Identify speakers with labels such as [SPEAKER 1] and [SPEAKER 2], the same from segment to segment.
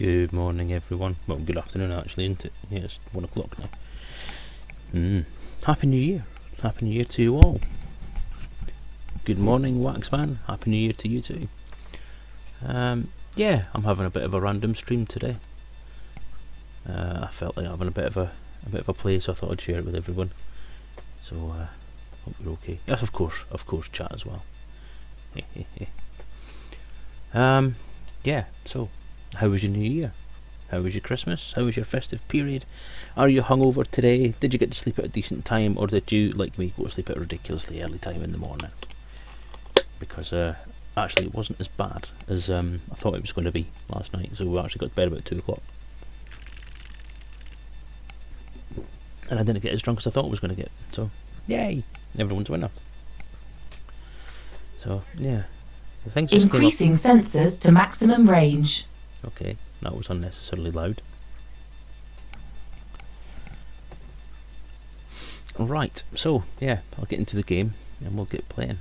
[SPEAKER 1] Good morning, everyone. Well, good afternoon, actually, isn't it? Yeah, it's 1 o'clock now. Happy New Year. Happy New Year to you all. Good morning, Waxman. Happy New Year to you too. Yeah, I'm having a bit of a random stream today. I felt like having a bit of a play, so I thought I'd share it with everyone. So, hope you're okay. Yes, of course, chat as well. Yeah, so, how was your New Year? How was your Christmas? How was your festive period? Are you hungover today? Did you get to sleep at a decent time, or did you, like me, go to sleep at a ridiculously early time in the morning? Because actually it wasn't as bad as I thought it was going to be last night, so we actually got to bed about 2 o'clock. And I didn't get as drunk as I thought I was going to get, so yay! Everyone's a winner. So, yeah. The things just
[SPEAKER 2] Increasing sensors to maximum range.
[SPEAKER 1] Okay, that was unnecessarily loud. Right, so, yeah, I'll get into the game and we'll get playing.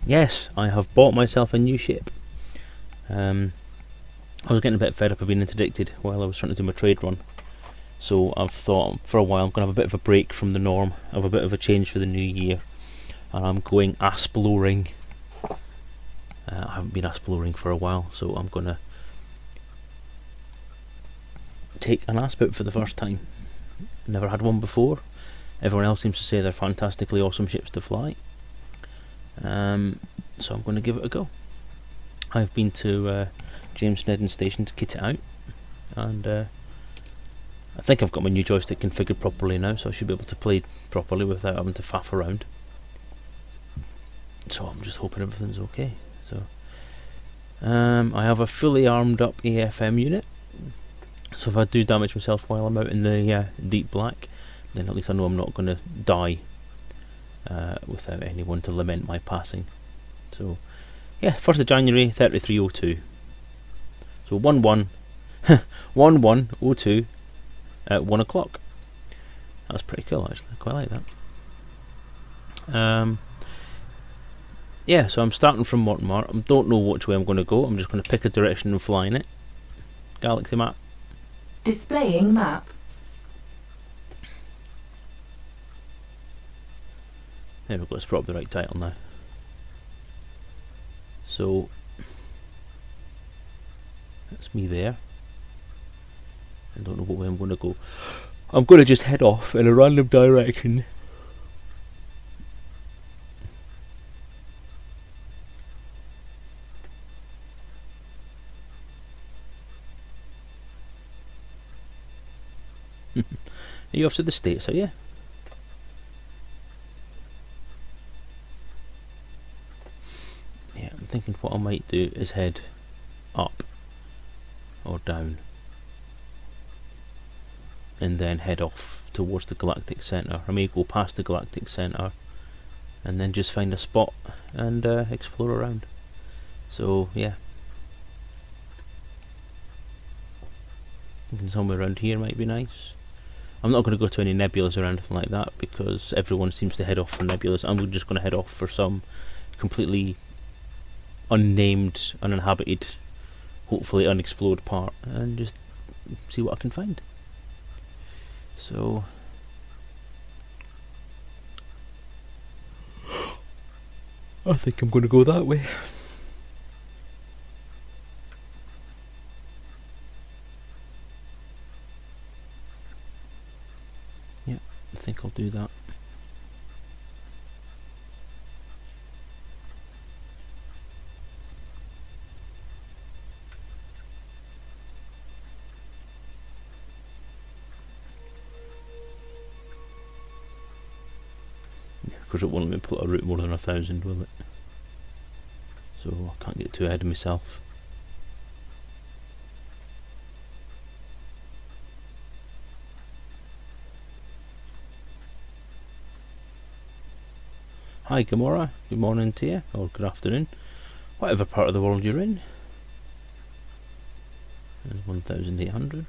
[SPEAKER 1] Yes, I have bought myself a new ship. I was getting a bit fed up of being interdicted while I was trying to do my trade run. So I've thought for a while I'm going to have a bit of a break from the norm, have a bit of a change for the new year. And I'm going Asp-loring. I haven't been Asp-loring for a while, so I'm going to take an Asp out for the first time. Never had one before. Everyone else seems to say they're fantastically awesome ships to fly. So I'm going to give it a go. I've been to James Nedden Station to kit it out, and I think I've got my new joystick configured properly now, so I should be able to play properly without having to faff around. So I'm just hoping everything's okay. So I have a fully armed up AFM unit, so if I do damage myself while I'm out in the deep black, then at least I know I'm not going to die without anyone to lament my passing. So yeah, 1st of January 3302. So 1102 at 1 o'clock. That's pretty cool, actually. I quite like that. Yeah, so I'm starting from Mortimer. I don't know which way I'm going to go. I'm just going to pick a direction and fly in it. Galaxy map.
[SPEAKER 2] Displaying map.
[SPEAKER 1] There we go, it's probably the right title now. So that's me there. I don't know what way I'm going to go. I'm going to just head off in a random direction. Are you off to the States, are you? Yeah, I'm thinking what I might do is head up or down and then head off towards the Galactic Centre. I may go past the Galactic Centre and then just find a spot and explore around. So yeah, thinking somewhere around here might be nice. I'm not going to go to any nebulas or anything like that because everyone seems to head off for nebulas. I'm just going to head off for some completely unnamed, uninhabited, hopefully unexplored part and just see what I can find. So I think I'm going to go that way. Yeah, I think I'll do that. Because it won't let me put a route more than 1,000, will it? So I can't get too ahead of myself. Hi Gamora, good morning to you, or good afternoon, whatever part of the world you're in. There's 1,800,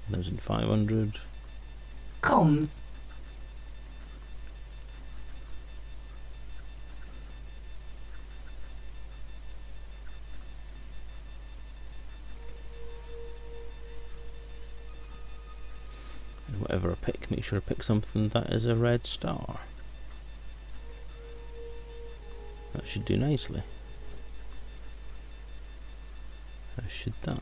[SPEAKER 1] 1,500.
[SPEAKER 2] Comms.
[SPEAKER 1] whatever I pick, make sure I pick something that is a red star. That should do nicely. How should that?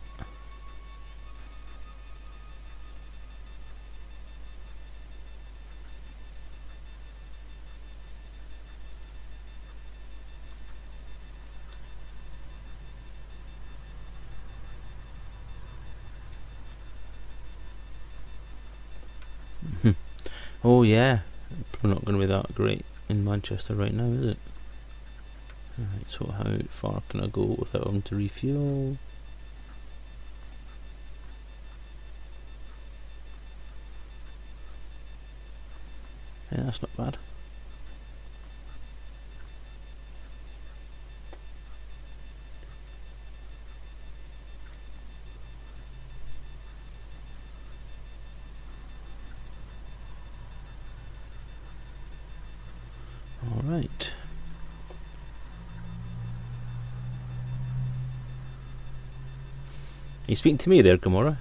[SPEAKER 1] Oh yeah, probably not going to be that great in Manchester right now, is it? Alright, so how far can I go without having to refuel? Yeah, that's not bad. Alright. Are you speaking to me there, Gamora?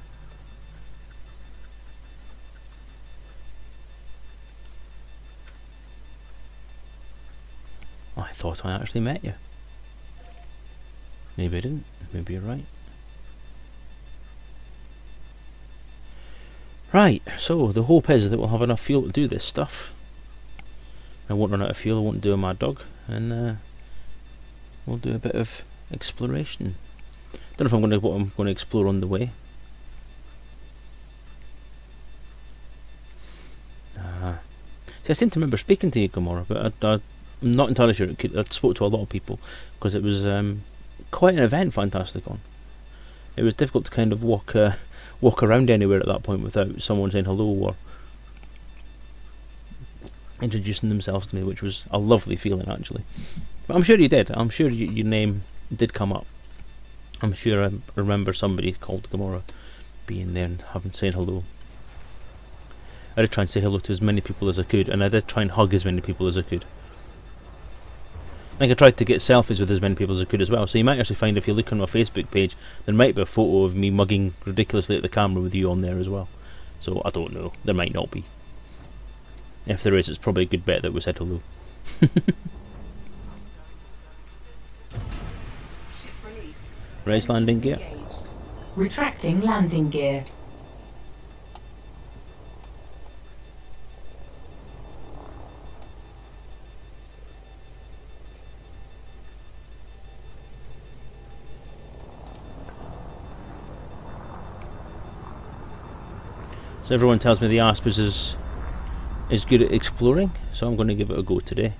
[SPEAKER 1] I thought I actually met you. Maybe I didn't. Maybe you're right. Right, so the hope is that we'll have enough fuel to do this stuff. I won't run out of fuel, I won't do a mad dog, and we'll do a bit of exploration. Don't know if what I'm going to explore on the way. See, I seem to remember speaking to you, Gamora, but I'm not entirely sure. I spoke to a lot of people because it was quite an event, Fantasticon. It was difficult to kind of walk around anywhere at that point without someone saying hello or introducing themselves to me, which was a lovely feeling actually. But I'm sure you did. I'm sure your name did come up. I'm sure I remember somebody called Gamora being there and saying hello. I did try and say hello to as many people as I could, and I did try and hug as many people as I could. I think I tried to get selfies with as many people as I could as well, so you might actually find if you look on my Facebook page, there might be a photo of me mugging ridiculously at the camera with you on there as well. So I don't know, there might not be. If there is, it's probably a good bet that we said hello.
[SPEAKER 2] Ship released.
[SPEAKER 1] Raise landing gear.
[SPEAKER 2] Engaged. Retracting landing gear.
[SPEAKER 1] So everyone tells me the Asp is good at exploring, so I'm going to give it a go today.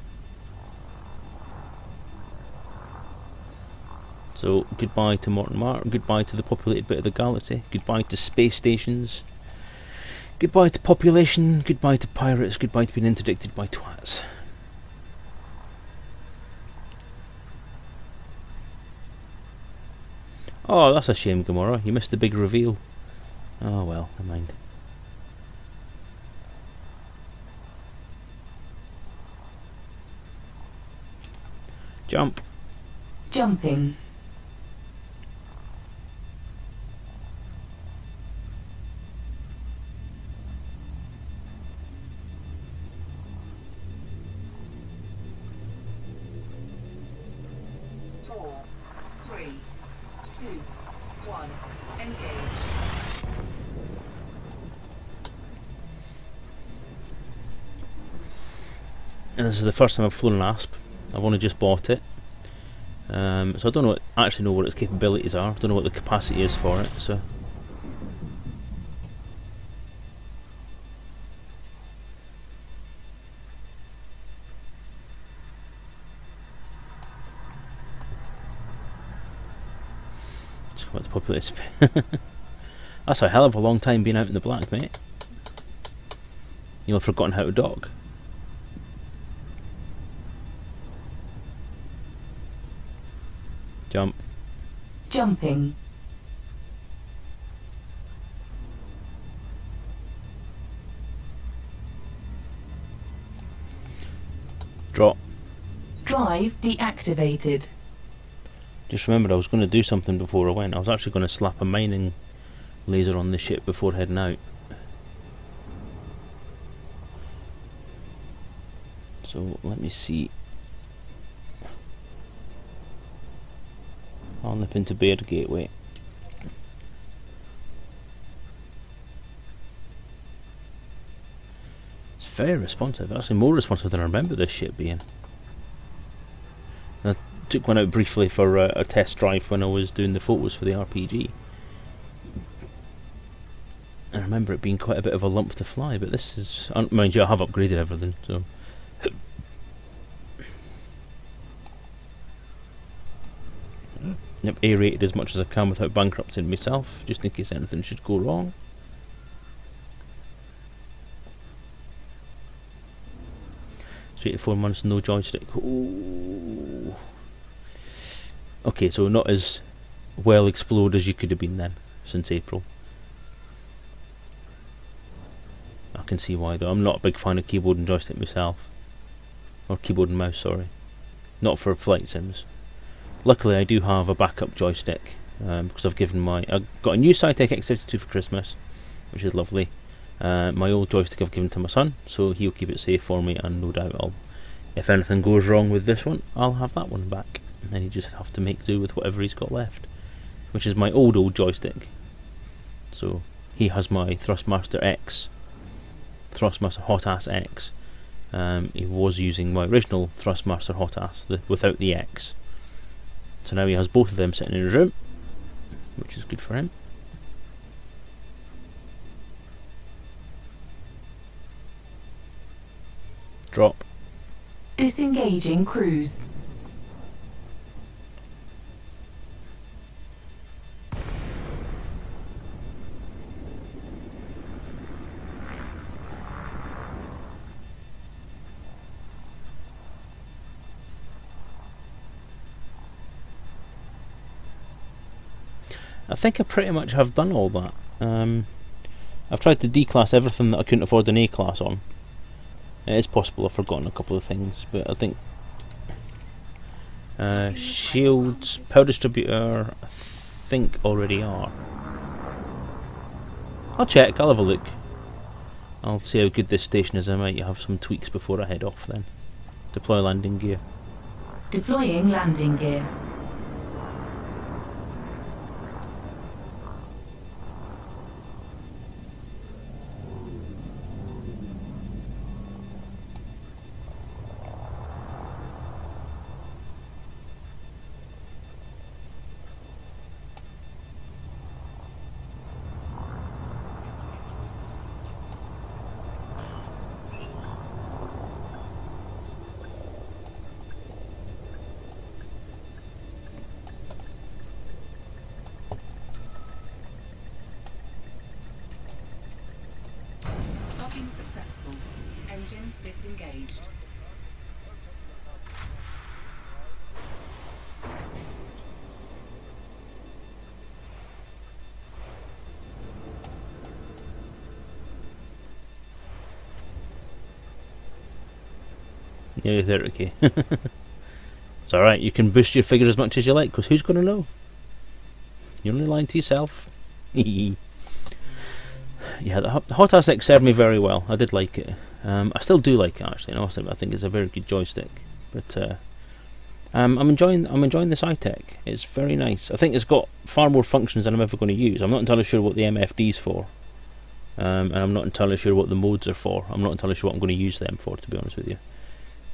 [SPEAKER 1] So goodbye to Morton Mart, goodbye to the populated bit of the galaxy, goodbye to space stations, goodbye to population, goodbye to pirates, goodbye to being interdicted by twats. Oh, that's a shame, Gamora. You missed the big reveal. Oh well, never mind. Jump.
[SPEAKER 2] Jumping. Four, three, two, one. Engage.
[SPEAKER 1] And this is the first time I've flown an Asp. I've only just bought it, so I don't actually know what its capabilities are. I don't know what the capacity is for it. So what's populated? That's a hell of a long time being out in the black, mate. You'll have forgotten how to dock. Jump.
[SPEAKER 2] Jumping.
[SPEAKER 1] Drop.
[SPEAKER 2] Drive deactivated.
[SPEAKER 1] Just remembered I was going to do something before I went. I was actually going to slap a mining laser on the ship before heading out. So let me see. I'll nip into Bear Gateway. It's very responsive, actually more responsive than I remember this ship being. I took one out briefly for a test drive when I was doing the photos for the RPG. I remember it being quite a bit of a lump to fly, but this is... mind you, I have upgraded everything, so... Yep, A-rated as much as I can without bankrupting myself, just in case anything should go wrong. It's 84 months, no joystick. Ooh. Okay, so not as well explored as you could have been then, since April. I can see why though. I'm not a big fan of keyboard and joystick myself. Or keyboard and mouse, sorry. Not for flight sims. Luckily I do have a backup joystick, because I got a new Cytec X32 for Christmas, which is lovely. My old joystick I've given to my son, so he'll keep it safe for me, and no doubt if anything goes wrong with this one, I'll have that one back. And then you just have to make do with whatever he's got left. Which is my old joystick. So he has my Thrustmaster X. Thrustmaster Hot Ass X. He was using my original Thrustmaster Hot Ass without the X. So now he has both of them sitting in his room, which is good for him. Drop.
[SPEAKER 2] Disengaging cruise.
[SPEAKER 1] I think I pretty much have done all that. I've tried to D-class everything that I couldn't afford an A-class on. It is possible I've forgotten a couple of things, but I think shields, power distributor, I think already are. I'll check, I'll have a look. I'll see how good this station is. I might have some tweaks before I head off then. Deploy landing gear.
[SPEAKER 2] Deploying landing gear. Docking successful. Engines disengaged.
[SPEAKER 1] Nearly 30k. It's alright, you can boost your figure as much as you like, because who's going to know? You're only lying to yourself. Yeah, the Hot Ass X served me very well. I did like it. I still do like it actually. And I think it's a very good joystick. But I'm enjoying the Cytec. It's very nice. I think it's got far more functions than I'm ever going to use. I'm not entirely sure what the MFD's for, and I'm not entirely sure what the modes are for. I'm not entirely sure what I'm going to use them for, to be honest with you.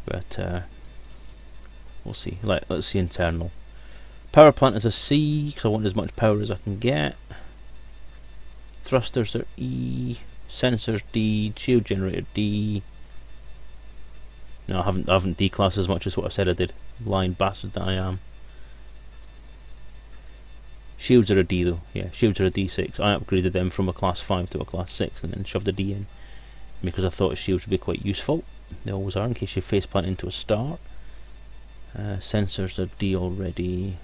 [SPEAKER 1] But we'll see. Let's see internal. Power plant is a C because I want as much power as I can get. Thrusters are E, sensors D, shield generator D. No, I haven't D-classed as much as what I said I did. Lying bastard that I am. Shields are a D though, yeah, shields are a D6. I upgraded them from a class 5 to a class 6 and then shoved a D in. Because I thought shields would be quite useful. They always are in case you faceplant into a star. Sensors are D already.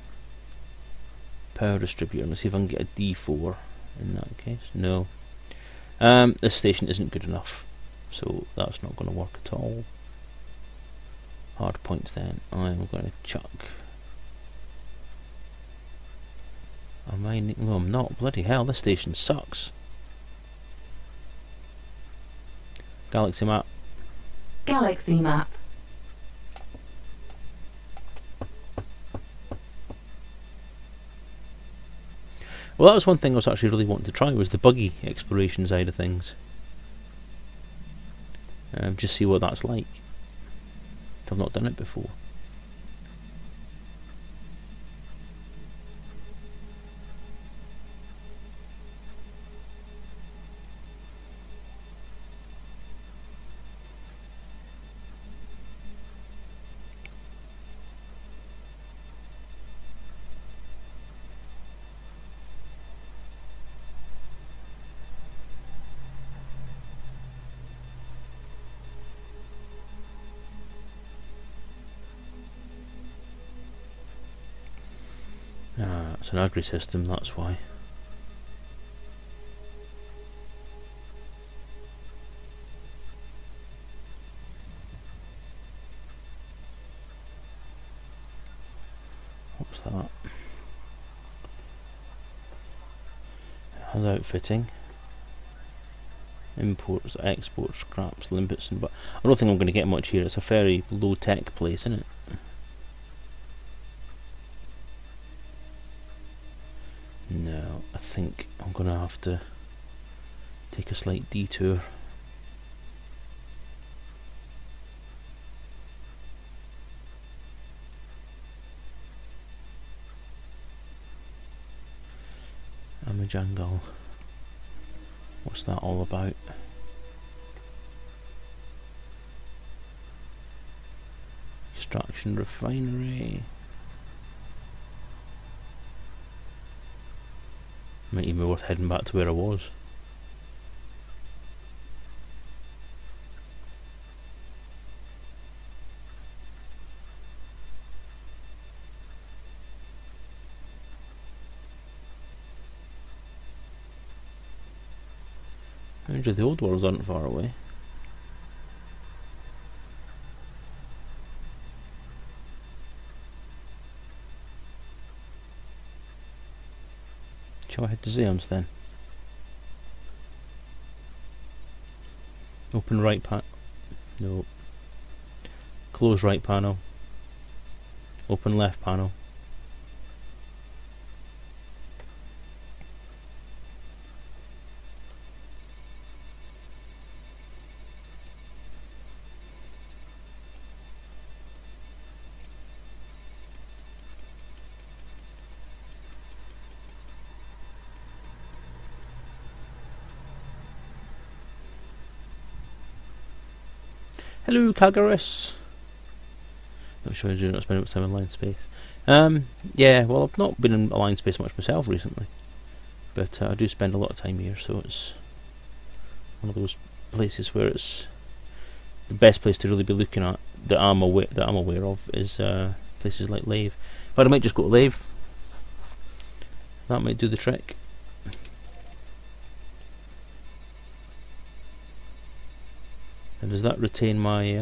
[SPEAKER 1] Power distributor, let's see if I can get a D4. In that case, no. This station isn't good enough, so that's not going to work at all. Hard points then. I'm going to chuck. No, I'm not. Bloody hell, this station sucks. Galaxy map.
[SPEAKER 2] Galaxy map.
[SPEAKER 1] Well, that was one thing I was actually really wanting to try, was the buggy exploration side of things. Just see what that's like. I've not done it before. It's an agri system, that's why. What's that? Has outfitting. Imports, exports, scraps, limpets, but I don't think I'm going to get much here. It's a very low tech place, isn't it? No, I think I'm going to have to take a slight detour. I'm a jungle. What's that all about? Extraction refinery. Might even be worth heading back to where I was. Actually, the old worlds aren't far away. Shall I head to Zeons then? Open right panel. No. Close right panel. Open left panel. Hello, Kagaris. Not sure you're not spending much time in line space. Yeah, well, I've not been in line space much myself recently, but I do spend a lot of time here, so it's one of those places where it's the best place to really be looking at that I'm aware of is places like Lave. But I might just go to Lave. That might do the trick. And does that retain my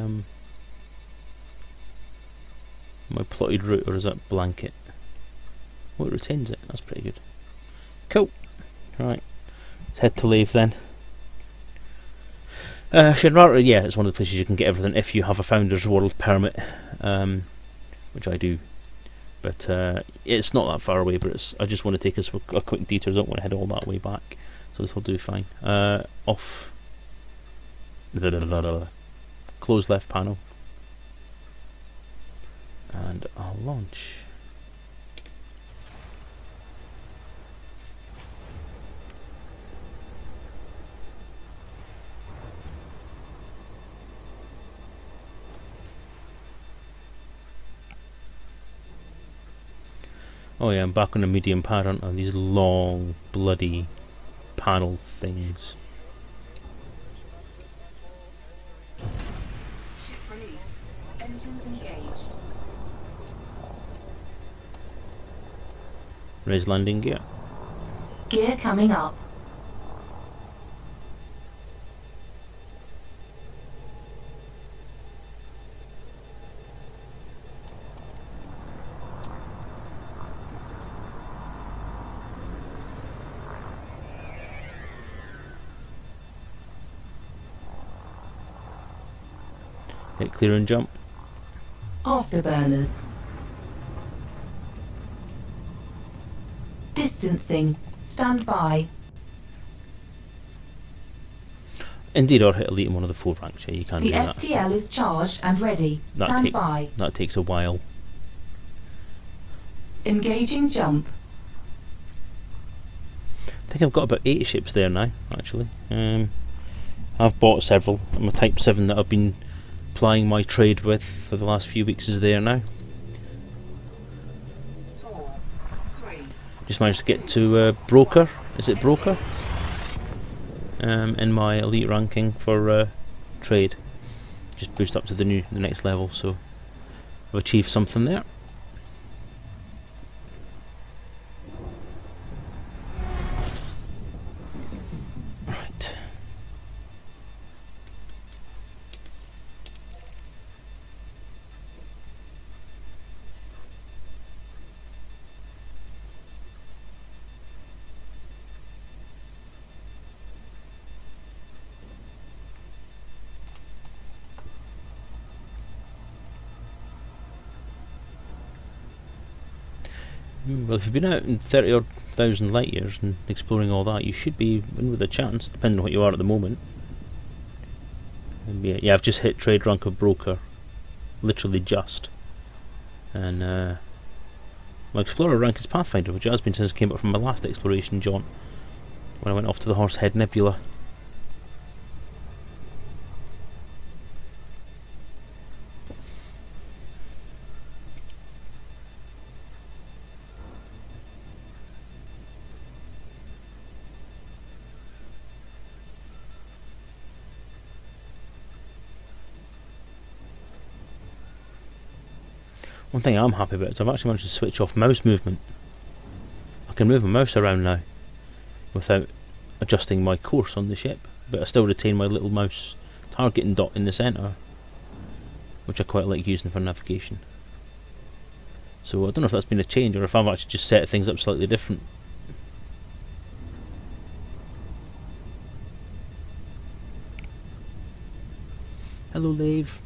[SPEAKER 1] my plotted route, or is that blanket? Oh, it retains it. That's pretty good. Cool. Right, let's head to Lave then. Shinrara, yeah, it's one of the places you can get everything if you have a Founders World permit, which I do. But it's not that far away. But I just want to take us a quick detour. I don't want to head all that way back, so this will do fine. Off. Close left panel, and I'll launch. Oh yeah, I'm back on the medium pad, aren't I? These long bloody panel things.
[SPEAKER 2] Ship released. Engines engaged.
[SPEAKER 1] Raise landing gear.
[SPEAKER 2] Gear coming up.
[SPEAKER 1] Get clear and jump.
[SPEAKER 2] Afterburners. Distancing. Stand by.
[SPEAKER 1] Indeed, or hit elite in one of the 4 ranks. Yeah, you can
[SPEAKER 2] The
[SPEAKER 1] do that.
[SPEAKER 2] FTL is charged and ready. Stand by.
[SPEAKER 1] That takes a while.
[SPEAKER 2] Engaging jump.
[SPEAKER 1] I think I've got about 8 ships there now, actually. I've bought several. My Type 7 that I've been plying my trade with for the last few weeks is there now.
[SPEAKER 2] 4, 3.
[SPEAKER 1] Just managed to get to Broker. Is it Broker? In my elite ranking for trade. Just boost up to the next level, so I've achieved something there. Right. Well, if you've been out in 30 odd thousand light years and exploring all that, you should be in with a chance, depending on what you are at the moment. Yeah, I've just hit trade rank of Broker, literally just. And my explorer rank is Pathfinder, which has been since I came back from my last exploration jaunt, when I went off to the Horsehead Nebula. One thing I'm happy about is I've actually managed to switch off mouse movement. I can move my mouse around now without adjusting my course on the ship, but I still retain my little mouse targeting dot in the centre, which I quite like using for navigation. So I don't know if that's been a change or if I've actually just set things up slightly different. Hello, Lave.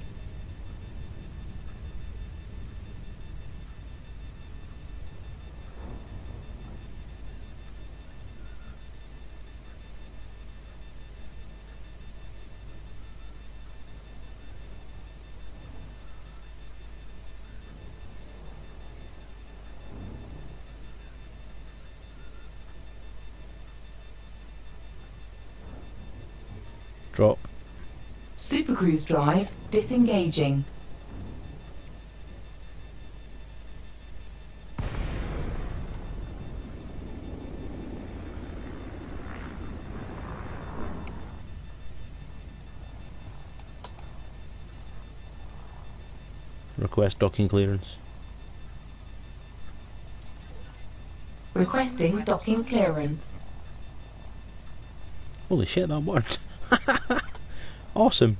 [SPEAKER 1] Drop.
[SPEAKER 2] Supercruise drive disengaging.
[SPEAKER 1] Request docking clearance.
[SPEAKER 2] Requesting docking clearance.
[SPEAKER 1] Holy shit, that worked. Awesome.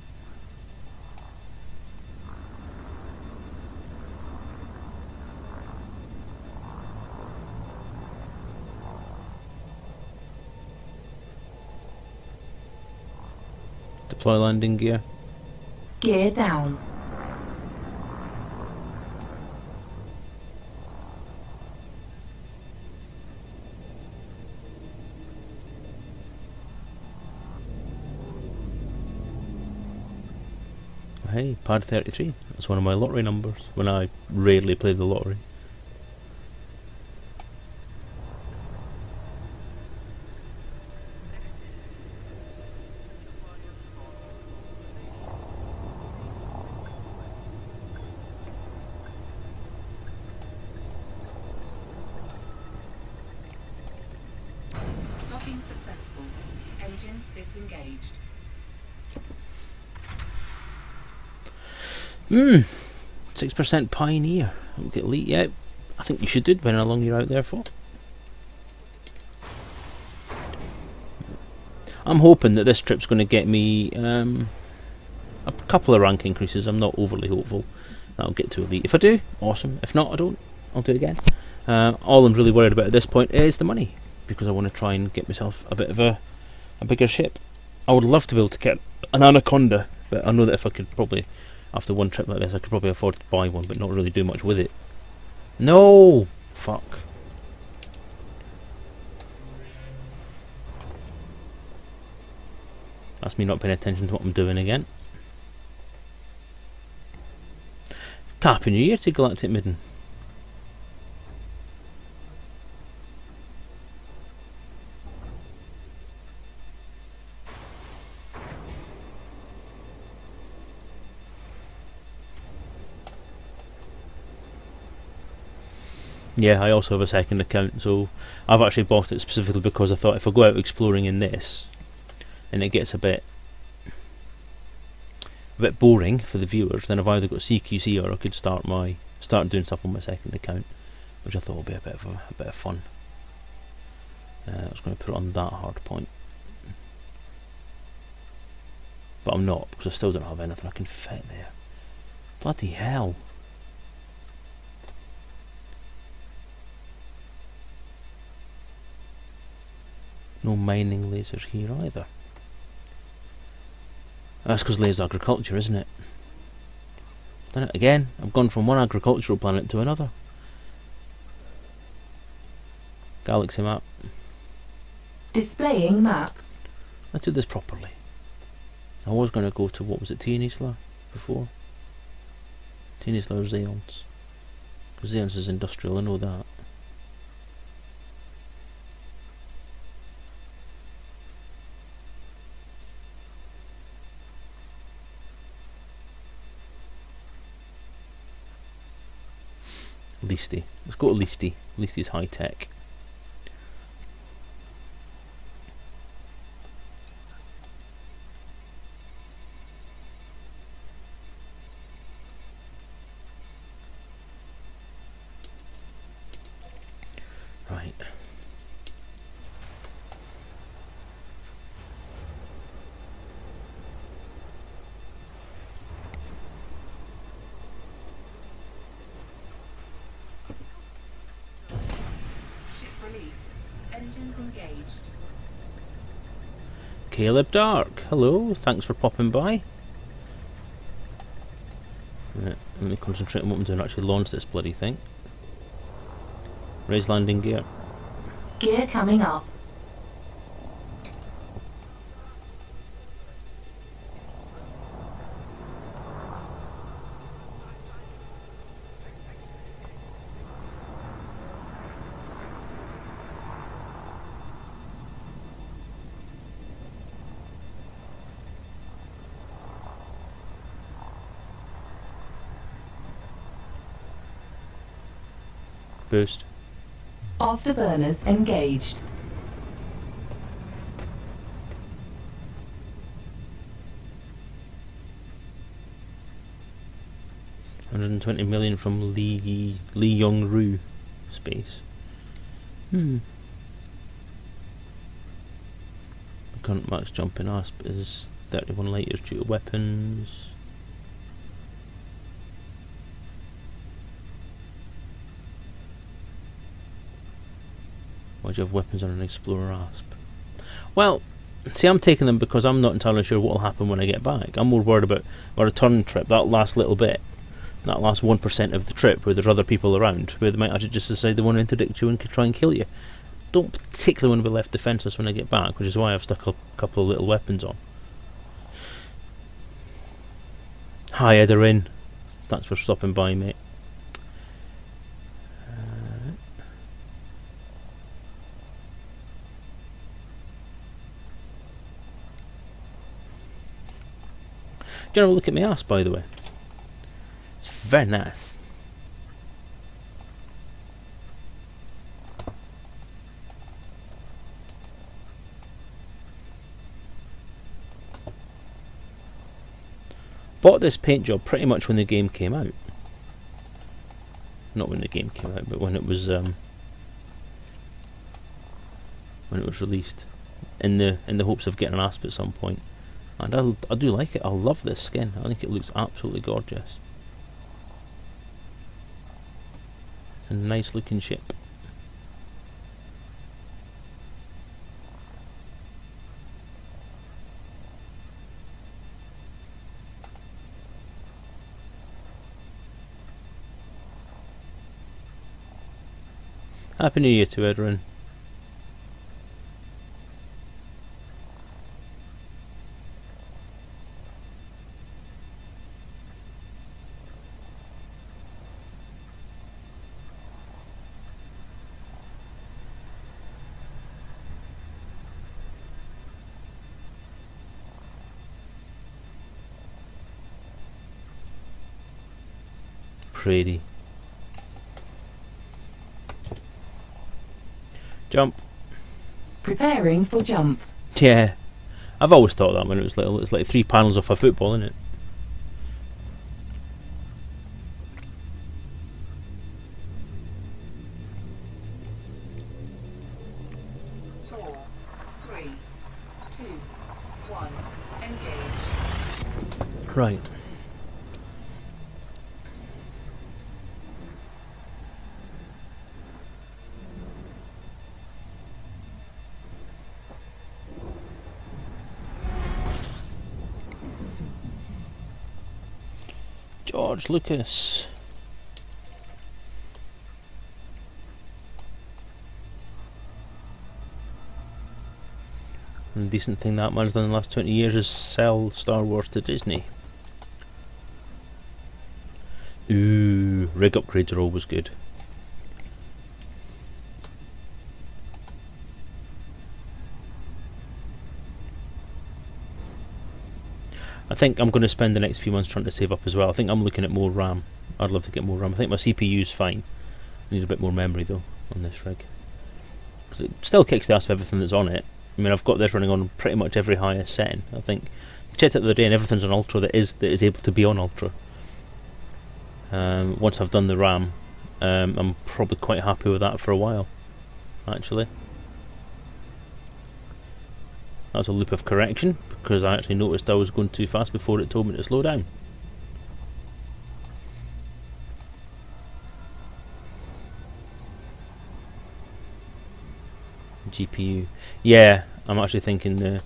[SPEAKER 1] Deploy landing gear.
[SPEAKER 2] Gear down.
[SPEAKER 1] Hey, pad 33. That's one of my lottery numbers when I rarely play the lottery.
[SPEAKER 2] Docking successful. Engines disengaged.
[SPEAKER 1] 6% Pioneer. Don't get elite yet. I think you should do, depending on how long you're out there for. I'm hoping that this trip's going to get me a couple of rank increases. I'm not overly hopeful that I'll get to elite. If I do, awesome. If not, I don't. I'll do it again. All I'm really worried about at this point is the money, because I want to try and get myself a bit of a bigger ship. I would love to be able to get an Anaconda, but I know that if I could probably, after one trip like this, I could probably afford to buy one, but not really do much with it. No! Fuck. That's me not paying attention to what I'm doing again. Happy New Year to Galactic Midden. Yeah, I also have a second account, so I've actually bought it specifically because I thought if I go out exploring in this and it gets a bit boring for the viewers, then I've either got CQC or I could start doing stuff on my second account, which I thought would be a bit of fun. I was going to put it on that hard point, but I'm not, because I still don't have anything I can fit there. Bloody hell. No mining lasers here either. That's because laser agriculture, isn't it? Done it again. I've gone from one agricultural planet to another. Galaxy map.
[SPEAKER 2] Displaying map.
[SPEAKER 1] Let's do this properly. I was going to go to, what was it, Tienisla before? Tienisla or Zeons? Because Zeons is industrial, I know that. Leasty. Let's go to Leasty. Leasty's high tech. Right.
[SPEAKER 2] Ship released. Engines engaged.
[SPEAKER 1] Caleb Dark, hello, thanks for popping by. Right, let me concentrate on what I'm doing, actually launch this bloody thing. Raise landing gear.
[SPEAKER 2] Gear coming up.
[SPEAKER 1] Boost.
[SPEAKER 2] Afterburners engaged.
[SPEAKER 1] $120 million from Lee Yong-Ru space. The current max jump in Asp is 31 light years due to weapons. Why do you have weapons on an Explorer Asp? Well, see, I'm taking them because I'm not entirely sure what will happen when I get back. I'm more worried about my return trip, that last little bit, that last 1% of the trip where there's other people around, where they might actually just decide they want to interdict you and try and kill you. Don't particularly want to be left defenceless when I get back, which is why I've stuck a couple of little weapons on. Hi, Edarin. Thanks for stopping by, mate. Do you want to look at my ass, by the way? It's very nice. Bought this paint job pretty much when the game came out. Not when the game came out, but when it was released, in the hopes of getting an Asp at some point. And I do like it. I love this skin. I think it looks absolutely gorgeous. It's a nice looking ship. Happy New Year to Edrin. pretty. Jump.
[SPEAKER 2] Preparing for jump.
[SPEAKER 1] Yeah. I've always thought that when it was little. It's like 3 panels off a football, isn't it?
[SPEAKER 2] Four, three, two, one. Engage.
[SPEAKER 1] Right. George Lucas. And the decent thing that man's done in the last 20 years is sell Star Wars to Disney. Ooh, rig upgrades are always good. I think I'm going to spend the next few months trying to save up as well. I think I'm looking at more RAM. I'd love to get more RAM. I think my CPU's fine. I need a bit more memory though on this rig. Because it still kicks the ass of everything that's on it. I mean, I've got this running on pretty much every highest setting. I think I checked it the other day and everything's on Ultra that is able to be on Ultra. Once I've done the RAM, I'm probably quite happy with that for a while, actually. That's a loop of correction, because I actually noticed I was going too fast before it told me to slow down. GPU. Yeah, I'm actually thinking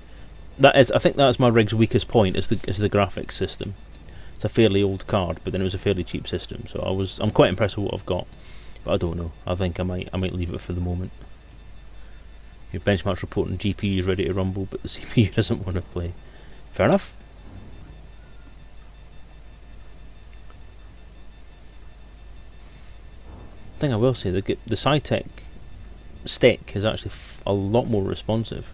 [SPEAKER 1] I think that's my rig's weakest point is the graphics system. It's a fairly old card, but then it was a fairly cheap system, so I'm quite impressed with what I've got. But I don't know. I think I might leave it for the moment. Your benchmark's reporting GPU is ready to rumble, but the CPU doesn't want to play. Fair enough. Thing I will say, the Cytec stick is actually a lot more responsive.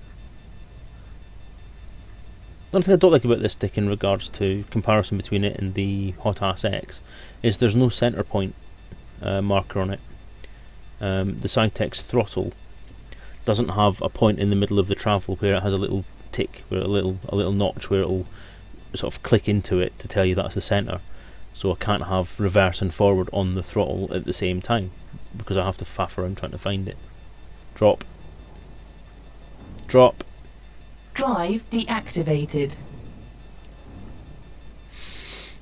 [SPEAKER 1] The only thing I don't like about this stick in regards to comparison between it and the Hot Ass X is there's no center point marker on it. The Cytec's throttle doesn't have a point in the middle of the travel where it has a little tick, where a little notch where it'll sort of click into it to tell you that's the center. So I can't have reverse and forward on the throttle at the same time because I have to faff around trying to find it. Drop. Drop.
[SPEAKER 2] Drive deactivated.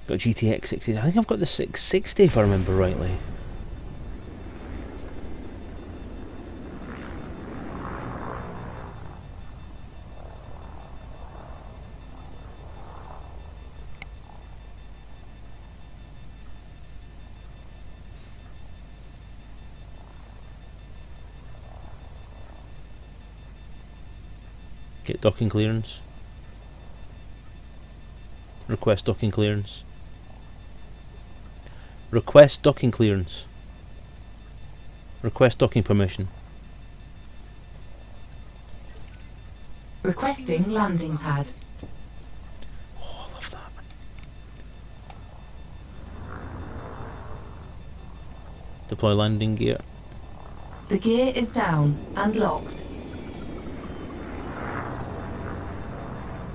[SPEAKER 1] Got GTX 60. I think I've got the 660 if I remember rightly. Get docking clearance. Request docking clearance. Request docking clearance. Request docking permission.
[SPEAKER 2] Requesting landing pad.
[SPEAKER 1] Oh, I love that. Deploy landing gear.
[SPEAKER 2] The gear is down and locked.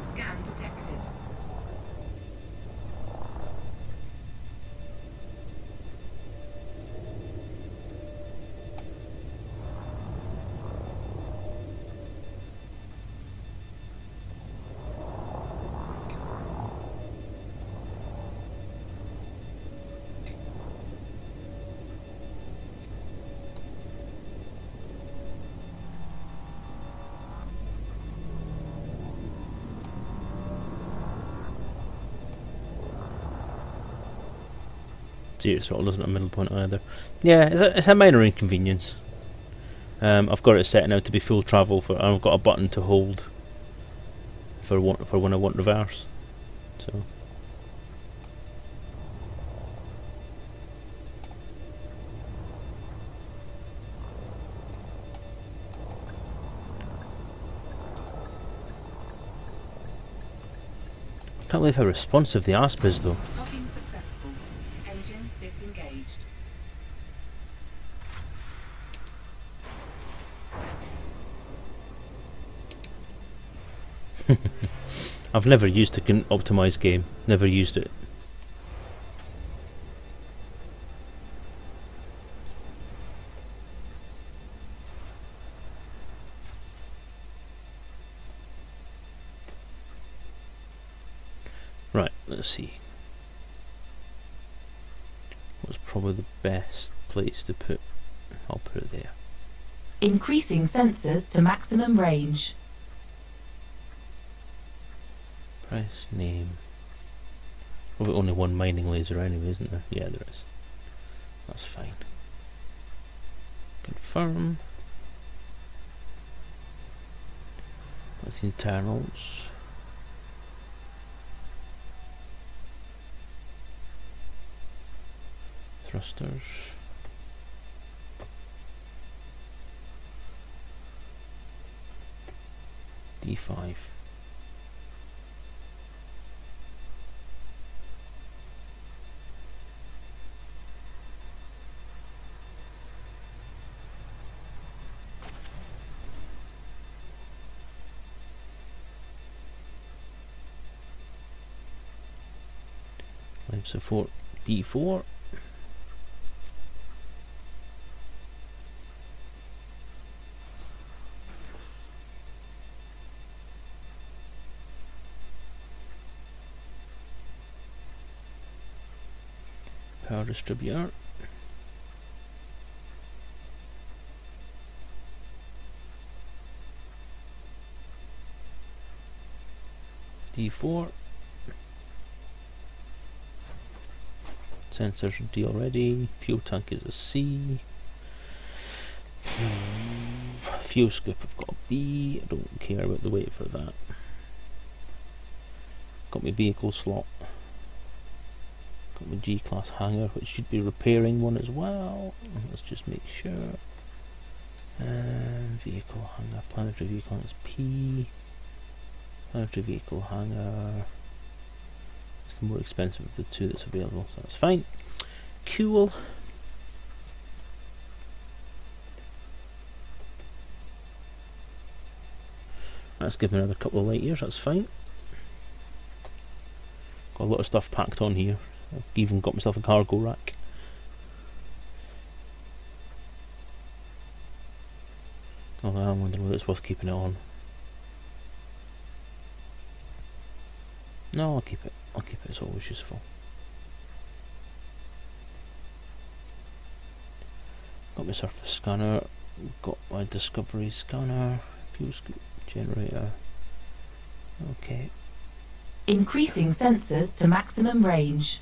[SPEAKER 2] Scan detected.
[SPEAKER 1] Zero throttle doesn't have a middle point either. Yeah, it's a minor inconvenience. I've got it set now to be full travel and I've got a button to hold for when I want reverse. So I can't believe how responsive the Asp is though.
[SPEAKER 2] Docking successful. Engines disengaged.
[SPEAKER 1] I've never used a optimized game. Never used it. Right, let's see. What's probably the best place to put? I'll put it there.
[SPEAKER 2] Increasing sensors to maximum range.
[SPEAKER 1] Press name. Probably only one mining laser anyway, isn't there? Yeah, there is. That's fine. Confirm. That's the internals. Thrusters. D5. Life support D4. Power distributor. D4. Sensors are D already. Fuel tank is a C. Fuel scoop I've got a B. I don't care about the weight for that. Got my vehicle slot. Got my G-class hangar, which should be repairing one as well. Let's just make sure. Vehicle hangar, planetary vehicle is P. Planetary vehicle hangar. It's the more expensive of the two that's available, so that's fine. Cool. Let's give me another couple of light years, that's fine. Got a lot of stuff packed on here. I've even got myself a cargo rack. Oh, I'm wondering whether it's worth keeping it on. No, I'll keep it. I'll keep it, it's always useful. Got my surface scanner, got my discovery scanner, fuel scoop, generator. Okay.
[SPEAKER 2] Increasing sensors to maximum range.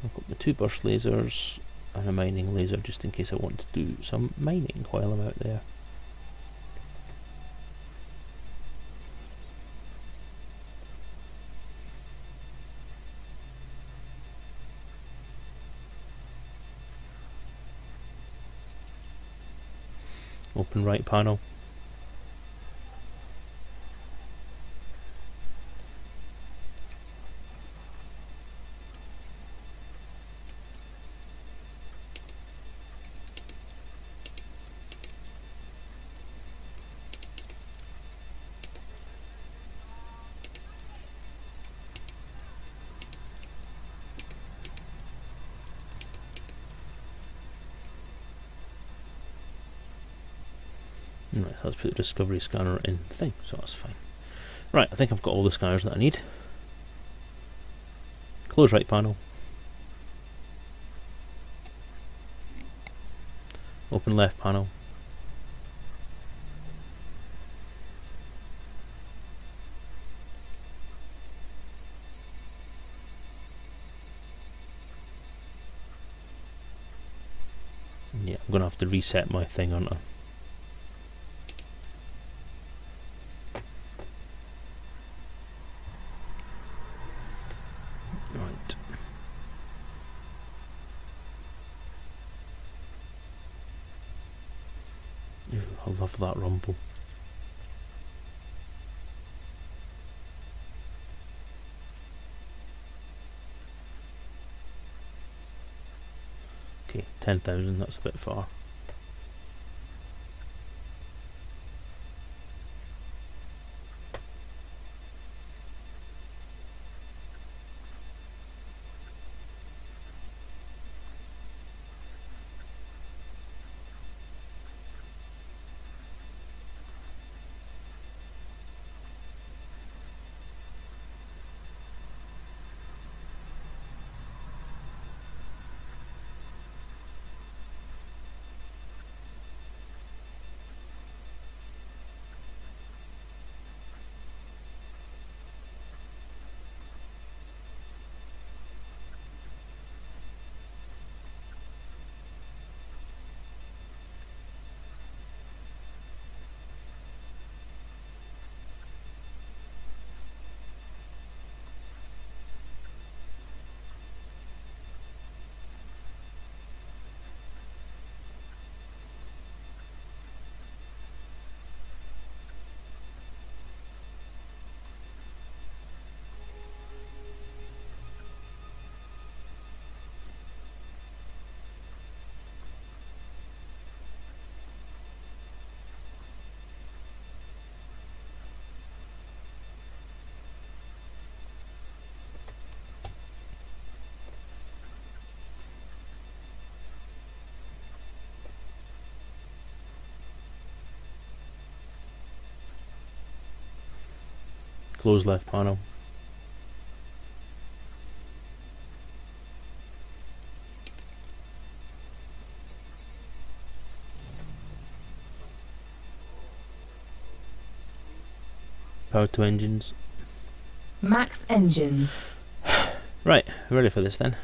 [SPEAKER 1] I've got my 2 burst lasers and a mining laser just in case I want to do some mining while I'm out there. Open right panel. Right, let's put the discovery scanner in the thing, so that's fine. Right, I think I've got all the scanners that I need. Close right panel. Open left panel. Yeah, I'm gonna have to reset my thing, aren't I? Right. Ooh, I love that rumble. Okay, 10,000, that's a bit far. close left panel. Power to engines.
[SPEAKER 2] Max engines.
[SPEAKER 1] Right, ready for this then.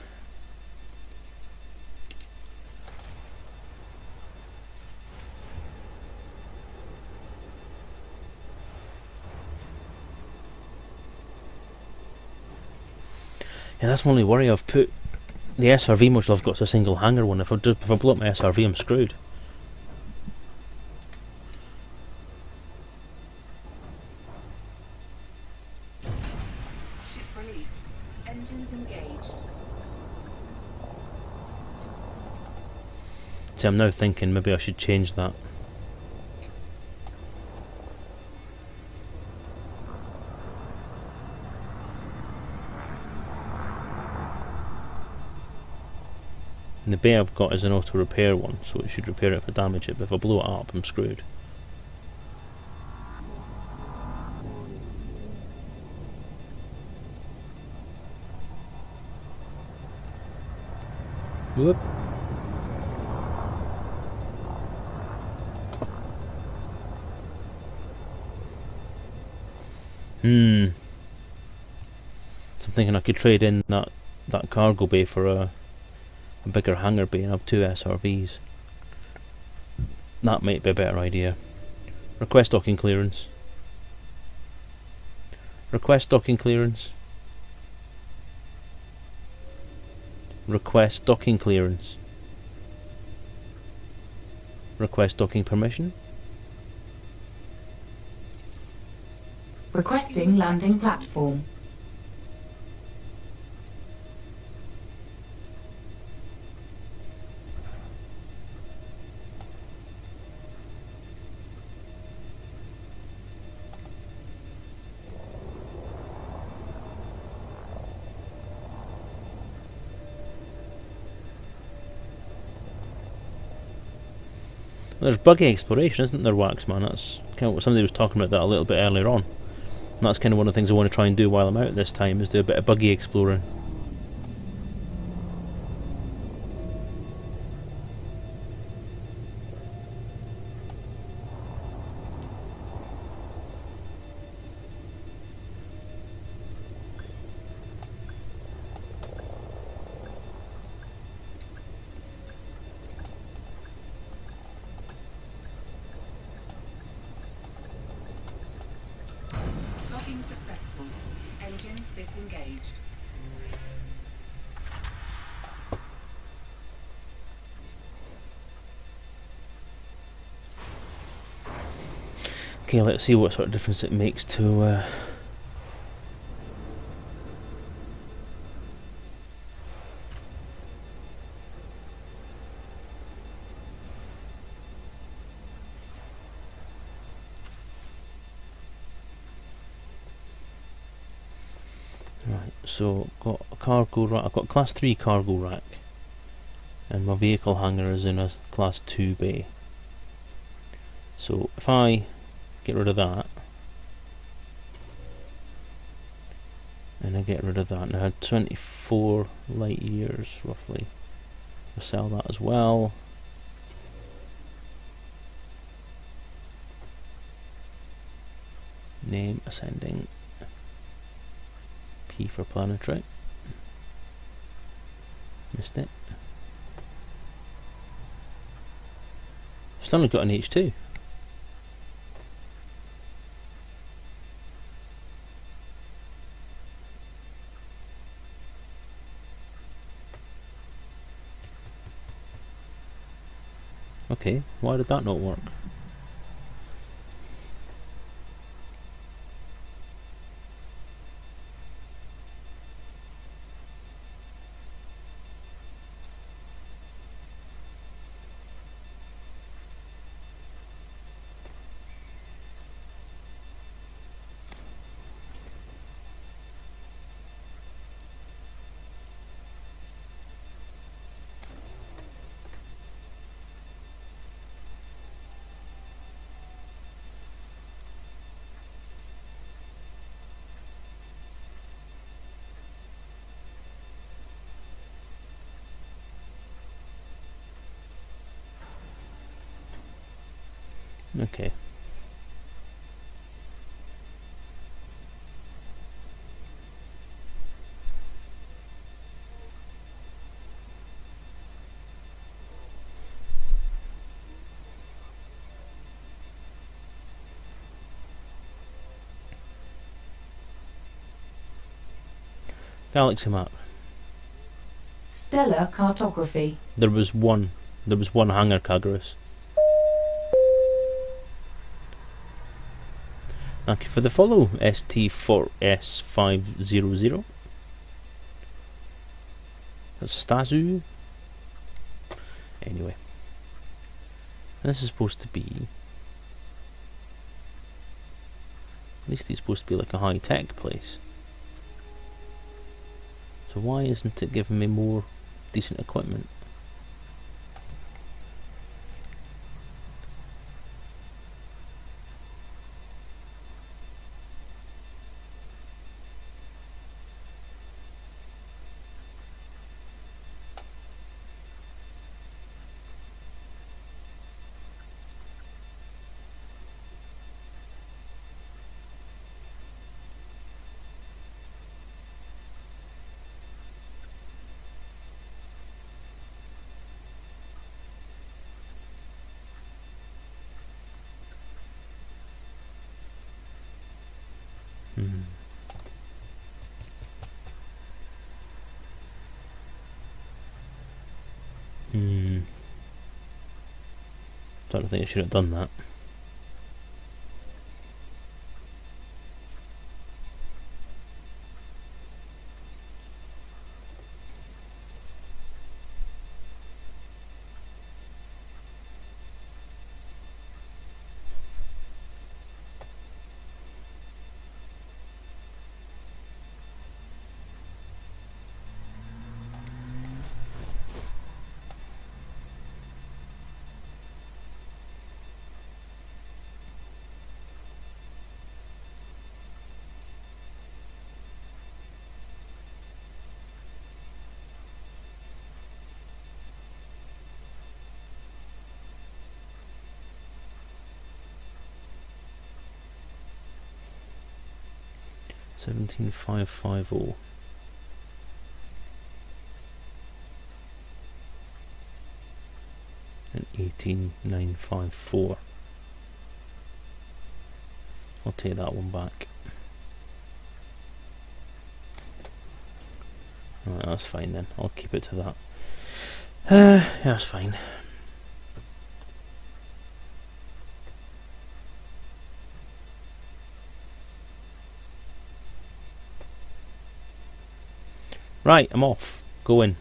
[SPEAKER 1] Yeah, that's my only worry. I've put the SRV module I've got as a single hangar one. If I blow up my SRV, I'm screwed.
[SPEAKER 2] Ship released. Engines engaged.
[SPEAKER 1] See, I'm now thinking maybe I should change that. And the bay I've got is an auto repair one, so it should repair it if I damage it, but if I blow it up, I'm screwed. Whoop. So I'm thinking I could trade in that cargo bay for a bigger hangar bay and have 2 SRVs. That might be a better idea. Request docking clearance. Request docking clearance. Request docking clearance. Request docking permission.
[SPEAKER 2] Requesting landing platform.
[SPEAKER 1] There's buggy exploration, isn't there, Waxman? That's kind of what somebody was talking about that a little bit earlier on. And that's kind of one of the things I want to try and do while I'm out this time, is do a bit of buggy exploring.
[SPEAKER 2] Docking successful. Engines disengaged.
[SPEAKER 1] Okay, let's see what sort of difference it makes to right, so got a cargo rack. I've got class 3 cargo rack, and my vehicle hangar is in a class 2 bay. So if I get rid of that, and I get rid of that, and I had 24 light years roughly. I'll sell that as well. Name ascending. P for planetary. Missed it. Still only got an H2. Okay, why did that not work? Okay. Galaxy map.
[SPEAKER 2] Stellar cartography.
[SPEAKER 1] There was one hangar, Kagurus. Thank you for the follow, ST4S500. That's Stazu. Anyway. This is supposed to be... At least it's supposed to be like a high-tech place. So why isn't it giving me more decent equipment? Don't think I should have done that. $17,550 and 18,954. I'll take that one back. Alright, that's fine then. I'll keep it to that. Yeah, that's fine. Right, I'm off. Go in.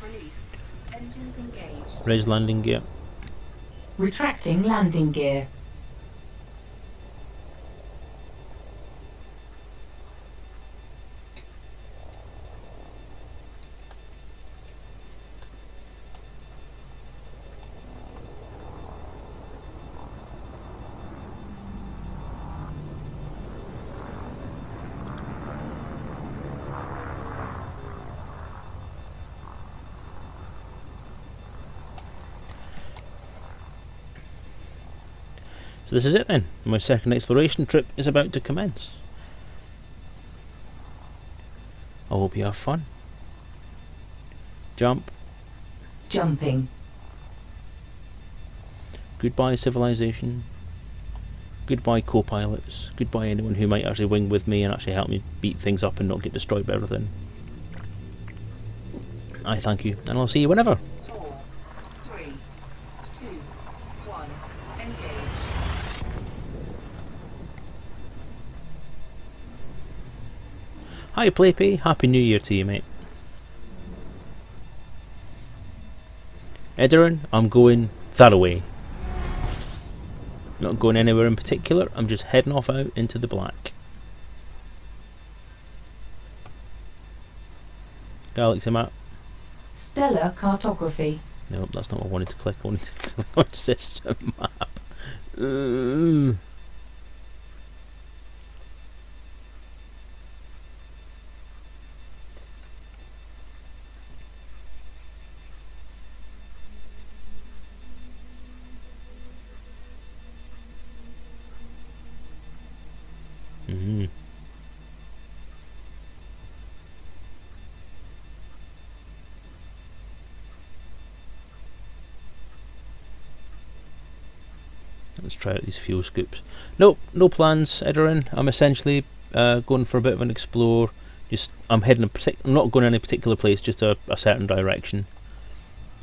[SPEAKER 2] Released. Engines engaged.
[SPEAKER 1] Raise landing gear.
[SPEAKER 2] Retracting landing gear.
[SPEAKER 1] So this is it then. My second exploration trip is about to commence. I hope you have fun. Jump.
[SPEAKER 2] Jumping.
[SPEAKER 1] Goodbye civilization. Goodbye co-pilots. Goodbye anyone who might actually wing with me and actually help me beat things up and not get destroyed by everything. I thank you, and I'll see you whenever.
[SPEAKER 2] 4, 3, 2, 1. Engage.
[SPEAKER 1] Hi Playpay, Happy New Year to you, mate. Edarin, I'm going that away. Not going anywhere in particular, I'm just heading off out into the black. Galaxy map.
[SPEAKER 2] Stellar cartography.
[SPEAKER 1] Nope, that's not what I wanted to click. I wanted to click on system map. Let's try out these fuel scoops. Nope, no plans, Edorin. I'm essentially going for a bit of an explore. I'm heading I'm not going any particular place, just a certain direction.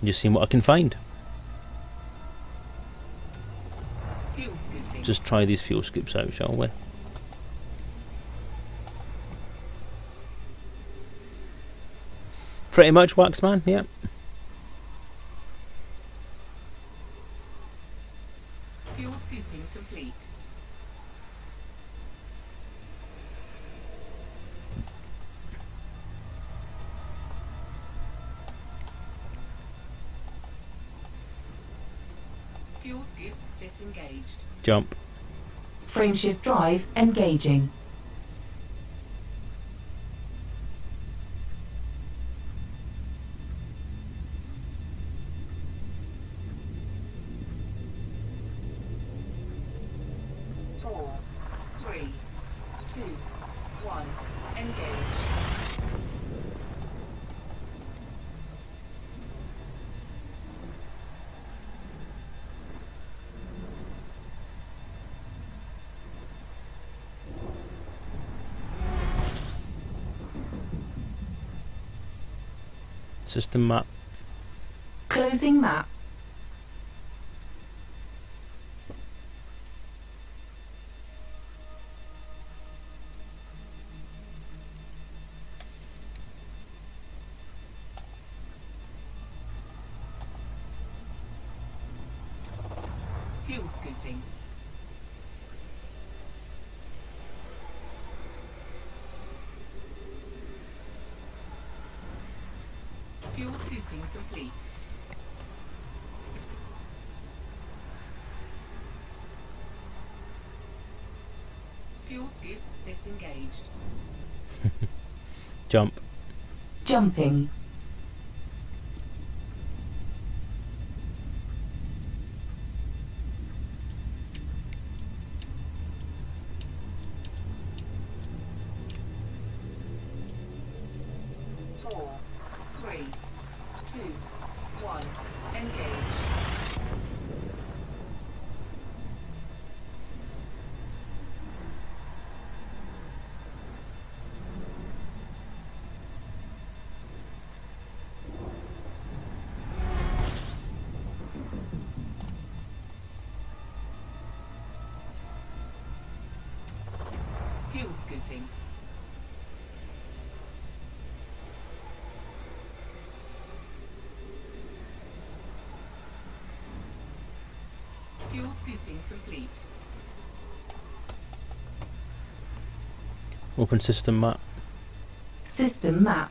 [SPEAKER 1] And just seeing what I can find.
[SPEAKER 2] Fuel scooping.
[SPEAKER 1] Just try these fuel scoops out, shall we? Pretty much, Waxman, yeah.
[SPEAKER 2] Fuel scooping complete. Fuel scoop disengaged.
[SPEAKER 1] Jump.
[SPEAKER 2] Frameshift drive engaging.
[SPEAKER 1] System map.
[SPEAKER 2] Closing map. Fuel scooping. Fuel scooping complete. Fuel scoop disengaged.
[SPEAKER 1] Jump.
[SPEAKER 2] Jumping. Fuel scooping. Fuel scooping complete.
[SPEAKER 1] Open system map.
[SPEAKER 2] System map.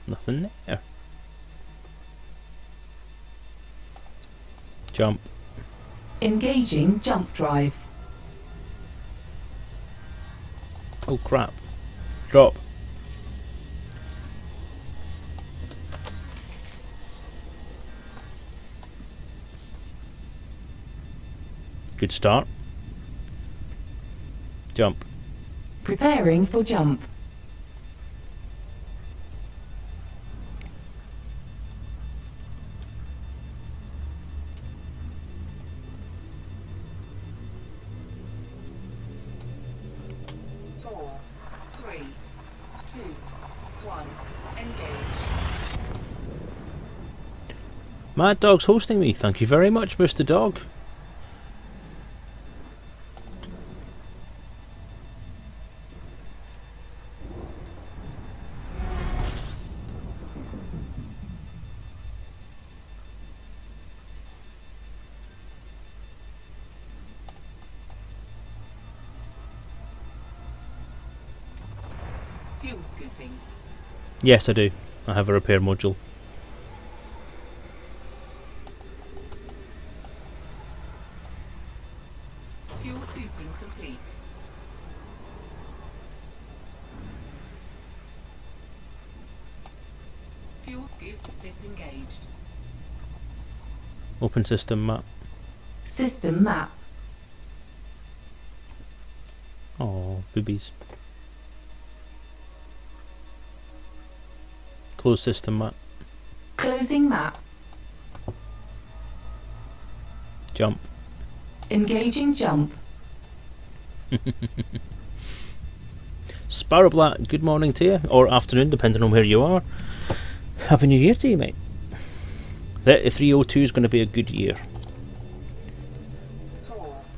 [SPEAKER 1] Nothing there. Jump.
[SPEAKER 2] Engaging jump drive.
[SPEAKER 1] Oh crap. Drop. Good start. Jump.
[SPEAKER 2] Preparing for jump.
[SPEAKER 1] Mad Dog's hosting me. Thank you very much, Mr. Dog.
[SPEAKER 2] scooping.
[SPEAKER 1] Yes, I do. I have a repair module.
[SPEAKER 2] Fuel scooping complete. Fuel scoop disengaged.
[SPEAKER 1] Open system map.
[SPEAKER 2] System map.
[SPEAKER 1] Oh, boobies. Close system map.
[SPEAKER 2] Closing map.
[SPEAKER 1] Jump.
[SPEAKER 2] Engaging jump.
[SPEAKER 1] Sparrow Black, good morning to you, or afternoon, depending on where you are. Happy New Year to you, mate. 3302 is going to be a good year.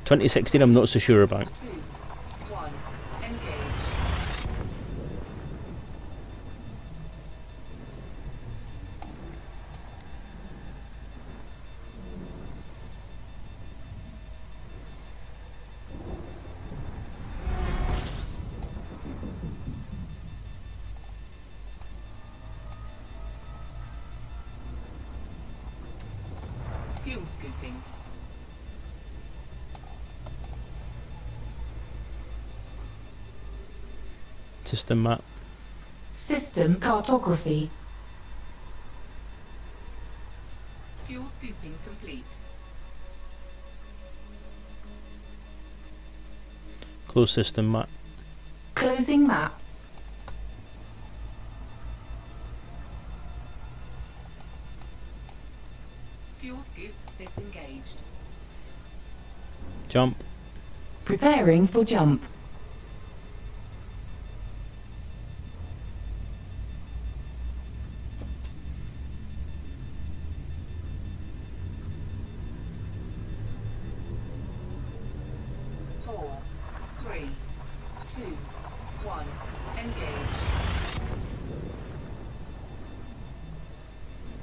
[SPEAKER 1] 2016 I'm not so sure about.
[SPEAKER 2] 2, 1, engage. Fuel scooping.
[SPEAKER 1] System map.
[SPEAKER 2] System cartography. Fuel scooping complete.
[SPEAKER 1] Close system map.
[SPEAKER 2] Closing map. Fuel scoop disengaged.
[SPEAKER 1] Jump.
[SPEAKER 2] Preparing for jump. Four, three, two, one, engage.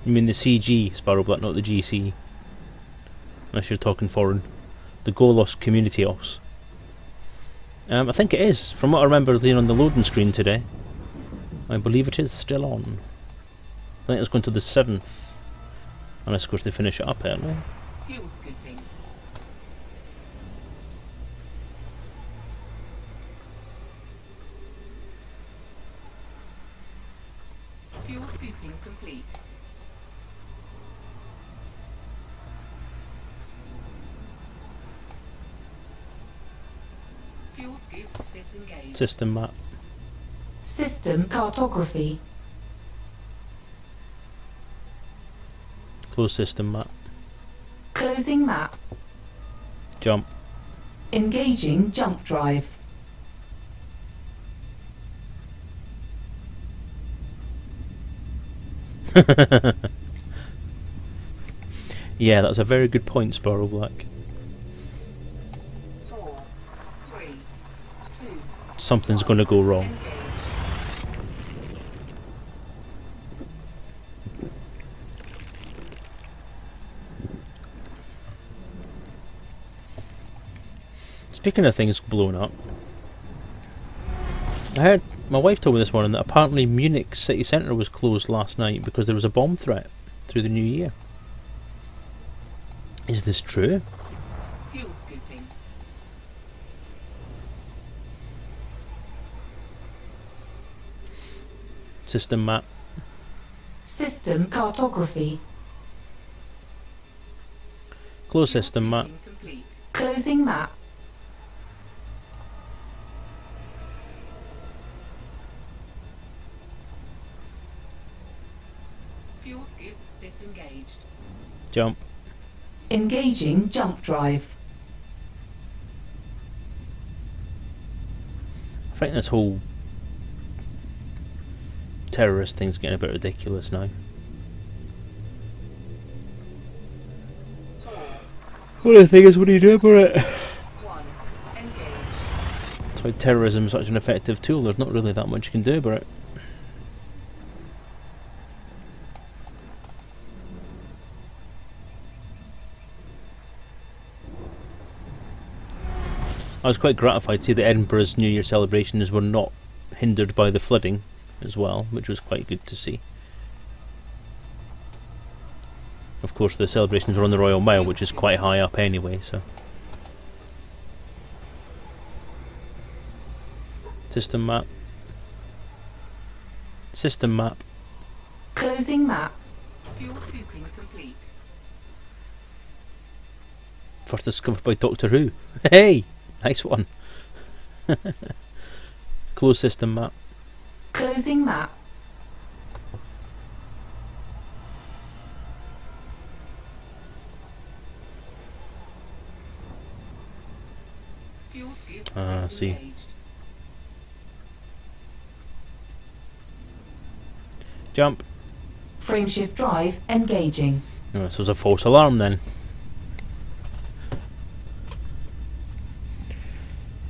[SPEAKER 1] You mean the CG, Sparrow Black, not the GC? Unless you're talking foreign. The Golos Community Os. I think it is. From what I remember seeing on the loading screen today, I believe it is still on. I think it's going to the 7th. Unless, of course, they finish it up early.
[SPEAKER 2] Fuel scooping. Fuel scooping complete. Fuel scoop disengaged.
[SPEAKER 1] System map.
[SPEAKER 2] System cartography.
[SPEAKER 1] Close system map.
[SPEAKER 2] Closing map.
[SPEAKER 1] Jump.
[SPEAKER 2] Engaging jump drive.
[SPEAKER 1] Yeah, that's a very good point, Sparrow Black.
[SPEAKER 2] 4, 3, 2,
[SPEAKER 1] Something's going to go wrong.
[SPEAKER 2] engage.
[SPEAKER 1] Speaking of things blowing up, I heard my wife told me this morning that apparently Munich city centre was closed last night because there was a bomb threat through the new year. Is this true?
[SPEAKER 2] Fuel scooping.
[SPEAKER 1] System map.
[SPEAKER 2] System cartography.
[SPEAKER 1] Close
[SPEAKER 2] Fuel
[SPEAKER 1] system map.
[SPEAKER 2] scooping complete. Closing map. Fuel scoop disengaged.
[SPEAKER 1] Jump.
[SPEAKER 2] Engaging jump drive.
[SPEAKER 1] I think this whole terrorist thing's getting a bit ridiculous now. Well, the thing is, what do you do about it?
[SPEAKER 2] 1. Engage.
[SPEAKER 1] That's why terrorism is such an effective tool. There's not really that much you can do about it. I was quite gratified to see that Edinburgh's New Year celebrations were not hindered by the flooding as well, which was quite good to see. Of course, the celebrations were on the Royal Mile, which is quite high up anyway, so. System map. System map.
[SPEAKER 2] Closing map.
[SPEAKER 3] Fuel scooping complete.
[SPEAKER 1] First discovered by Doctor Who. Hey! Nice one. Close system map.
[SPEAKER 2] Closing map.
[SPEAKER 3] Fuel scoop
[SPEAKER 1] See.
[SPEAKER 3] disengaged.
[SPEAKER 1] Jump.
[SPEAKER 2] Frameshift drive engaging.
[SPEAKER 1] Oh, this was a false alarm then.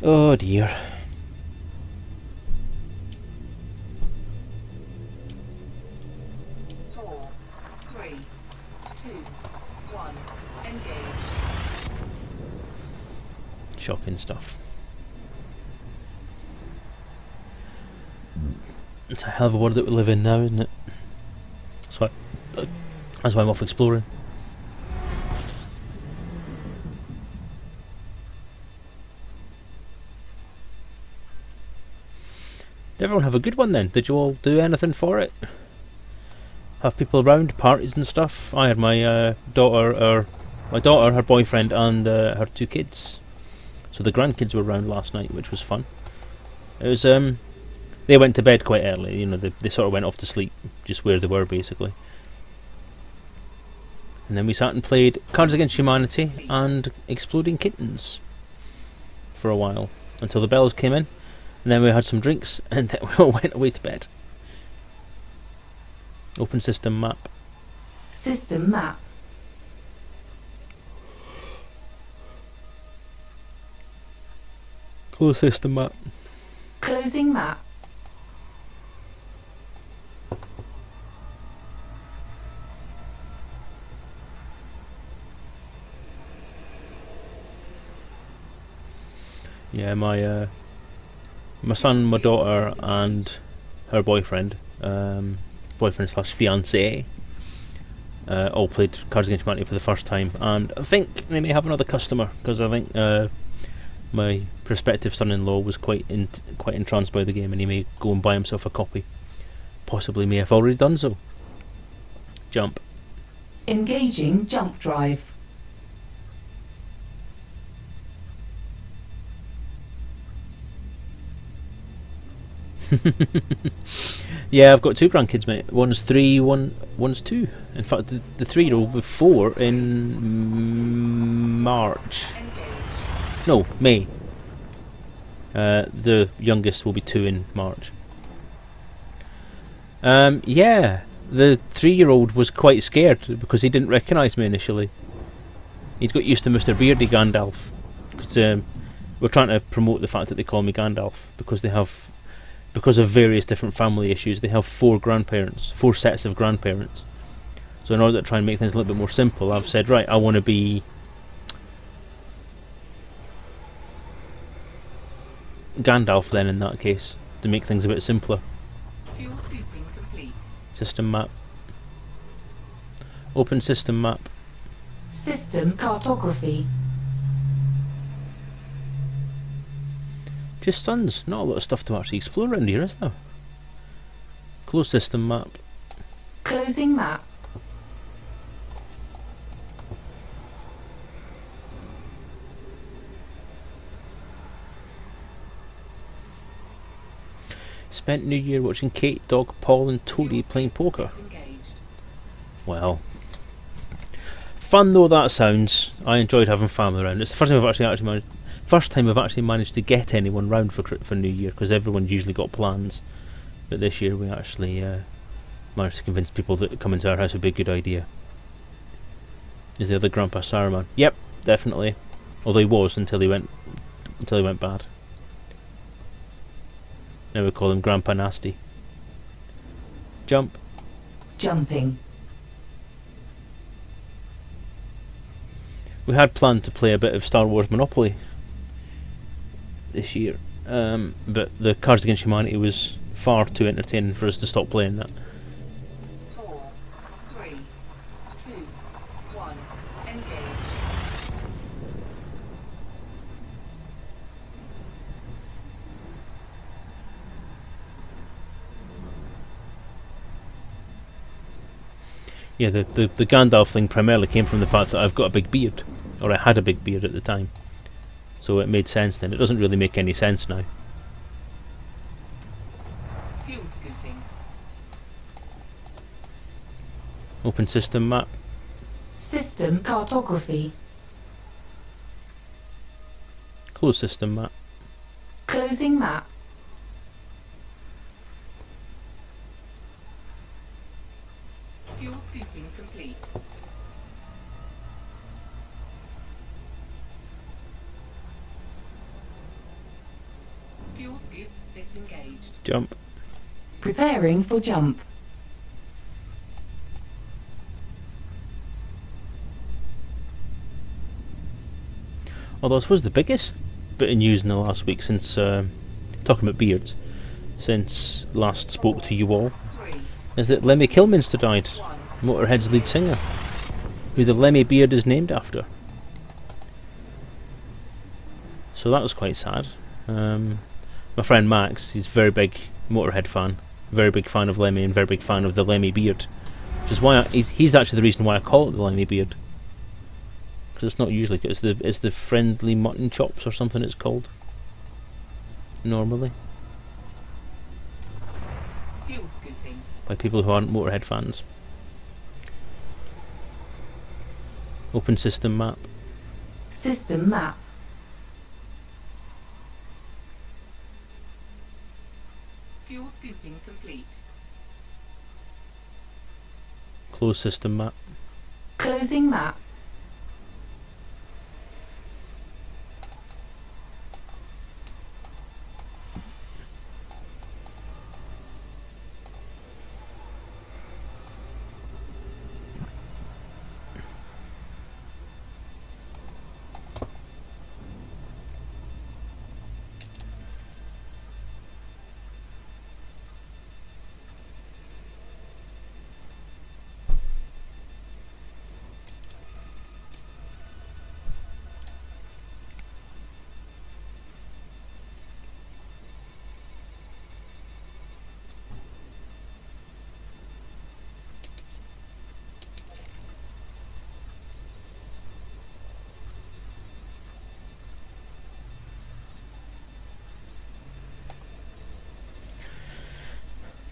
[SPEAKER 1] Oh dear.
[SPEAKER 3] Four, three, two, one. Engage.
[SPEAKER 1] Shocking stuff. It's a hell of a world that we live in now, isn't it? That's why I'm off exploring. Did everyone have a good one then? Did you all do anything for it? Have people around, parties and stuff? I had my daughter, her boyfriend, and her 2 kids. So the grandkids were around last night, which was fun. It was they went to bed quite early. You know, they sort of went off to sleep, just where they were basically. And then we sat and played Cards Against Humanity and Exploding Kittens for a while until the bells came in, and then we had some drinks, and then we all went away to bed. Open system map.
[SPEAKER 2] System map.
[SPEAKER 1] Close system map.
[SPEAKER 2] Closing map.
[SPEAKER 1] Yeah, my son, my daughter, and her boyfriend, boyfriend slash fiance, all played Cards Against Humanity for the first time, and I think they may have another customer because I think my prospective son-in-law was quite entranced by the game, and he may go and buy himself a copy. Possibly may have already done so. Jump.
[SPEAKER 2] Engaging jump drive.
[SPEAKER 1] Yeah, I've got 2 grandkids, mate. One's 3, one's 2. In fact, the 3-year-old will be 4 in March.
[SPEAKER 3] Engage.
[SPEAKER 1] No, May. The youngest will be 2 in March. Yeah, the 3-year-old was quite scared because he didn't recognise me initially. He'd got used to Mr. Beardy Gandalf. Cause, we're trying to promote the fact that they call me Gandalf because because of various different family issues, they have 4 sets of grandparents. So in order to try and make things a little bit more simple, I've said, right, I want to be Gandalf then in that case, to make things a bit simpler.
[SPEAKER 3] Fuel scooping complete.
[SPEAKER 1] System map. Open system map.
[SPEAKER 2] System cartography.
[SPEAKER 1] Just suns, not a lot of stuff to actually explore around here, is there? Close system map.
[SPEAKER 2] Closing map.
[SPEAKER 1] Spent New Year watching Kate, Dog, Paul and Toadie playing poker.
[SPEAKER 3] Disengaged.
[SPEAKER 1] Well, fun though that sounds, I enjoyed having family around. It's the first time I've actually managed to get anyone round for New Year, because everyone's usually got plans. But this year we actually managed to convince people that coming to our house would be a good idea. Is the other Grandpa Saruman? Yep, definitely. Although he was until he went bad. Now we call him Grandpa Nasty. Jump.
[SPEAKER 2] Jumping.
[SPEAKER 1] We had planned to play a bit of Star Wars Monopoly this year, but the Cards Against Humanity was far too entertaining for us to stop playing that.
[SPEAKER 3] 4, 3, 2, 1. Engage.
[SPEAKER 1] Yeah, the Gandalf thing primarily came from the fact that I've got a big beard, or I had a big beard at the time. So it made sense then. It doesn't really make any sense now.
[SPEAKER 3] Fuel scooping.
[SPEAKER 1] Open system map.
[SPEAKER 2] System cartography.
[SPEAKER 1] Close system map.
[SPEAKER 2] Closing map.
[SPEAKER 3] Fuel scooping complete. Fuel scoop disengaged.
[SPEAKER 1] Jump.
[SPEAKER 2] Preparing for jump.
[SPEAKER 1] Although I suppose the biggest bit of news in the last week since, talking about beards, since last spoke to you all,
[SPEAKER 3] 3,
[SPEAKER 1] is that Lemmy Kilminster died,
[SPEAKER 3] 1.
[SPEAKER 1] Motorhead's lead singer, who the Lemmy beard is named after. So that was quite sad. My friend Max, he's a very big Motorhead fan, very big fan of Lemmy and very big fan of the Lemmy beard, which is why he's actually the reason why I call it the Lemmy beard. Because it's not usually, it's the friendly mutton chops or something it's called normally
[SPEAKER 3] Fuel scooping.
[SPEAKER 1] by people who aren't Motorhead fans. Open system map.
[SPEAKER 2] System map.
[SPEAKER 3] Fuel scooping complete.
[SPEAKER 1] Closed system map.
[SPEAKER 2] Closing map.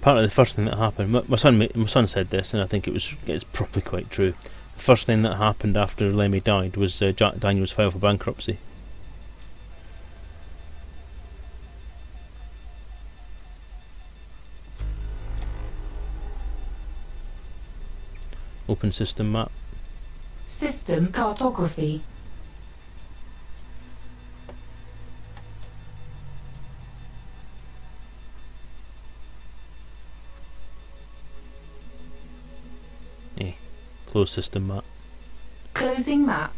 [SPEAKER 1] Apparently the first thing that happened, my son said this, and I think it's probably quite true. The first thing that happened after Lemmy died was Jack Daniels filed for bankruptcy. Open system map.
[SPEAKER 2] System cartography.
[SPEAKER 1] Closed system map.
[SPEAKER 2] Closing map.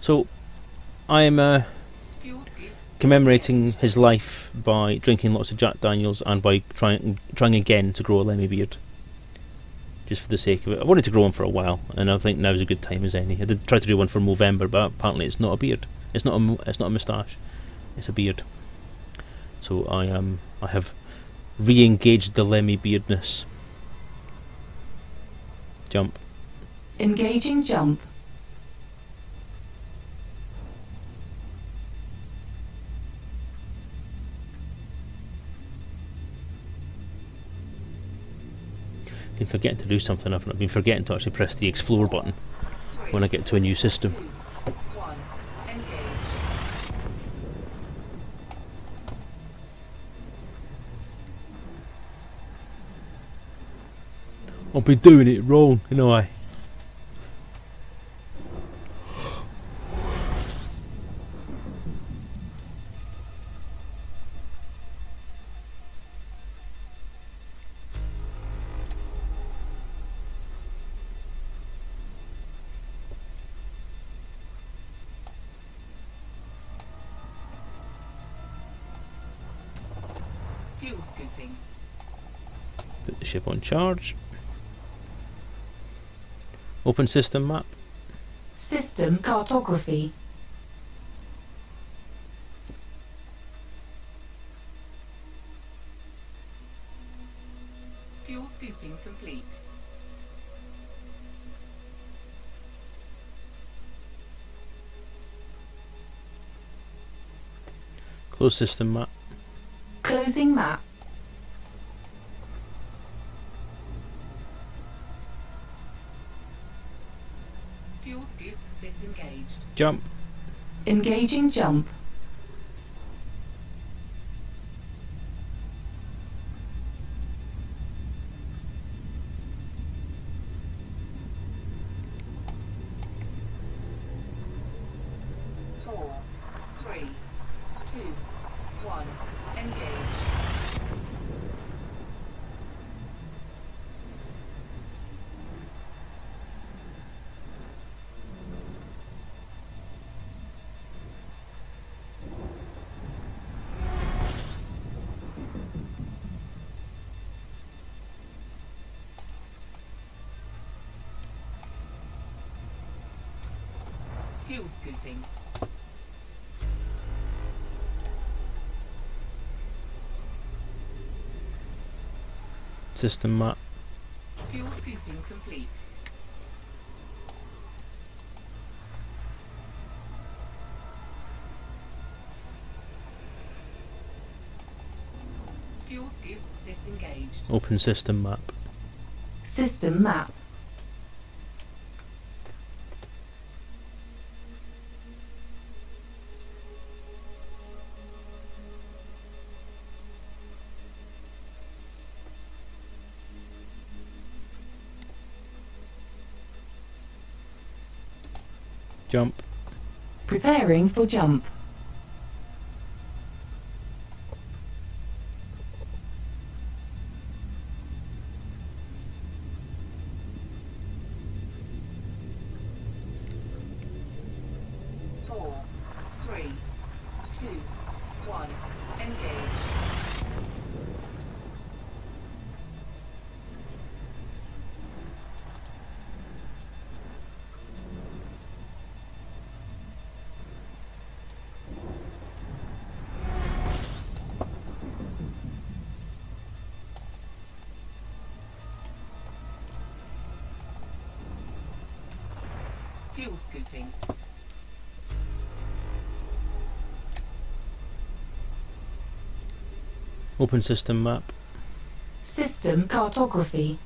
[SPEAKER 1] So, I'm
[SPEAKER 3] Fuel scoop.
[SPEAKER 1] commemorating his life by drinking lots of Jack Daniels and by trying again to grow a Lemmy beard. Just for the sake of it. I wanted to grow one for a while, and I think now's a good time as any. I did try to do one for Movember, but apparently it's not a beard. It's not a moustache. It's a beard. So I have re-engaged the Lemmy beardness. Jump.
[SPEAKER 2] Engaging jump.
[SPEAKER 1] I've been forgetting to do something. I've been forgetting to actually press the explore button when I get to a new system.
[SPEAKER 3] 2, 1. Engage.
[SPEAKER 1] I'll be doing it wrong, you know I.
[SPEAKER 3] Fuel scooping.
[SPEAKER 1] Put the ship on charge. Open system map.
[SPEAKER 2] System cartography.
[SPEAKER 3] Fuel scooping complete.
[SPEAKER 1] Close system map.
[SPEAKER 2] Closing map.
[SPEAKER 3] Fuel scoop disengaged.
[SPEAKER 1] Jump.
[SPEAKER 2] Engaging jump.
[SPEAKER 3] Four, three, two, one. Engage. Fuel scooping.
[SPEAKER 1] System map.
[SPEAKER 3] Fuel scooping complete. Fuel scoop disengaged.
[SPEAKER 1] Open system map.
[SPEAKER 2] System map.
[SPEAKER 1] Jump.
[SPEAKER 2] Preparing for jump.
[SPEAKER 3] Four, three, two, one. Engage. Fuel scooping.
[SPEAKER 1] Open system map.
[SPEAKER 2] System cartography.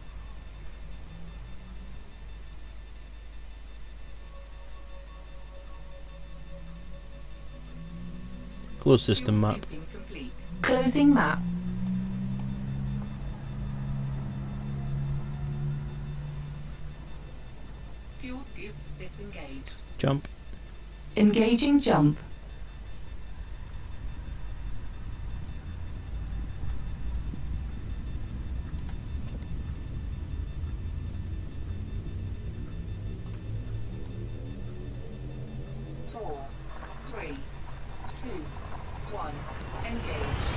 [SPEAKER 1] Close system
[SPEAKER 3] Fuel
[SPEAKER 1] map.
[SPEAKER 3] scooping complete.
[SPEAKER 2] Closing map.
[SPEAKER 3] Fuel scoop disengaged.
[SPEAKER 1] Jump.
[SPEAKER 2] Engaging jump.
[SPEAKER 3] Four, three, two, one. Engage.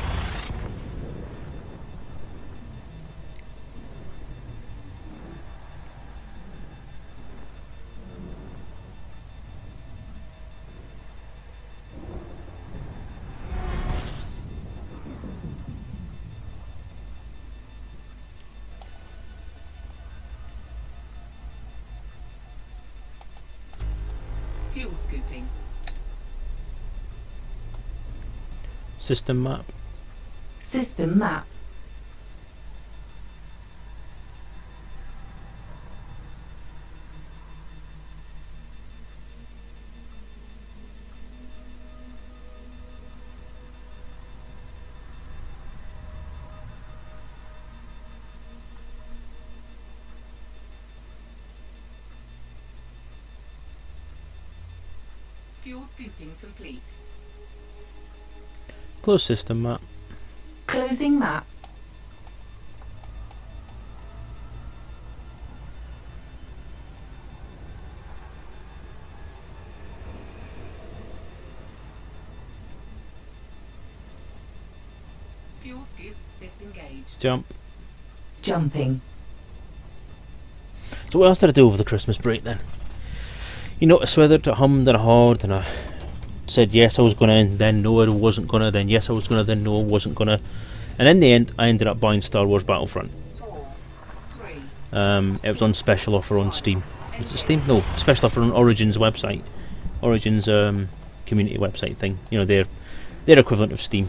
[SPEAKER 3] Fuel scooping.
[SPEAKER 1] System map.
[SPEAKER 2] System map.
[SPEAKER 3] Fuel scooping complete.
[SPEAKER 1] Close system map.
[SPEAKER 2] Closing map.
[SPEAKER 3] Fuel scoop disengaged.
[SPEAKER 1] Jump.
[SPEAKER 2] Jumping.
[SPEAKER 1] So what else did I do over the Christmas break then? You notice whether I hummed and I hawed and I said yes I was going to, and then no I wasn't going to, then yes I was going to, then no I wasn't going to. And in the end I ended up buying Star Wars Battlefront.
[SPEAKER 3] 4, 3,
[SPEAKER 1] It was on special offer on Steam. Was it Steam? No, special offer on Origin's website. Origin's community website thing. You know, their equivalent of Steam.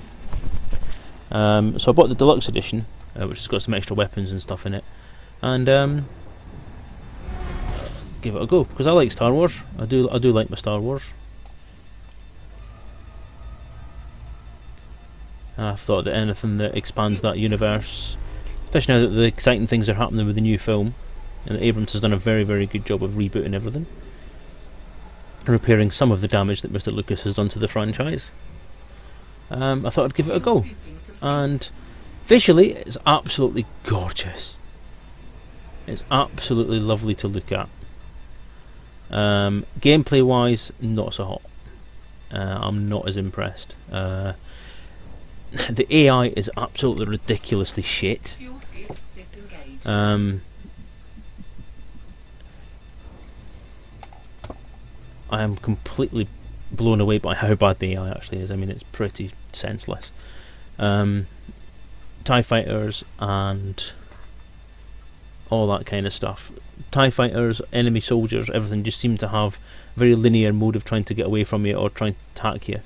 [SPEAKER 1] So I bought the deluxe edition, which has got some extra weapons and stuff in it, and give it a go because I like Star Wars. I do like my Star Wars. And I thought that anything that expands that universe, especially now that the exciting things are happening with the new film, and that Abrams has done a very, very good job of rebooting everything and repairing some of the damage that Mr. Lucas has done to the franchise. I thought I'd give it a go, and visually it's absolutely gorgeous. It's absolutely lovely to look at. Gameplay wise, not so hot. I'm not as impressed. The AI is absolutely ridiculously shit.
[SPEAKER 3] Fuel scoop disengaged.
[SPEAKER 1] I am completely blown away by how bad the AI actually is. I mean, it's pretty senseless. TIE fighters and all that kind of stuff. TIE fighters, enemy soldiers, everything just seems to have a very linear mode of trying to get away from you or trying to attack you.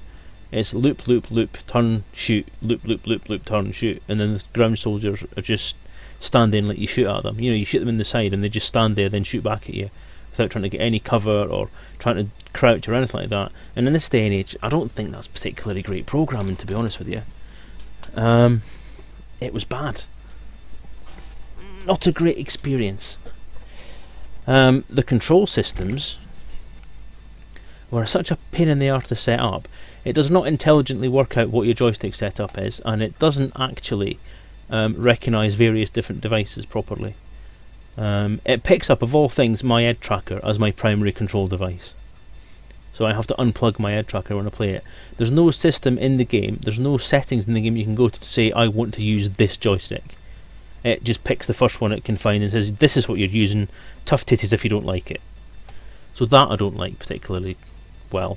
[SPEAKER 1] It's loop, loop, loop, turn, shoot, loop, loop, loop, loop, turn, shoot, and then the ground soldiers are just standing like you shoot at them. You know, you shoot them in the side and they just stand there, then shoot back at you without trying to get any cover or trying to crouch or anything like that. And in this day and age, I don't think that's particularly great programming, to be honest with you. It was bad. Not a great experience. The control systems were such a pain in the arse to set up. It does not intelligently work out what your joystick setup is, and it doesn't actually recognise various different devices properly. It picks up, of all things, my Ed Tracker as my primary control device. So I have to unplug my Ed Tracker when I play it. There's no system in the game, there's no settings in the game you can go to say, I want to use this joystick. It just picks the first one it can find and says, this is what you're using, tough titties if you don't like it. So that I don't like particularly well.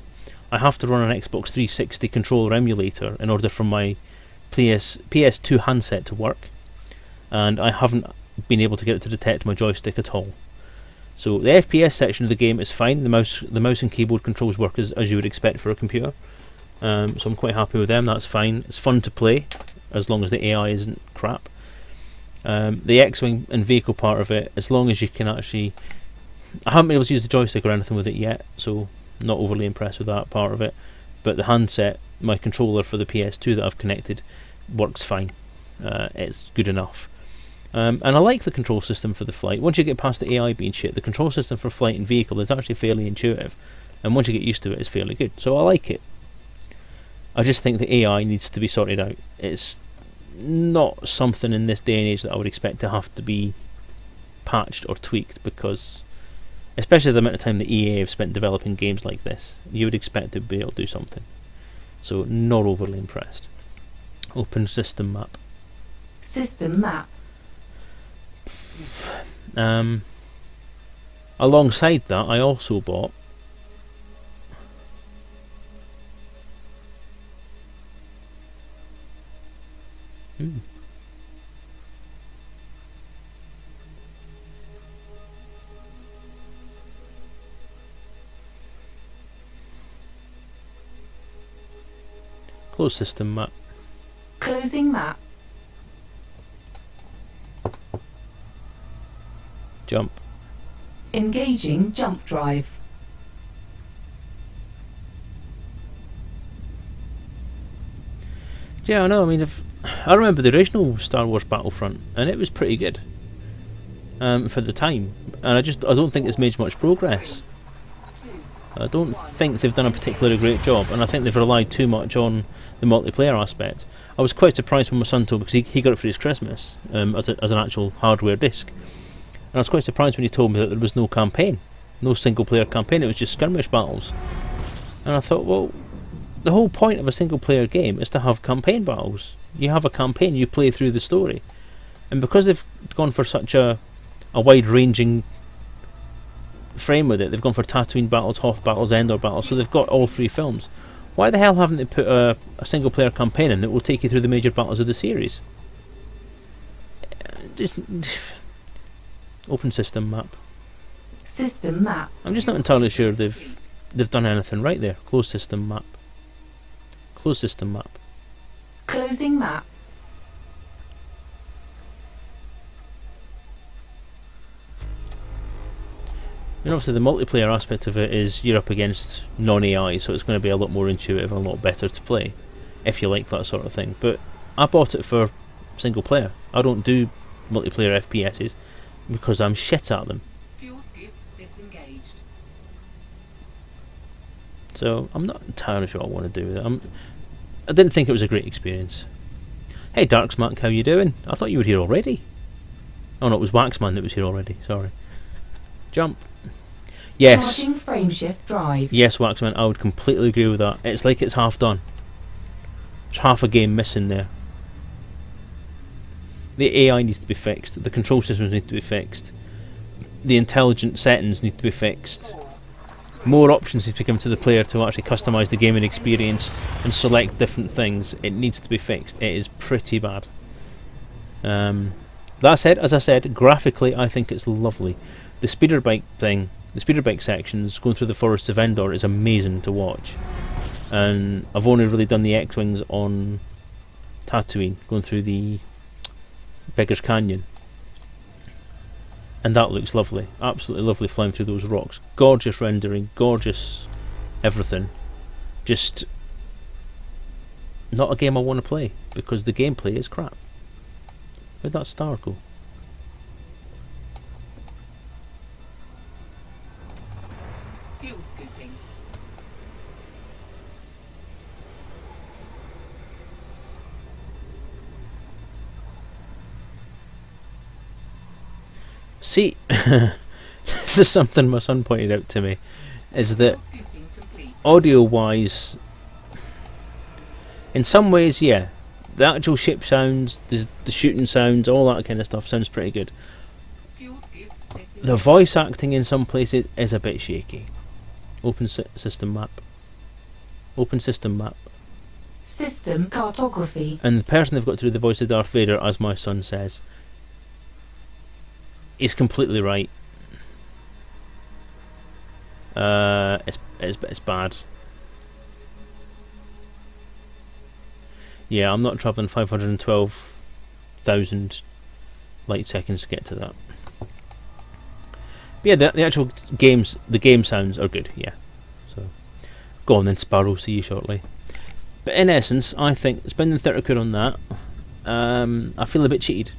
[SPEAKER 1] I have to run an Xbox 360 controller emulator in order for my PS2 handset to work, and I haven't been able to get it to detect my joystick at all. So the FPS section of the game is fine. The mouse and keyboard controls work as you would expect for a computer. So I'm quite happy with them. That's fine. It's fun to play as long as the AI isn't crap. The X-wing and vehicle part of it, as long as you can actually, I haven't been able to use the joystick or anything with it yet, so not overly impressed with that part of it. But the handset, my controller for the PS2 that I've connected, works fine. It's good enough. And I like the control system for the flight. Once you get past the AI being shit, the control system for flight and vehicle is actually fairly intuitive, and once you get used to it, it's fairly good. So I like it. I just think the AI needs to be sorted out. It's not something in this day and age that I would expect to have to be patched or tweaked, because especially the amount of time that EA have spent developing games like this, you would expect to be able to do something. So not overly impressed. Open system map.
[SPEAKER 2] System map.
[SPEAKER 1] Alongside that, I also bought close system map.
[SPEAKER 2] Closing map.
[SPEAKER 1] Jump.
[SPEAKER 2] Engaging jump drive.
[SPEAKER 1] Yeah, I know. I mean, I remember the original Star Wars Battlefront, and it was pretty good for the time. And I don't think it's made much progress. I don't think they've done a particularly great job, and I think they've relied too much on the multiplayer aspect. I was quite surprised when my son told me, because he got it for his Christmas as an actual hardware disc. And I was quite surprised when he told me that there was no campaign, no single player campaign, it was just skirmish battles. And I thought, well, the whole point of a single player game is to have campaign battles. You have a campaign, you play through the story. And because they've gone for such a wide-ranging frame with it, they've gone for Tatooine battles, Hoth battles, Endor battles, so they've got all 3 films. Why the hell haven't they put a single-player campaign in that will take you through the major battles of the series? Just open system map.
[SPEAKER 2] System map.
[SPEAKER 1] I'm just not entirely sure they've done anything right there. Closed system map. Closed system map.
[SPEAKER 2] Closing map.
[SPEAKER 1] And obviously the multiplayer aspect of it is you're up against non-AI, so it's going to be a lot more intuitive and a lot better to play, if you like that sort of thing. But I bought it for single player. I don't do multiplayer FPSs because I'm shit at them.
[SPEAKER 3] Fuel scoop disengaged.
[SPEAKER 1] So I'm not entirely sure what I want to do with it. I didn't think it was a great experience. Hey Darksmack, how you doing? I thought you were here already. Oh no, it was Waxman that was here already, sorry. Jump. Yes.
[SPEAKER 2] Charging frameshift drive.
[SPEAKER 1] Yes, Waxman, I would completely agree with that. It's like it's half done. There's half a game missing there. The AI needs to be fixed, the control systems need to be fixed, the intelligent settings need to be fixed. More options need to come to the player to actually customise the gaming experience and select different things. It needs to be fixed. It is pretty bad. That said, as I said, graphically I think it's lovely. The speeder bike thing, the speeder bike sections going through the forests of Endor is amazing to watch. And I've only really done the X-Wings on Tatooine, going through the Beggar's Canyon. And that looks lovely, absolutely lovely flying through those rocks. Gorgeous rendering, gorgeous everything. Just not a game I want to play, because the gameplay is crap. Where'd that star go?
[SPEAKER 3] Fuel scooping.
[SPEAKER 1] See, this is something my son pointed out to me, is that
[SPEAKER 3] Fuel scooping complete.
[SPEAKER 1] audio-wise, in some ways, yeah, the actual ship sounds, the shooting sounds, all that kind of stuff sounds pretty good.
[SPEAKER 3] Fuel scoop disengaged.
[SPEAKER 1] The voice acting in some places is a bit shaky. Open system map. Open system map.
[SPEAKER 2] System cartography.
[SPEAKER 1] And the person they've got to do the voice of Darth Vader, as my son says, is completely right. It's bad. Yeah, I'm not travelling 512,000 light seconds to get to that. But yeah, the actual games, the game sounds are good. Yeah. So go on then, Sparrow. See you shortly. But in essence, I think spending 30 quid on that, I feel a bit cheated.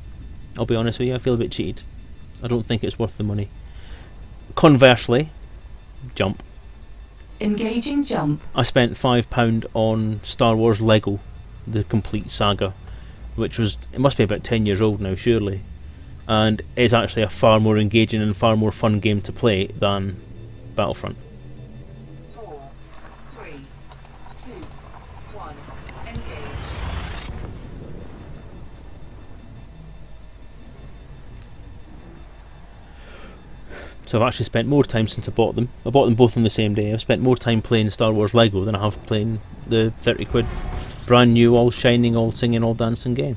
[SPEAKER 1] I'll be honest with you, I feel a bit cheated. I don't think it's worth the money. Conversely, jump.
[SPEAKER 2] Engaging jump.
[SPEAKER 1] I spent £5 on Star Wars Lego, the complete saga, which was, it must be about 10 years old now, surely, and is actually a far more engaging and far more fun game to play than Battlefront.
[SPEAKER 3] 4, 3, 2, 1. Engage.
[SPEAKER 1] So I've actually spent more time since I bought them. I bought them both on the same day. I've spent more time playing Star Wars Lego than I have playing the 30 quid brand new, all shining, all singing, all dancing game.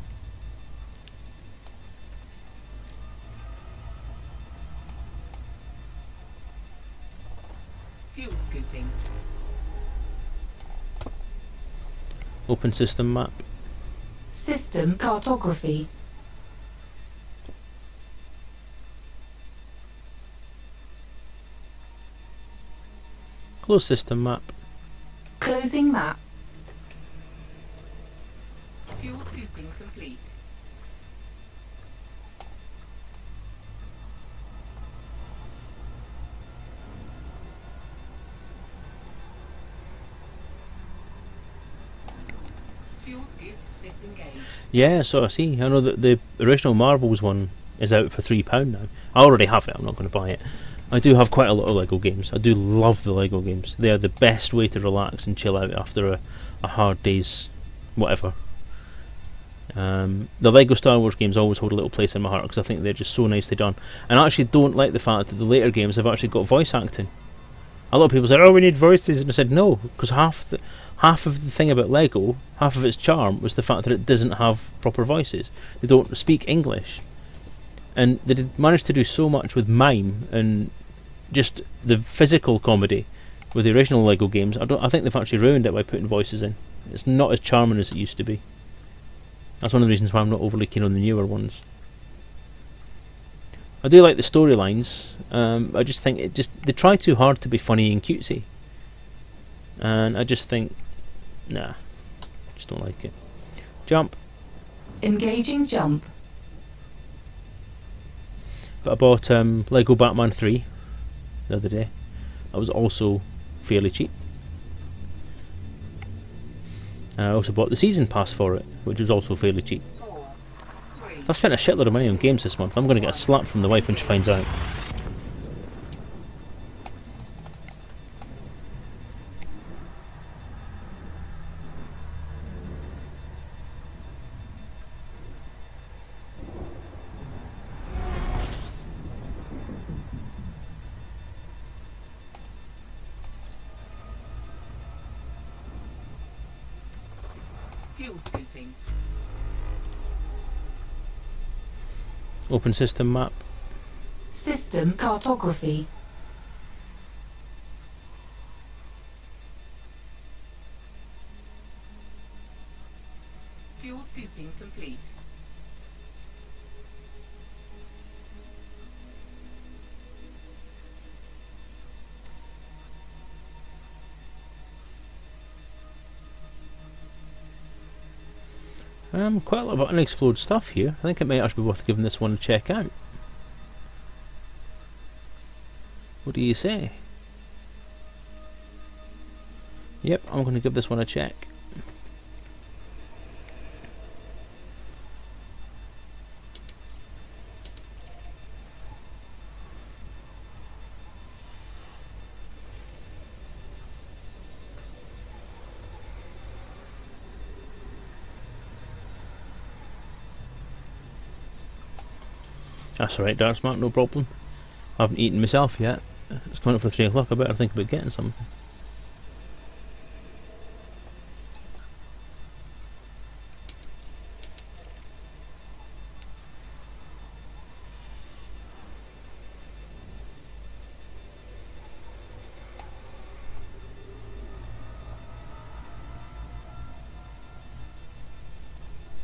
[SPEAKER 3] Fuel scooping.
[SPEAKER 1] Open system map.
[SPEAKER 2] System cartography.
[SPEAKER 1] Closed system map.
[SPEAKER 2] Closing map.
[SPEAKER 3] Fuel scooping complete. Fuel scoop disengaged.
[SPEAKER 1] Yeah, so I see. I know that the original Marvels one is out for £3 now. I already have it, I'm not going to buy it. I do have quite a lot of Lego games. I do love the Lego games. They are the best way to relax and chill out after a hard day's whatever. The Lego Star Wars games always hold a little place in my heart because I think they're just so nicely done. And I actually don't like the fact that the later games have actually got voice acting. A lot of people said, "Oh, we need voices," and I said, "No," because half of the thing about Lego, half of its charm was the fact that it doesn't have proper voices. They don't speak English, and they did manage to do so much with mime and just the physical comedy with the original Lego games. I think they've actually ruined it by putting voices in. It's not as charming as it used to be. That's one of the reasons why I'm not overly keen on the newer ones. I do like the storylines. I just think they try too hard to be funny and cutesy, and I just think, nah, just don't like it. Jump.
[SPEAKER 2] Engaging jump.
[SPEAKER 1] But I bought Lego Batman 3 the other day. That was also fairly cheap. And I also bought the season pass for it, which was also fairly cheap.
[SPEAKER 3] 4, 3,
[SPEAKER 1] I've spent a shitload of money on games this month. I'm going to get a slap from the wife when she finds out.
[SPEAKER 3] fuel scooping,
[SPEAKER 1] Open system map.
[SPEAKER 2] System cartography.
[SPEAKER 3] fuel scooping complete.
[SPEAKER 1] Quite a lot of unexplored stuff here. I think it might actually be worth giving this one a check out. What do you say? Yep, I'm going to give this one a check. That's alright, Darksmark, no problem. I haven't eaten myself yet. It's coming up for 3 o'clock, I better think about getting something.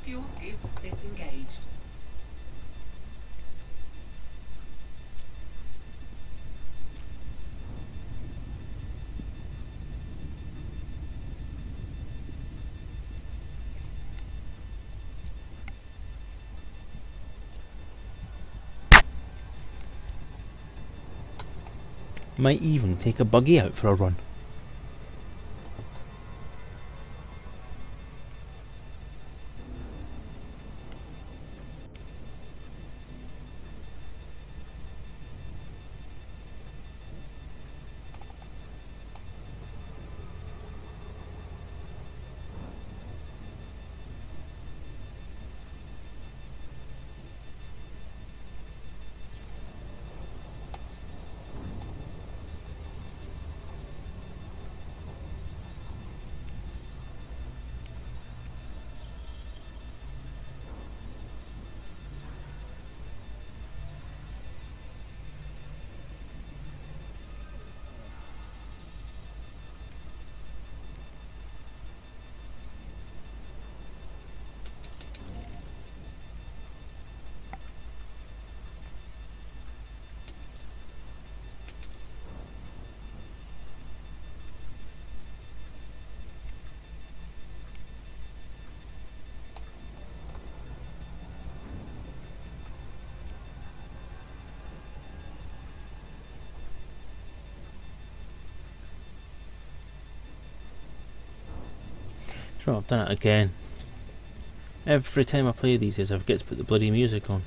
[SPEAKER 3] Fuel scoop disengaged.
[SPEAKER 1] Might even take a buggy out for a run. Sure, I've done it again. Every time I play these days I forget to put the bloody music on.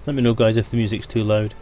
[SPEAKER 1] Let me know, guys, if the music's too loud.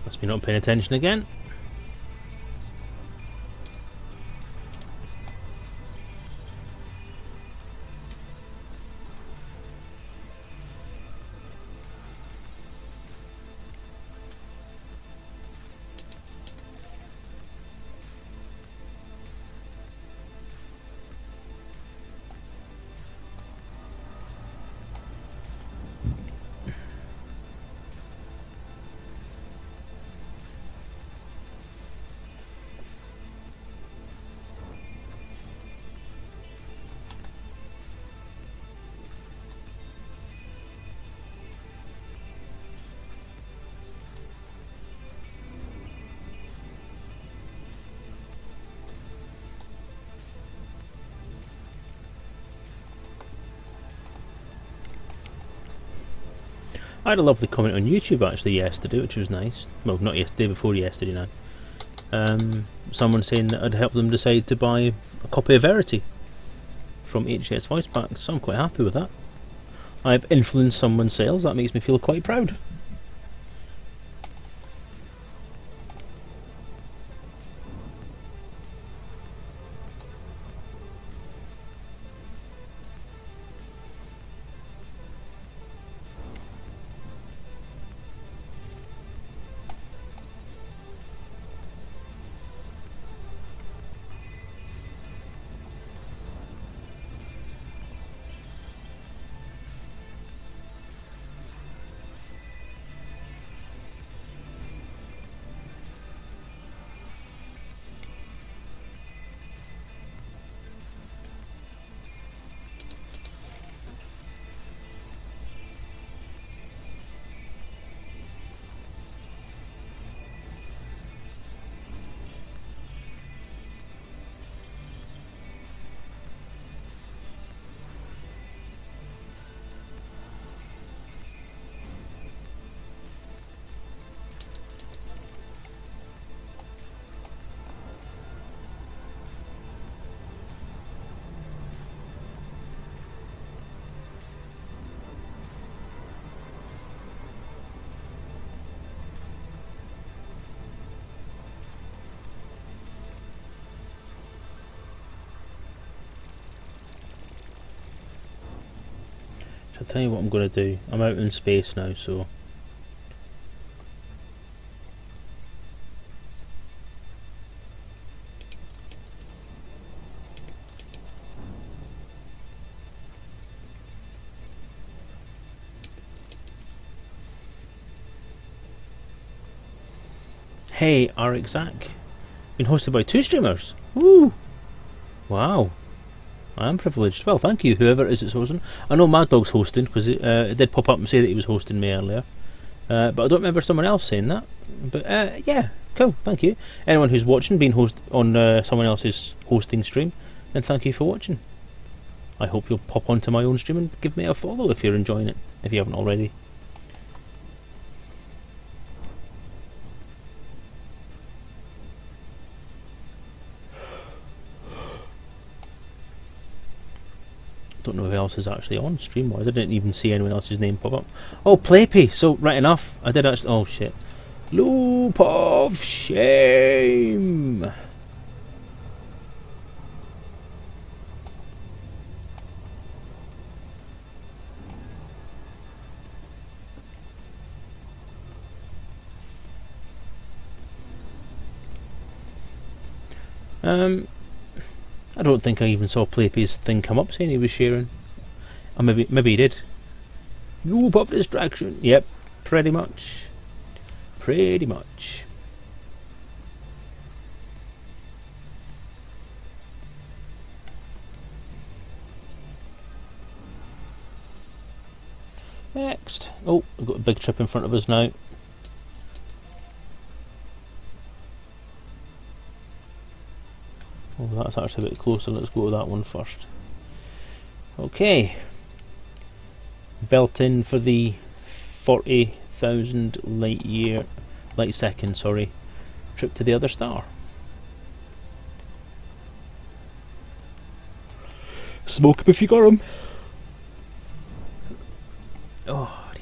[SPEAKER 1] Must be not paying attention again. I had a lovely comment on YouTube actually yesterday, which was nice. Well, not yesterday, before yesterday now. Someone saying that I'd help them decide to buy a copy of Verity from HS Voice Pack, so I'm quite happy with that. I've influenced someone's sales, that makes me feel quite proud. I'll tell you what I'm going to do. I'm out in space now, so... Hey, RXAC. Been hosted by 2 streamers. Woo! Wow. I am privileged. Well, thank you, whoever it is that's hosting. I know Mad Dog's hosting, because it did pop up and say that he was hosting me earlier. But I don't remember someone else saying that. But yeah, cool, thank you. Anyone who's watching, being host on someone else's hosting stream, then thank you for watching. I hope you'll pop onto my own stream and give me a follow if you're enjoying it, if you haven't already. Don't know who else is actually on Streamwise. I didn't even see anyone else's name pop up. Oh, Playpy! So, right enough. I did actually... Oh, shit. Loop of Shame! I don't think I even saw Playpy's thing come up saying he was sharing. Or maybe he did. Loop of Distraction. Yep, pretty much. Pretty much. Next. Oh, we've got a big trip in front of us now. Oh, that's actually a bit closer. Let's go to that one first. Okay. Belt in for the 40,000 light second, trip to the other star. Smoke 'em if you got 'em. Oh dear.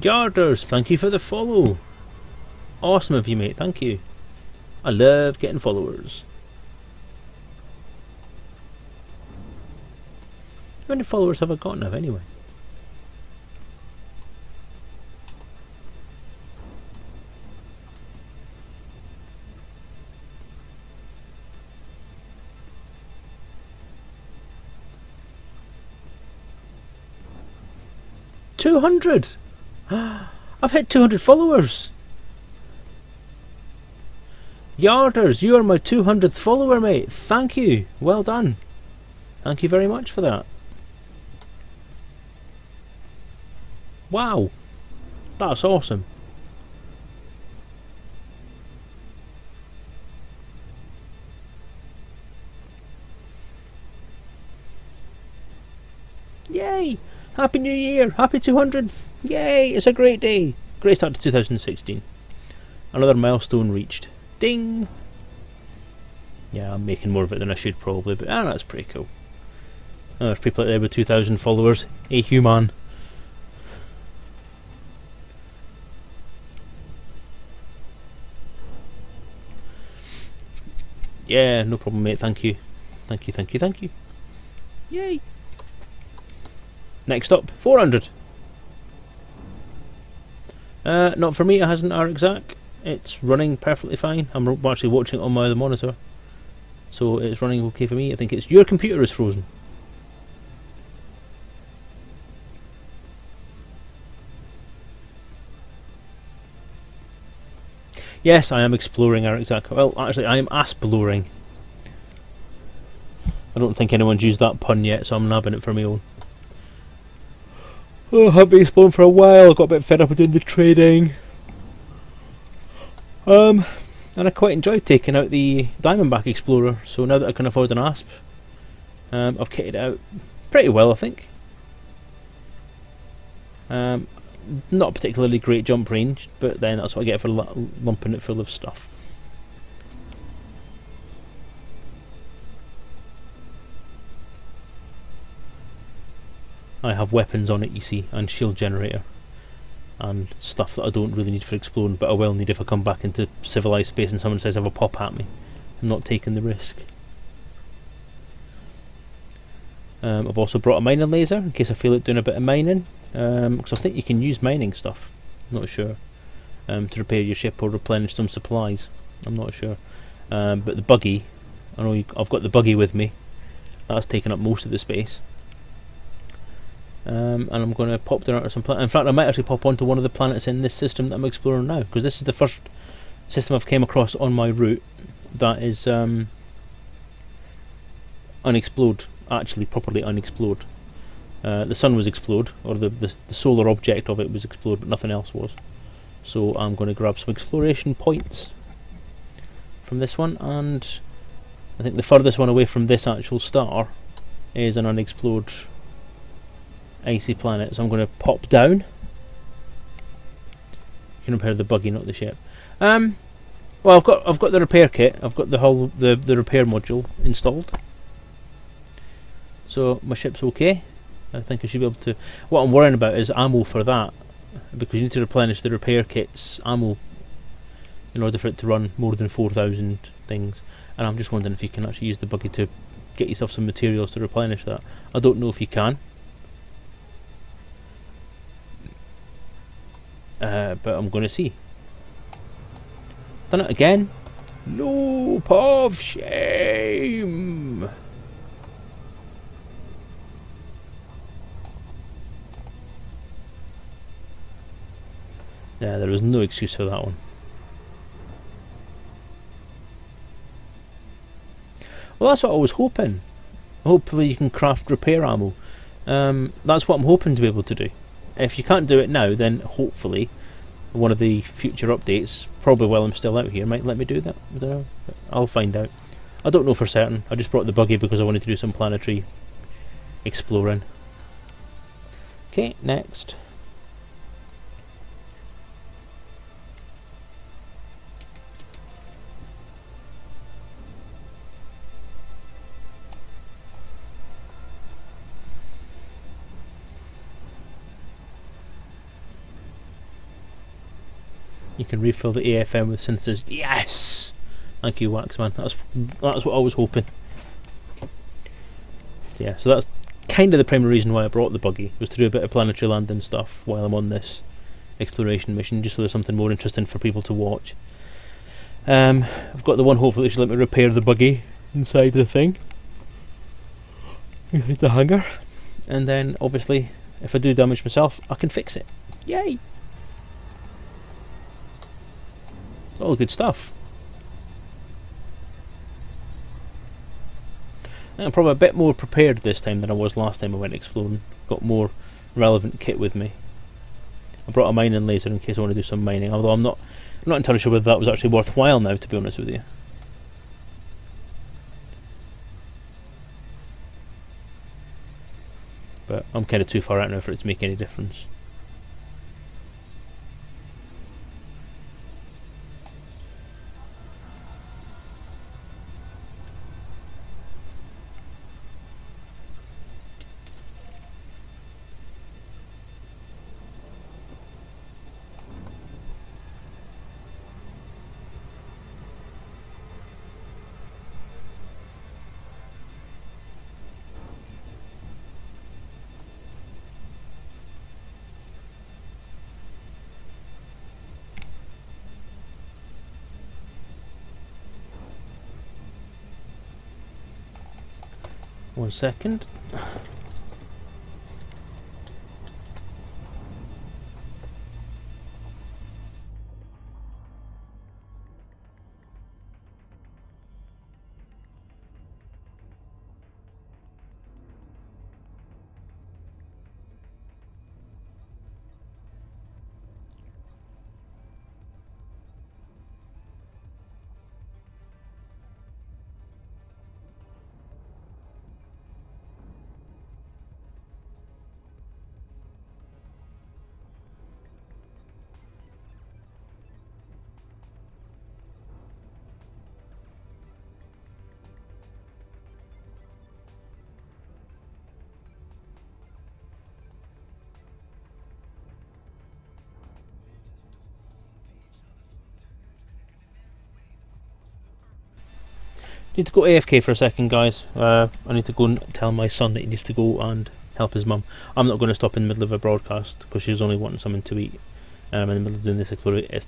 [SPEAKER 1] Jarders, thank you for the follow. Awesome of you, mate, thank you. I love getting followers. How many followers have I got now anyway? $200! I've hit 200 followers! Yarders, you are my 200th follower, mate. Thank you. Well done. Thank you very much for that. Wow. That's awesome. Yay! Happy New Year! Happy 200th! Yay! It's a great day! Great start to 2016. Another milestone reached. Ding! Yeah, I'm making more of it than I should probably, but that's pretty cool. There's people out there with 2,000 followers. Hey, human. Yeah, no problem, mate. Thank you. Thank you, thank you, thank you. Yay! Next up, 400. Not for me, it hasn't RXAC. It's running perfectly fine. I'm actually watching it on my other monitor. So it's running okay for me. I think it's your computer is frozen. Yes, I am exploring RXAC. Well, actually, I am Asp-loring. I don't think anyone's used that pun yet, so I'm nabbing it for my own. Oh, I've been exploring for a while. I got a bit fed up with doing the trading. And I quite enjoyed taking out the Diamondback Explorer. So now that I can afford an Asp, I've kitted it out pretty well, I think. Not a particularly great jump range, but then that's what I get for lumping it full of stuff. I have weapons on it, you see, and shield generator, and stuff that I don't really need for exploring, but I will need if I come back into civilized space and someone says have a pop at me. I'm not taking the risk. I've also brought a mining laser in case I feel like doing a bit of mining, because I think you can use mining stuff. I'm not sure. To repair your ship or replenish some supplies. I'm not sure. But the buggy, I know I've got the buggy with me. That's taken up most of the space. And I'm going to pop down onto some planets. In fact, I might actually pop onto one of the planets in this system that I'm exploring now, because this is the first system I've came across on my route that is unexplored, actually properly unexplored. The sun was explored, or the solar object of it was explored, but nothing else was. So I'm going to grab some exploration points from this one, and I think the furthest one away from this actual star is an unexplored icy planet. So I'm going to pop down. You can repair the buggy, not the ship. Well, I've got the repair kit. I've got the repair module installed. So my ship's okay. I think I should be able to. What I'm worrying about is ammo for that, because you need to replenish the repair kit's ammo in order for it to run more than 4,000 things. And I'm just wondering if you can actually use the buggy to get yourself some materials to replenish that. I don't know if you can. But I'm going to see. Done it again. Loop of shame. Yeah, there was no excuse for that one. Well, that's what I was hoping. Hopefully you can craft repair ammo. That's what I'm hoping to be able to do. If you can't do it now, then hopefully one of the future updates, probably while I'm still out here, might let me do that. I don't know. I'll find out. I don't know for certain. I just brought the buggy because I wanted to do some planetary exploring. Okay, next. You can refill the AFM with synthesis. Yes! Thank you, Waxman. That's what I was hoping. Yeah, so that's kind of the primary reason why I brought the buggy, was to do a bit of planetary landing stuff while I'm on this exploration mission, just so there's something more interesting for people to watch. I've got the one hopefully that should let me repair the buggy inside the thing. Inside the hangar. And then, obviously, if I do damage myself, I can fix it. Yay! It's all good stuff. I'm probably a bit more prepared this time than I was last time I went exploring. Got more relevant kit with me. I brought a mining laser in case I want to do some mining, although I'm not entirely sure whether that was actually worthwhile now, to be honest with you. But I'm kind of too far out now for it to make any difference. One second. Need to go AFK for a second, guys. I need to go and tell my son that he needs to go and help his mum. I'm not going to stop in the middle of a broadcast because she's only wanting something to eat. And I'm in the middle of doing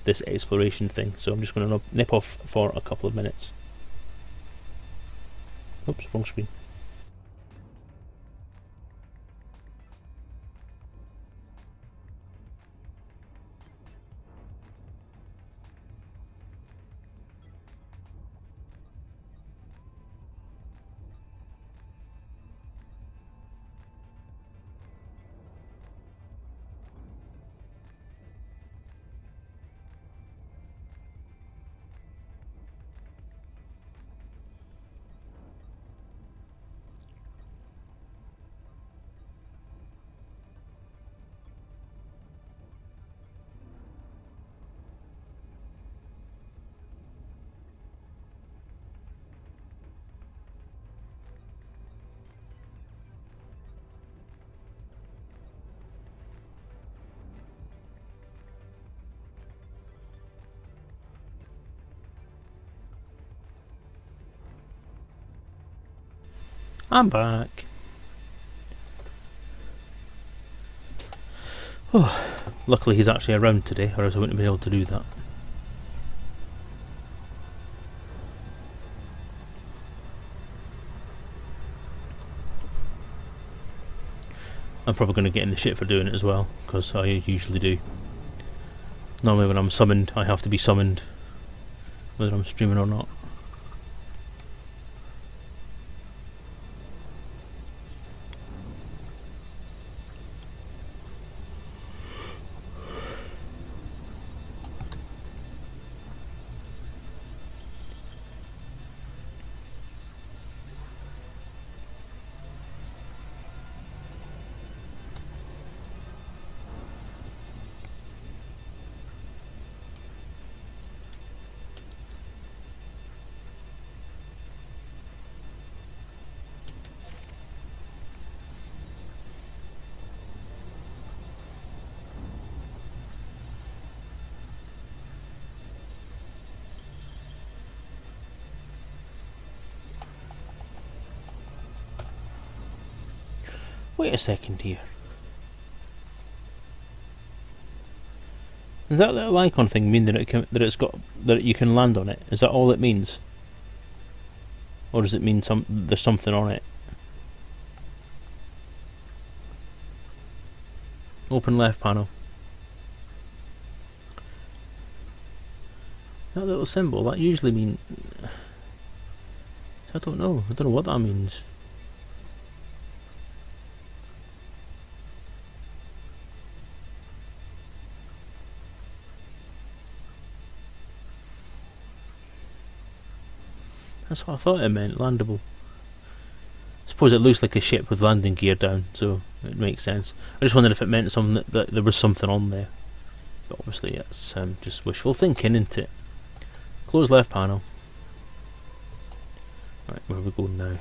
[SPEAKER 1] this exploration thing, so I'm just going to nip off for a couple of minutes. Oops, wrong screen. I'm back. Oh, luckily he's actually around today, or else I wouldn't have been able to do that. I'm probably going to get in the shit for doing it as well, because I usually do. Normally when I'm summoned, I have to be summoned, whether I'm streaming or not. Wait a second here. Does that little icon thing mean that that you can land on it? Is that all it means, or does it mean there's something on it? Open left panel. That little symbol, that usually means... I don't know what that means. That's what I thought it meant, landable. I suppose it looks like a ship with landing gear down, so it makes sense. I just wondered if it meant something that there was something on there. But obviously that's just wishful thinking, isn't it? Close left panel. Right, where are we going now?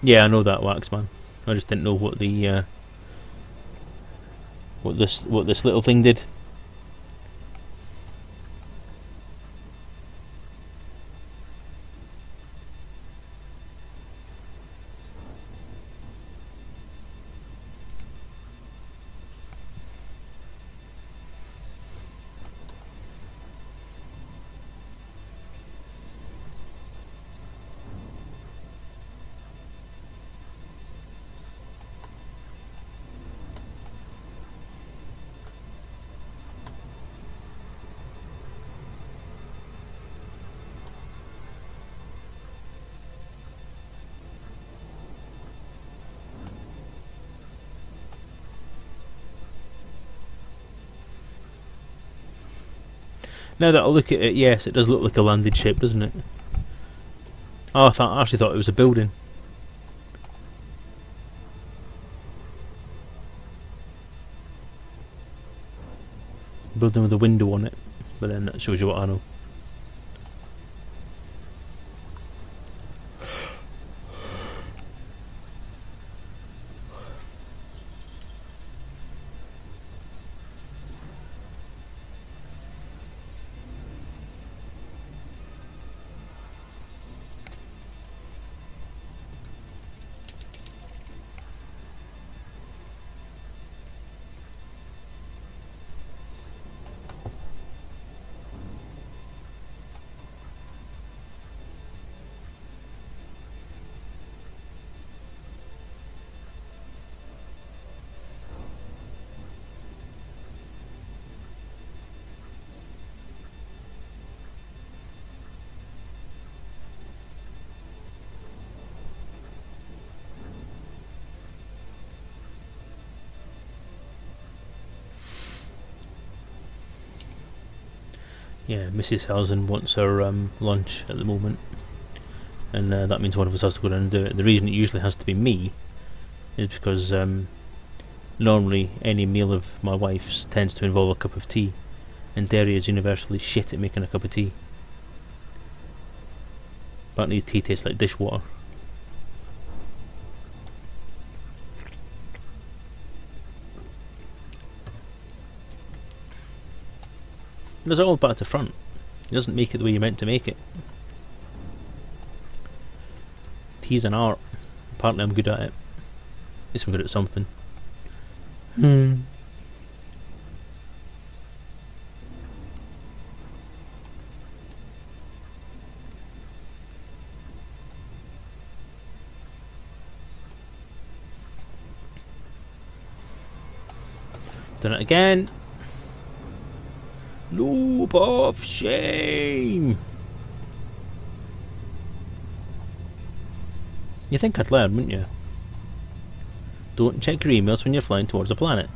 [SPEAKER 1] Yeah, I know that, Waxman. I just didn't know what the what this little thing did. Now that I look at it, yes, it does look like a landed ship, doesn't it? Oh, I actually thought it was a building. Building with a window on it, but then that shows you what I know. Yeah, Mrs. Selezen wants her lunch at the moment, and that means one of us has to go down and do it. The reason it usually has to be me is because normally any meal of my wife's tends to involve a cup of tea, and Derry is universally shit at making a cup of tea. Apparently tea tastes like dishwater. It does it all back to front. It doesn't make it the way you meant to make it. Tea's an art. Apparently I'm good at it. At least I'm good at something. Done it again. Loop of shame. You think I'd learn, wouldn't you? Don't check your emails when you're flying towards a planet.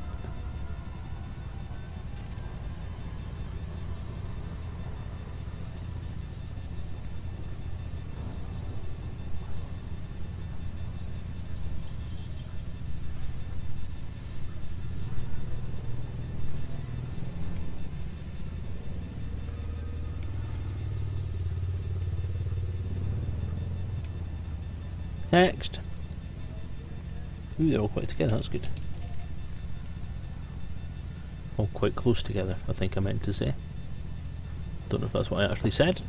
[SPEAKER 1] Next. Ooh, they're all quite together, that's good. All quite close together, I think I meant to say. Don't know if that's what I actually said.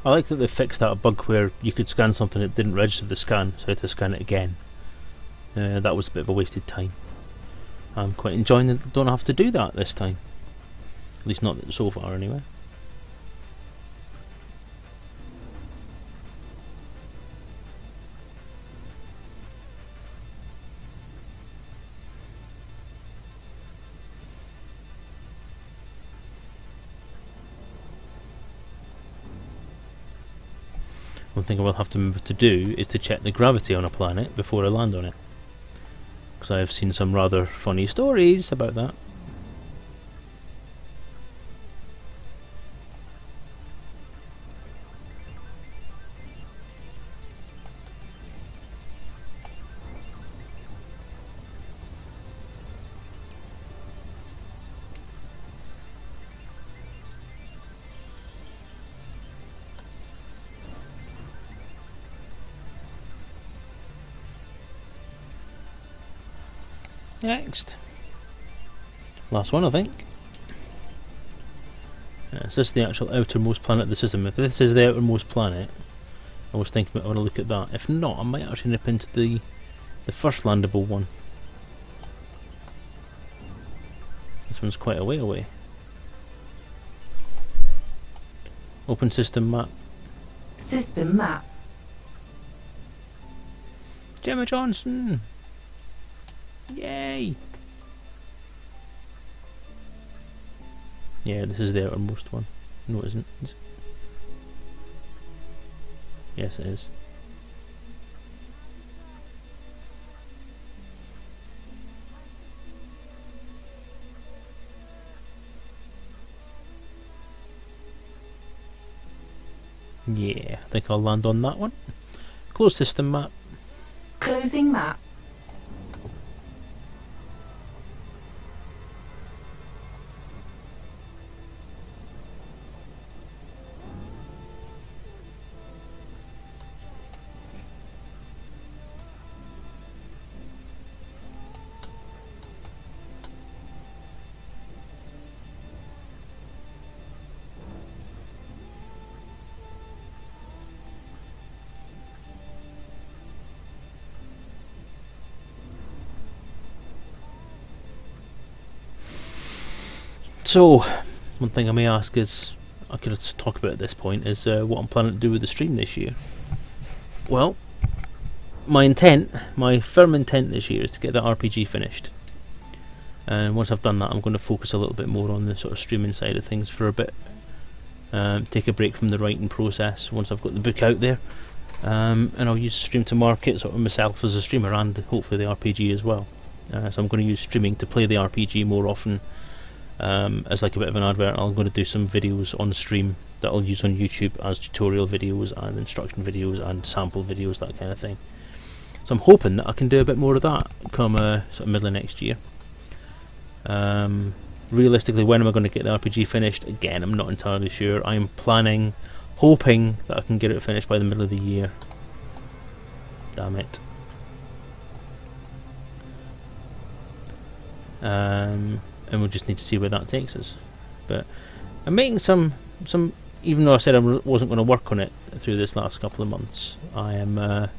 [SPEAKER 1] I like that they fixed that bug where you could scan something that didn't register the scan, so you had to scan it again. That was a bit of a wasted time. I'm quite enjoying that I don't have to do that this time. At least not so far anyway. One thing I will have to remember to do is to check the gravity on a planet before I land on it, because I have seen some rather funny stories about that. Next. Last one, I think. Is this the actual outermost planet of the system? If this is the outermost planet, I was thinking I want to look at that. If not, I might actually nip into the first landable one. This one's quite a way away. Open system map.
[SPEAKER 2] System map.
[SPEAKER 1] Gemma Johnson! Yay! Yeah, this is the outermost one. No, it isn't. Is it? Yes, it is. Yeah, I think I'll land on that one. Close system map.
[SPEAKER 2] Closing map.
[SPEAKER 1] So, one thing I may ask is, I could talk about at this point, is what I'm planning to do with the stream this year. Well, my firm intent this year is to get that RPG finished. And once I've done that, I'm going to focus a little bit more on the sort of streaming side of things for a bit. Take a break from the writing process once I've got the book out there. And I'll use stream to market sort of myself as a streamer and hopefully the RPG as well. So I'm going to use streaming to play the RPG more often. As like a bit of an advert. I'm going to do some videos on stream that I'll use on YouTube as tutorial videos and instruction videos and sample videos, that kind of thing. So I'm hoping that I can do a bit more of that come sort of middle of next year. Realistically, when am I going to get the RPG finished? Again, I'm not entirely sure. I'm hoping that I can get it finished by the middle of the year. Damn it. And we'll just need to see where that takes us. But I'm making some even though I said I wasn't going to work on it through this last couple of months, I am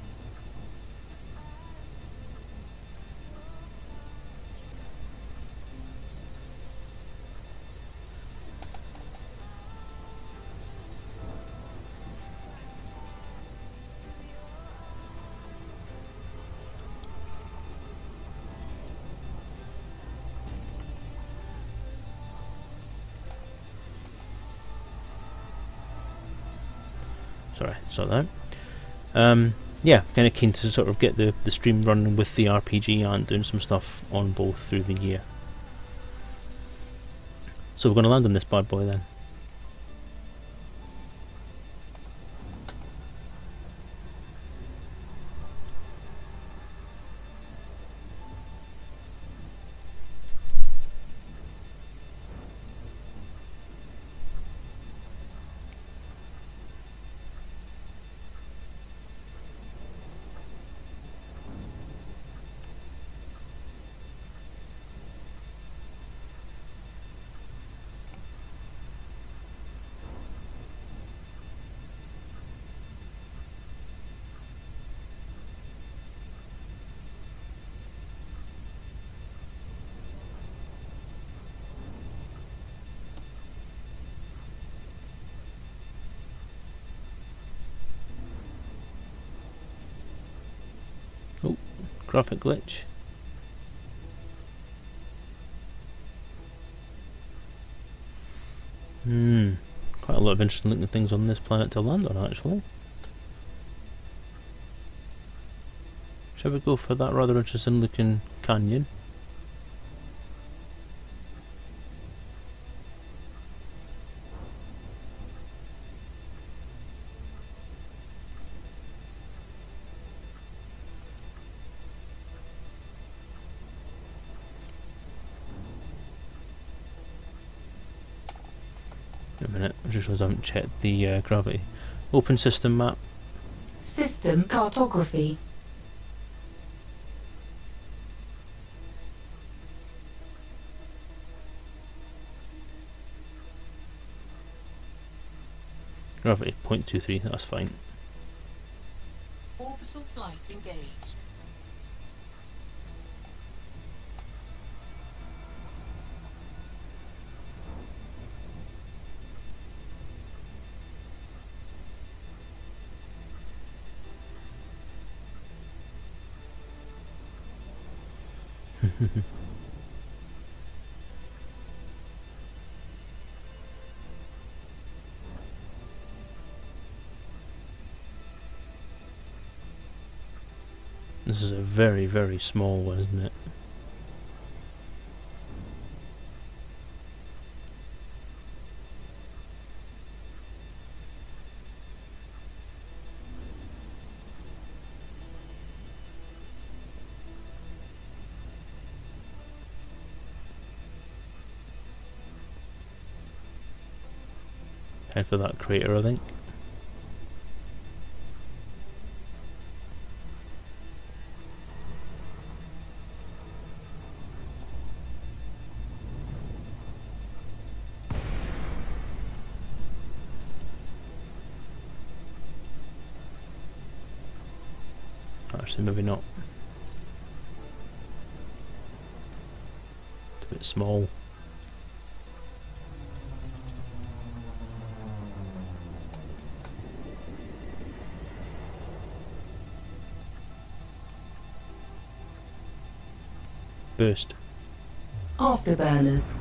[SPEAKER 1] sorry, saw that. Yeah, kind of keen to sort of get the stream running with the RPG and doing some stuff on both through the year. So we're going to land on this bad boy then. Oh, graphic glitch. Quite a lot of interesting looking things on this planet to land on, actually. Shall we go for that rather interesting looking canyon? A minute, I just realised I haven't checked the gravity. Open system map.
[SPEAKER 2] System cartography.
[SPEAKER 1] Gravity 0.23, that's fine.
[SPEAKER 3] Orbital flight engaged.
[SPEAKER 1] This is a very, very small one, isn't it? Head for that crater, I think. Actually, maybe not. It's a bit small. Burst.
[SPEAKER 2] Afterburners.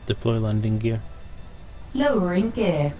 [SPEAKER 1] Deploy landing gear.
[SPEAKER 2] Lowering gear.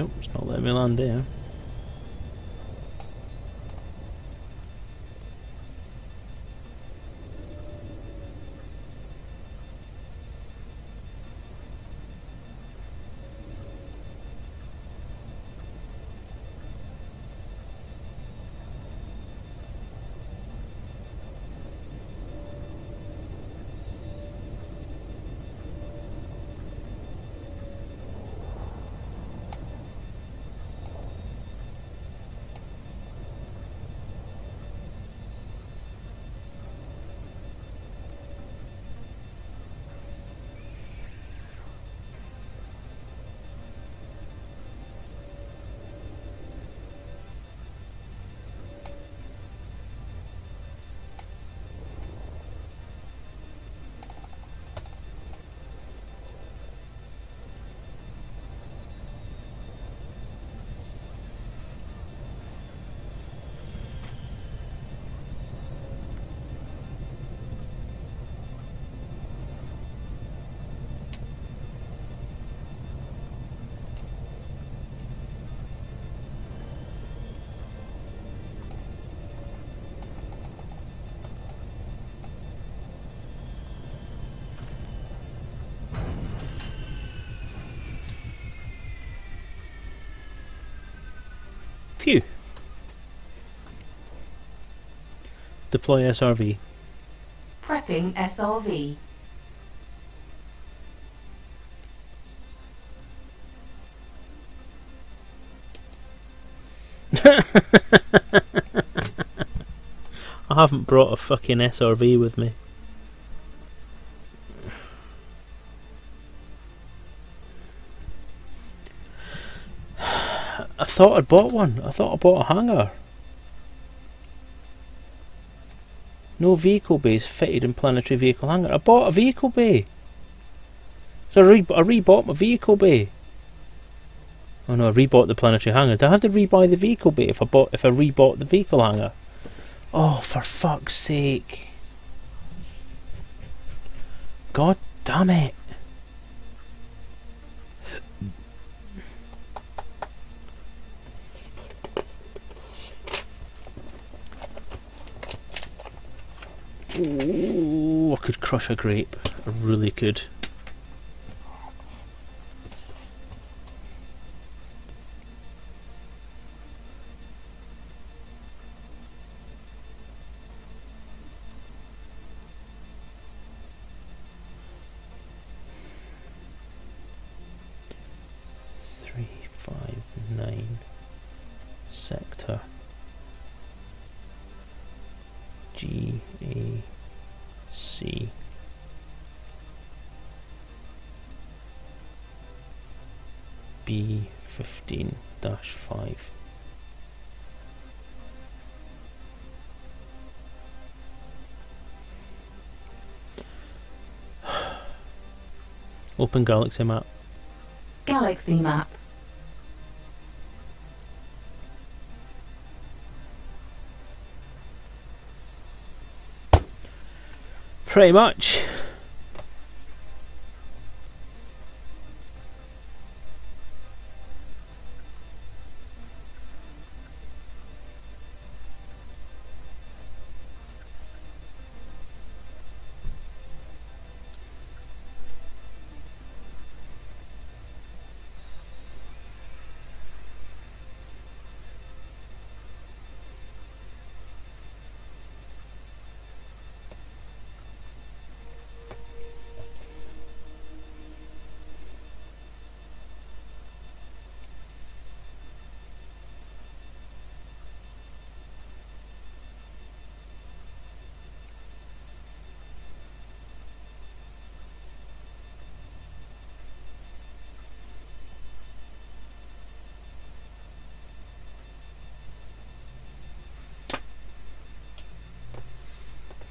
[SPEAKER 1] Nope, it's not letting me land there. Phew. Deploy SRV.
[SPEAKER 2] Prepping SRV.
[SPEAKER 1] I haven't brought a fucking SRV with me. I thought I'd bought one. I thought I bought a hangar. No vehicle bays fitted in planetary vehicle hangar. I bought a vehicle bay. So I rebought my vehicle bay. Oh no, I rebought the planetary hangar. Do I have to rebuy the vehicle bay if I rebought the vehicle hangar? Oh, for fuck's sake. God damn it. Ooh, I could crush a grape. I really could. Sector GAC B15-5. Open galaxy map.
[SPEAKER 2] Galaxy map.
[SPEAKER 1] Pretty much.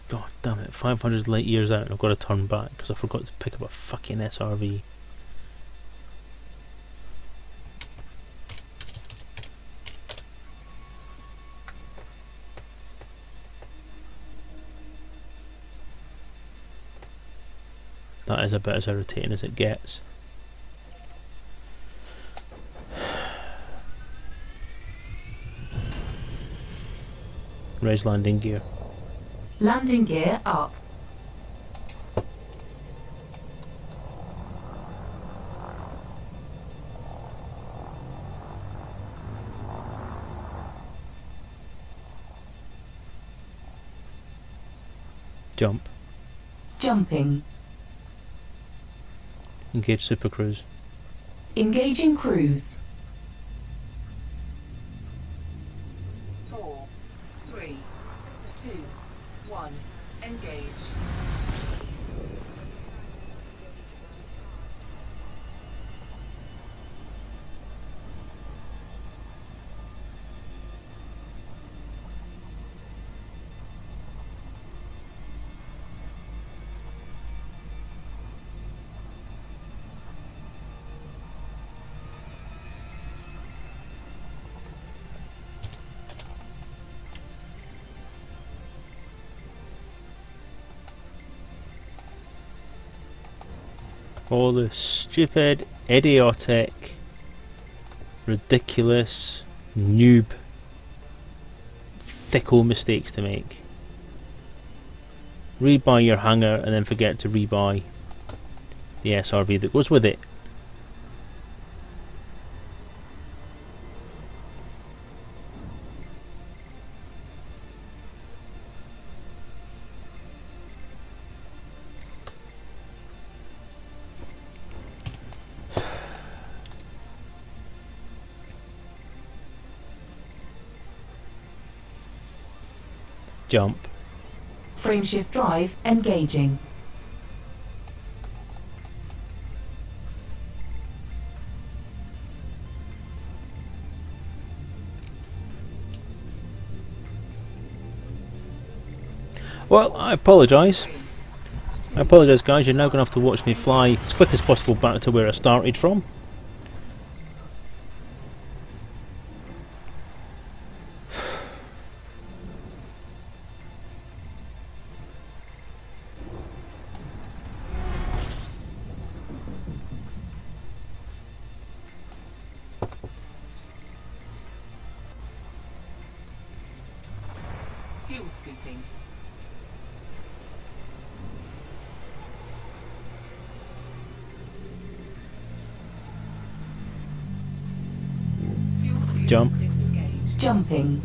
[SPEAKER 1] God damn it, 500 light years out and I've got to turn back because I forgot to pick up a fucking SRV. That is about as irritating as it gets. Raise landing gear.
[SPEAKER 2] Landing gear up.
[SPEAKER 1] Jump.
[SPEAKER 2] Jumping.
[SPEAKER 1] Engage super cruise.
[SPEAKER 2] Engaging cruise.
[SPEAKER 3] 4, 3, 2, 1. Engage.
[SPEAKER 1] All the stupid, idiotic, ridiculous, noob, thickle mistakes to make. Rebuy your hangar and then forget to rebuy the SRV that goes with it. Jump.
[SPEAKER 2] Frameshift drive engaging.
[SPEAKER 1] Well, I apologise. I apologise, guys. You're now going to have to watch me fly as quick as possible back to where I started from.
[SPEAKER 3] Fuel scooping. Fuel scoop
[SPEAKER 1] Jump.
[SPEAKER 3] disengaged.
[SPEAKER 2] Jumping.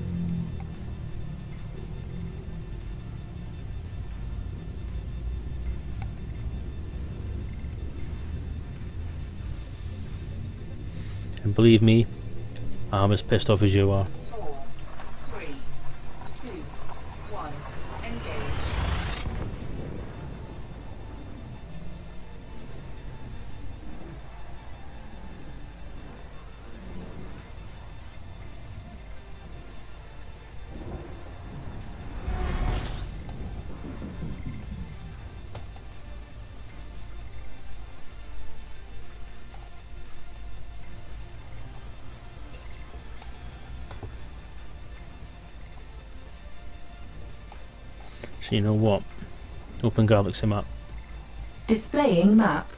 [SPEAKER 1] And believe me, I'm as pissed off as you are.
[SPEAKER 3] 4, 3, 2, 1. Engage.
[SPEAKER 1] So you know what? Open Galaxy map.
[SPEAKER 2] Displaying map.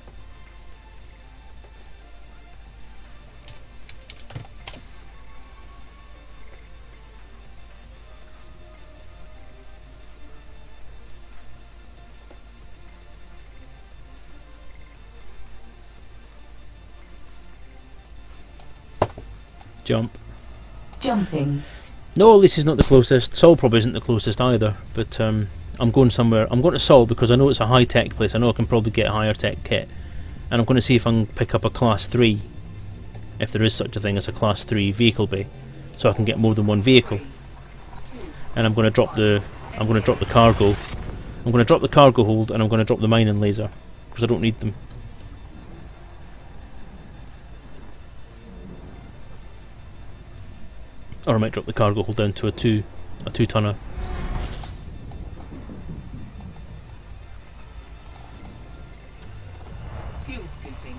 [SPEAKER 1] Jump.
[SPEAKER 2] Jumping.
[SPEAKER 1] No, this is not the closest. Sol probably isn't the closest either. But I'm going somewhere. I'm going to Sol because I know it's a high-tech place. I know I can probably get a higher-tech kit. And I'm going to see if I can pick up a Class 3. If there is such a thing as a Class 3 vehicle bay. So I can get more than one vehicle.
[SPEAKER 3] 2,
[SPEAKER 1] And I'm going to drop the... I'm going to drop the cargo. I'm going to drop the cargo hold and I'm going to drop the mining laser. Because I don't need them. Or I might drop the cargo hold down to a 2-tonner.
[SPEAKER 3] fuel scooping.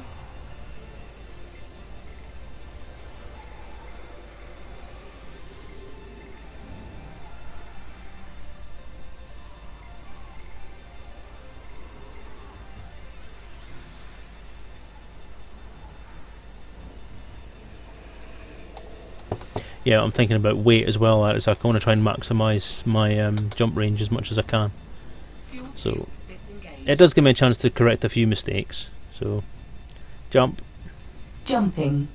[SPEAKER 1] Yeah, I'm thinking about weight as well. As I want to try and maximise my jump range as much as I can.
[SPEAKER 3] Fuel
[SPEAKER 1] So
[SPEAKER 3] scoop disengaged.
[SPEAKER 1] it does give me a chance to correct a few mistakes. So jump.
[SPEAKER 2] Jumping.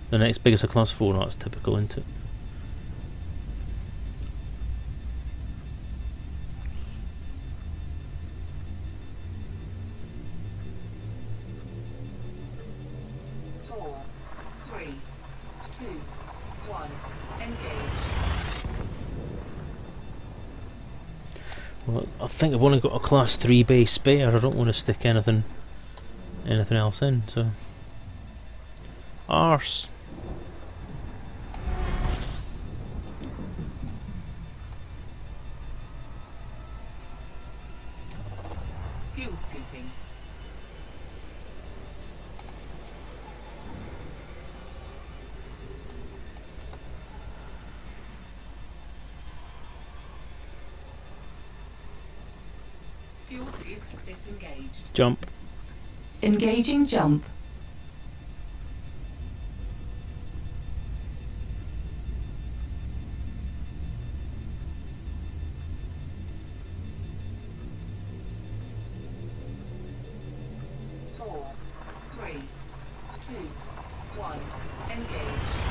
[SPEAKER 1] The next biggest a class 4, that's typical, isn't it?
[SPEAKER 3] Four, three, two, one. Engage.
[SPEAKER 1] Well, I think I've only got a class 3 base spare. I don't want to stick anything else in, so arse.
[SPEAKER 3] Fuel scooping. Fuel scoop disengaged.
[SPEAKER 1] Jump.
[SPEAKER 2] Engaging jump.
[SPEAKER 3] Four, three, two, one. Engage.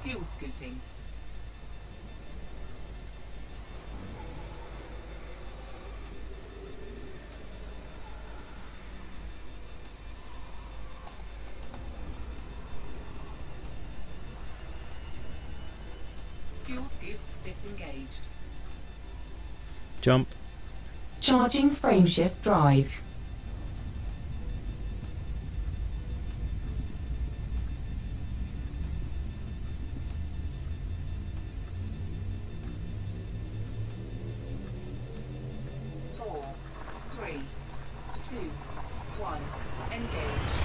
[SPEAKER 3] Fuel scooping. Fuel scoop disengaged.
[SPEAKER 1] Jump.
[SPEAKER 2] Charging frameshift drive.
[SPEAKER 3] Four, three, two, one. Engage.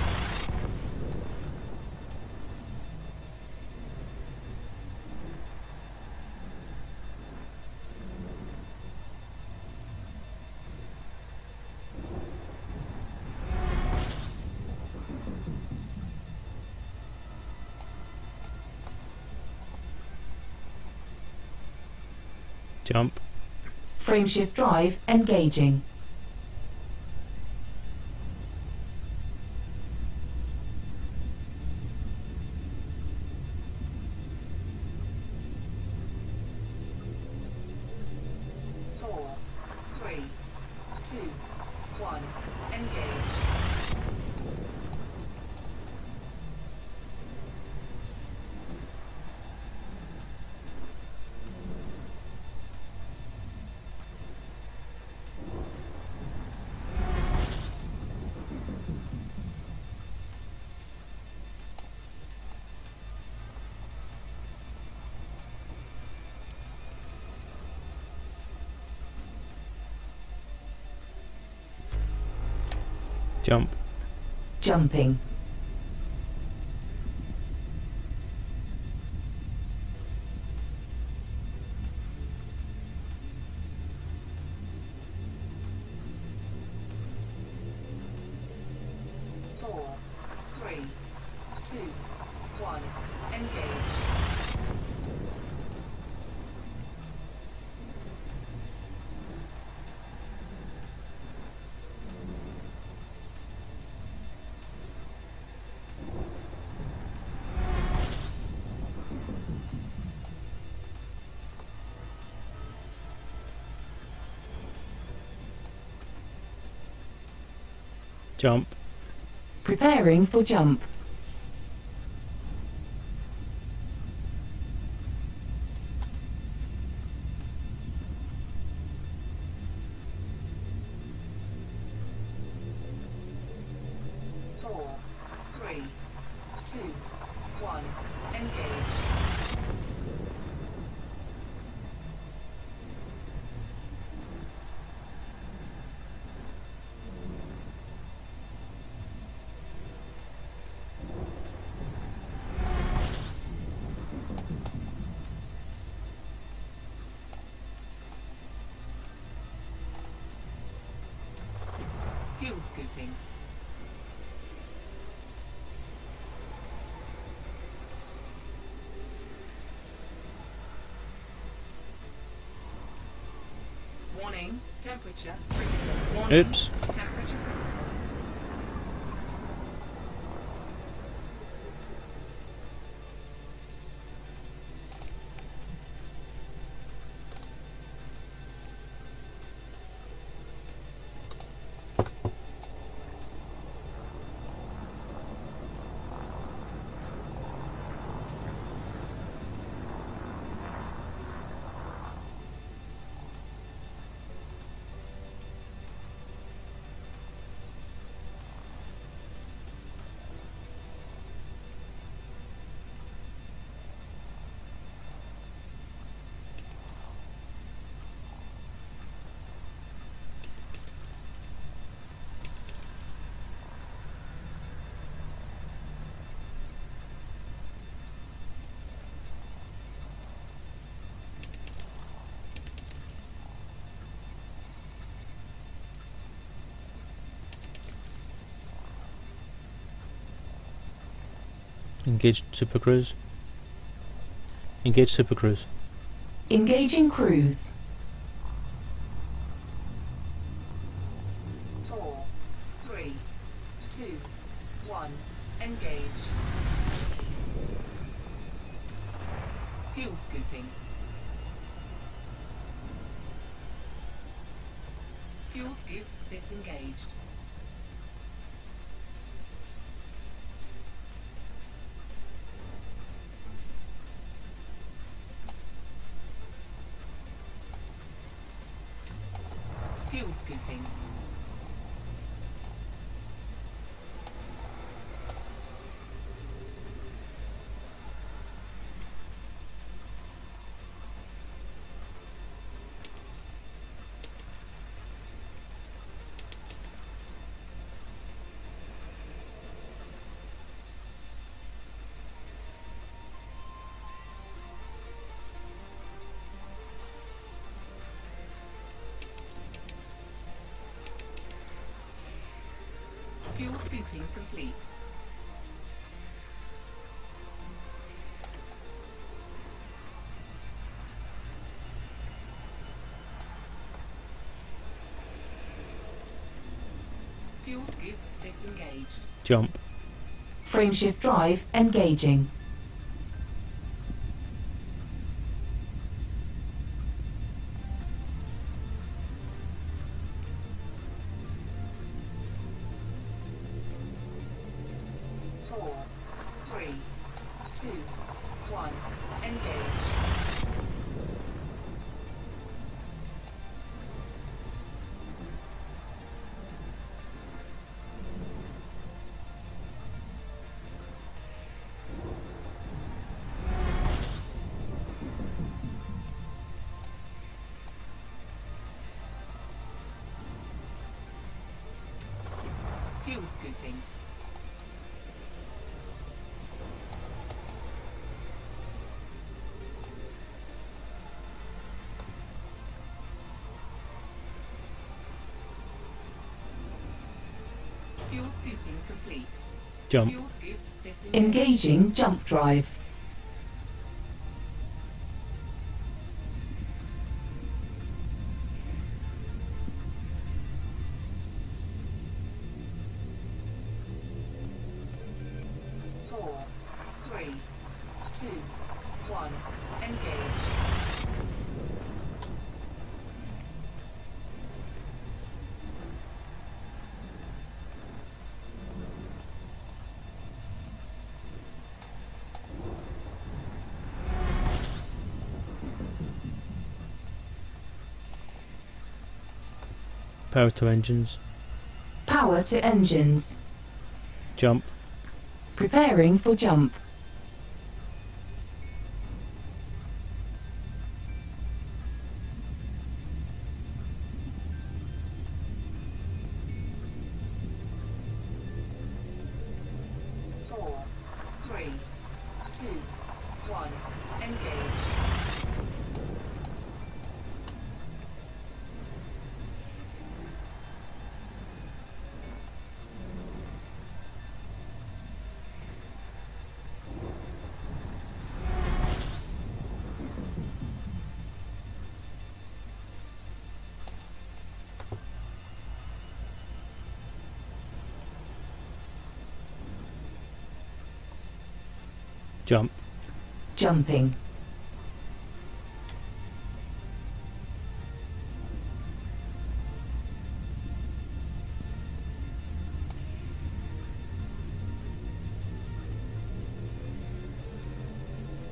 [SPEAKER 1] Jump.
[SPEAKER 2] Frameshift drive engaging.
[SPEAKER 3] Four, three, two, one. Engage.
[SPEAKER 1] Jump.
[SPEAKER 2] Jumping.
[SPEAKER 3] Four, three, two, one. Engage.
[SPEAKER 1] Jump.
[SPEAKER 2] Preparing for jump.
[SPEAKER 3] Four, three, two, one. Engage. scooping. Warning, temperature critical. Warning,
[SPEAKER 1] Oops.
[SPEAKER 3] temperature critical.
[SPEAKER 1] Engage supercruise. Engage supercruise.
[SPEAKER 2] Engaging cruise.
[SPEAKER 3] 4, 3, 2, 1. Engage. Fuel scooping. Fuel scoop disengaged. Fuel scooping. Fuel scooping complete. Fuel scoop disengaged.
[SPEAKER 1] Jump.
[SPEAKER 2] Frameshift drive engaging.
[SPEAKER 3] Four, 3, 2, 1. Engage. Fuel scooping. Fuel scooping complete.
[SPEAKER 1] Jump.
[SPEAKER 3] Fuel scoop disengaged.
[SPEAKER 2] Engaging jump drive.
[SPEAKER 3] Four, 3, 2, 1. Engage.
[SPEAKER 1] Power to engines.
[SPEAKER 2] Power to engines.
[SPEAKER 1] Jump.
[SPEAKER 2] Preparing for jump.
[SPEAKER 3] Four, 3, 2, 1. Engage.
[SPEAKER 1] Jump.
[SPEAKER 2] Jumping.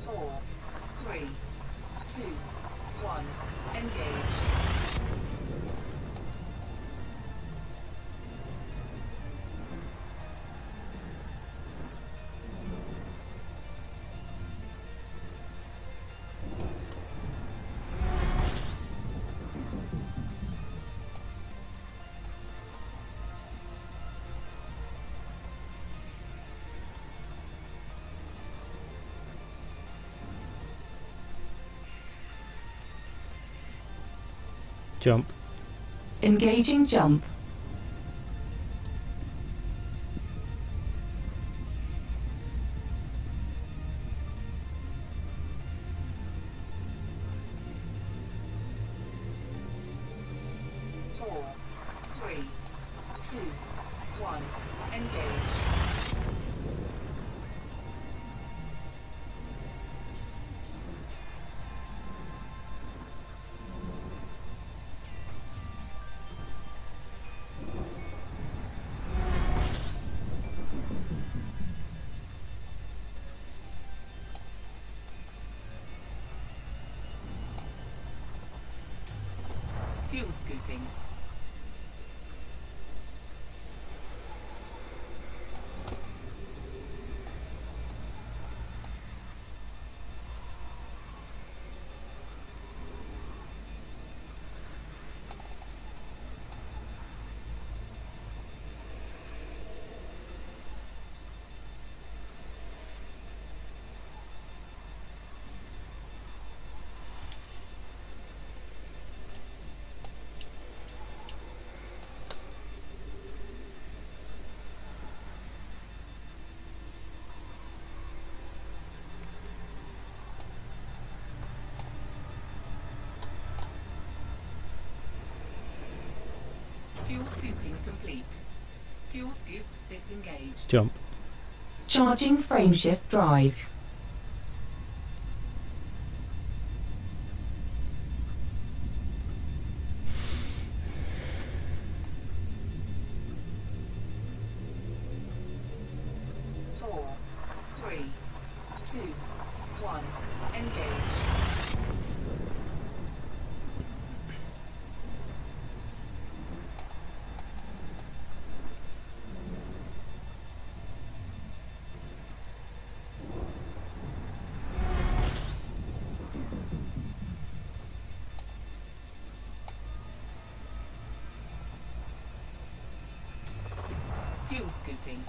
[SPEAKER 3] Four, three, two, one. Engage.
[SPEAKER 1] Jump.
[SPEAKER 2] Engaging jump.
[SPEAKER 3] Four, three, two, one. Engage. Fuel scooping. Fuel scooping complete. Fuel scoop disengaged.
[SPEAKER 1] Jump.
[SPEAKER 2] Charging frameshift drive.
[SPEAKER 3] Four, three, two, one. Engage. Fuel scooping.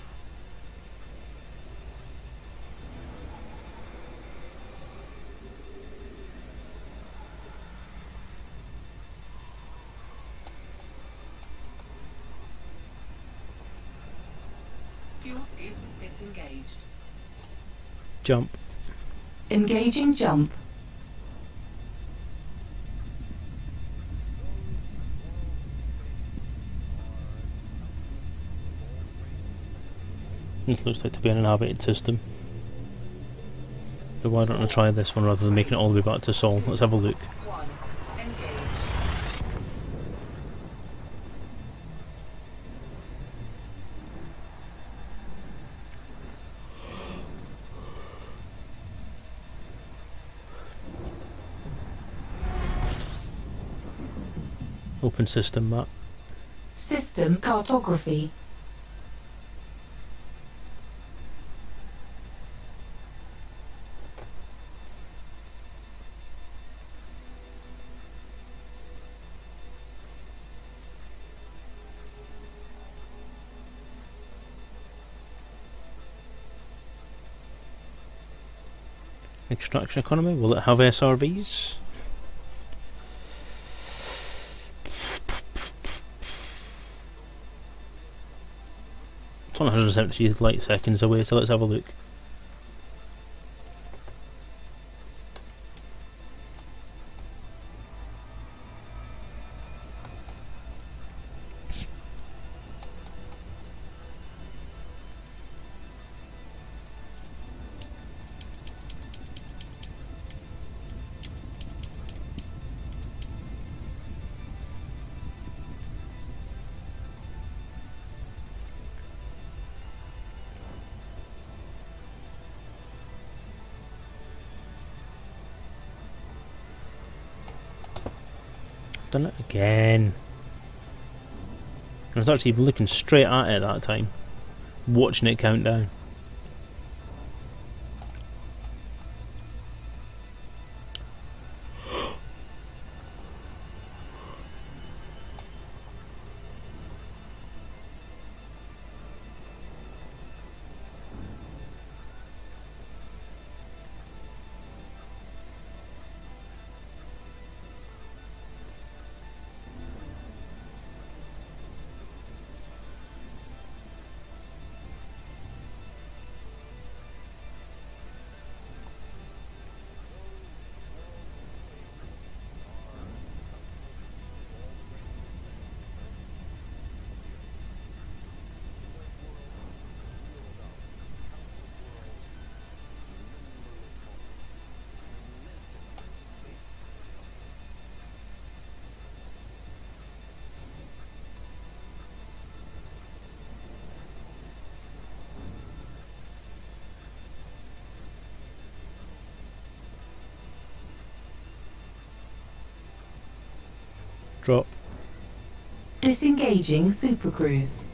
[SPEAKER 3] Fuel scoop disengaged.
[SPEAKER 1] Jump.
[SPEAKER 2] Engaging jump.
[SPEAKER 1] This looks like to be an inhabited system. So why don't I try this one rather than making it all the way back to Sol? Let's have a look.
[SPEAKER 3] One. Engage.
[SPEAKER 1] Open system map.
[SPEAKER 2] System cartography.
[SPEAKER 1] Extraction economy. Will it have SRVs? It's 173 light seconds away, so let's have a look. Done it again. I was actually looking straight at it that time, watching it count down. Drop.
[SPEAKER 2] Disengaging supercruise.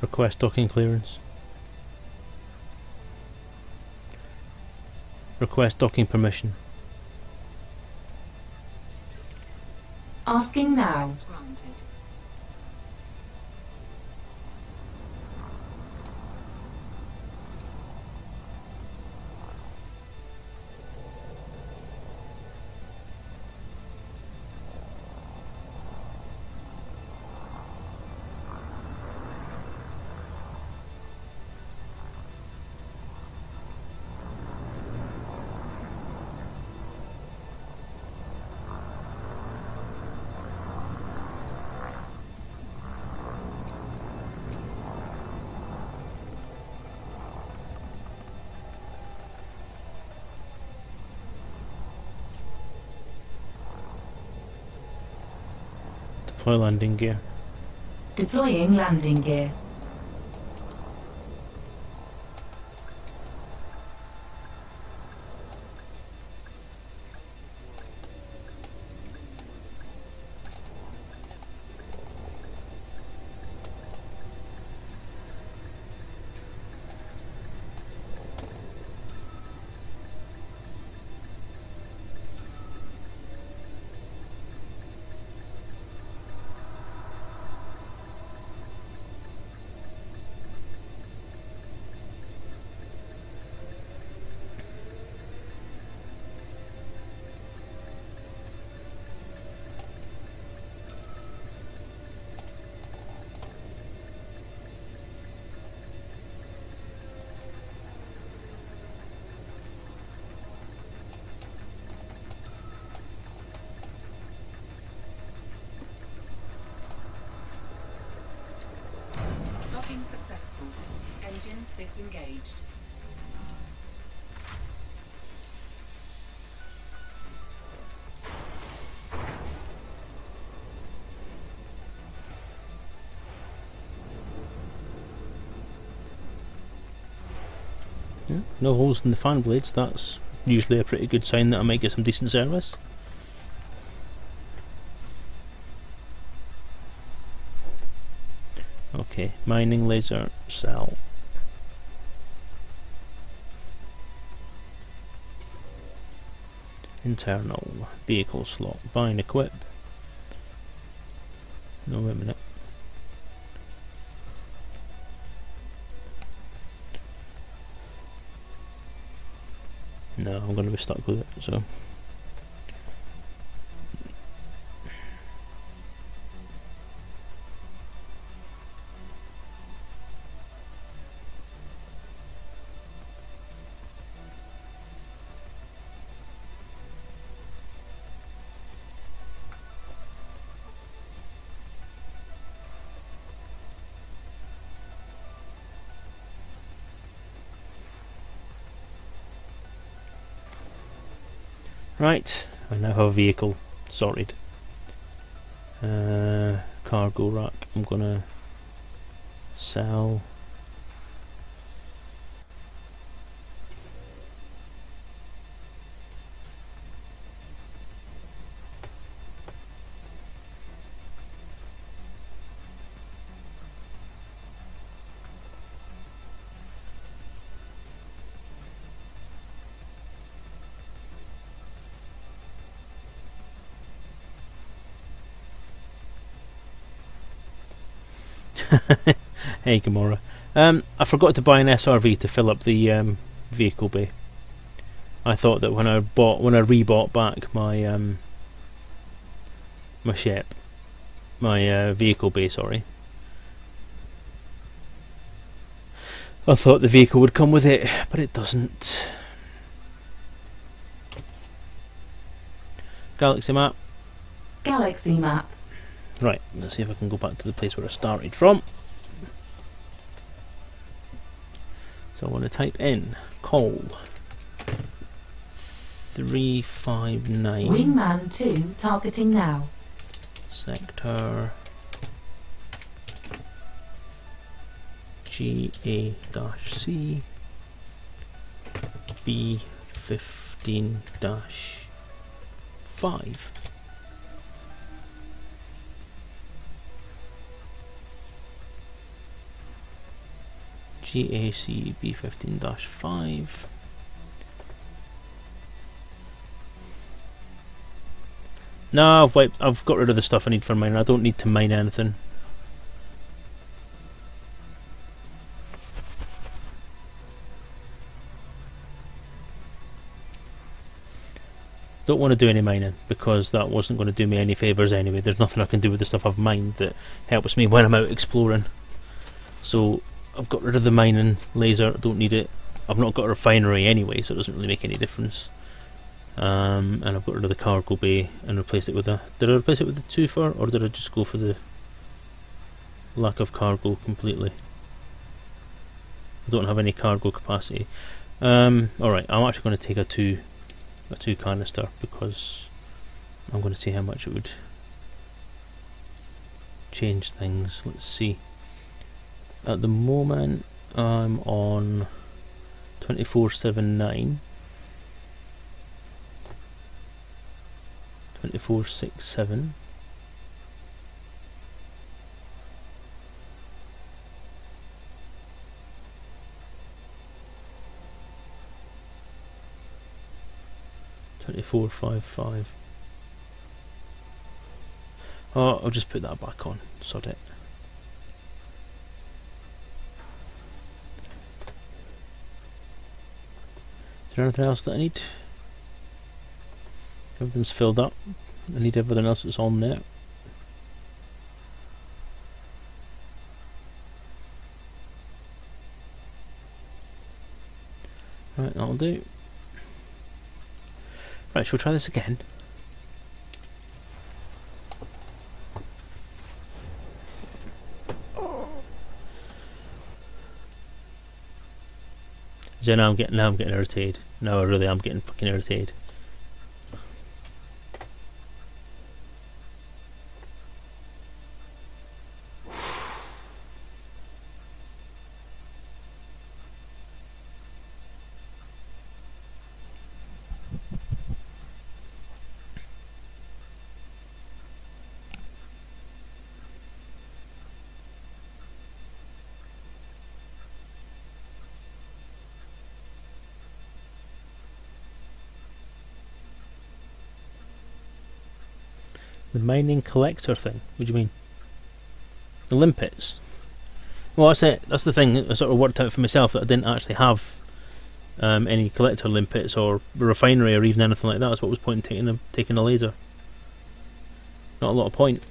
[SPEAKER 1] Request docking clearance. Request docking permission.
[SPEAKER 2] Asking now.
[SPEAKER 3] Granted.
[SPEAKER 1] Deploy landing gear.
[SPEAKER 2] Deploying landing gear. Docking successful. Engines disengaged.
[SPEAKER 1] Yeah, no holes in the fan blades. That's usually a pretty good sign that I might get some decent service. Okay, mining laser cell. Internal vehicle slot. Buy and equip. No, wait a minute. No, I'm going to be stuck with it, so. Right, I now have a vehicle sorted. Cargo rack, I'm gonna sell. Hey Gamora. I forgot to buy an SRV to fill up the vehicle bay. I thought that when I rebought back my my ship, my vehicle bay, sorry. I thought the vehicle would come with it, but it doesn't. Galaxy map.
[SPEAKER 2] Galaxy map.
[SPEAKER 1] Right, let's see if I can go back to the place where I started from. So I want to type in call 359
[SPEAKER 2] Wingman 2 targeting now.
[SPEAKER 1] sector GA-C B15-5. GAC B15-5. No, I've got rid of the stuff I need for mining. I don't need to mine anything. Don't want to do any mining because that wasn't going to do me any favours anyway. There's nothing I can do with the stuff I've mined that helps me when I'm out exploring. So I've got rid of the mining laser, I don't need it. I've not got a refinery anyway, so it doesn't really make any difference. And I've got rid of the cargo bay and replaced it with a... Did I replace it with the twofer, or did I just go for the lack of cargo completely? I don't have any cargo capacity. Alright, I'm actually going to take a two canister because I'm going to see how much it would change things. Let's see. At the moment I'm on 2479, 2467, $24.55. Oh, I'll just put that back on, sod it. Is there anything else that I need? Everything's filled up. I need everything else that's on there. Right, that'll do. Right, shall we try this again? So now I'm getting irritated. No, I really am getting fucking irritated. The mining collector thing? What do you mean? The limpets? Well, that's it. That's the thing. I sort of worked out for myself that I didn't actually have any collector limpets or refinery or even anything like that. That's what was point in taking a laser. Not a lot of point.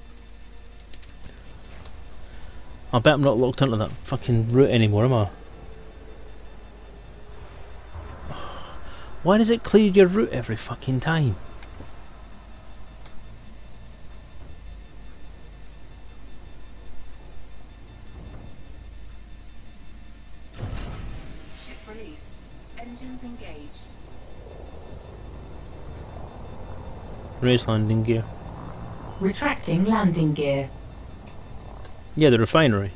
[SPEAKER 1] I bet I'm not locked onto that fucking route anymore, am I? Why does it clear your route every fucking time?
[SPEAKER 3] Ship released. Engines engaged.
[SPEAKER 1] Raise landing gear.
[SPEAKER 2] Retracting landing gear.
[SPEAKER 1] Yeah, the refinery.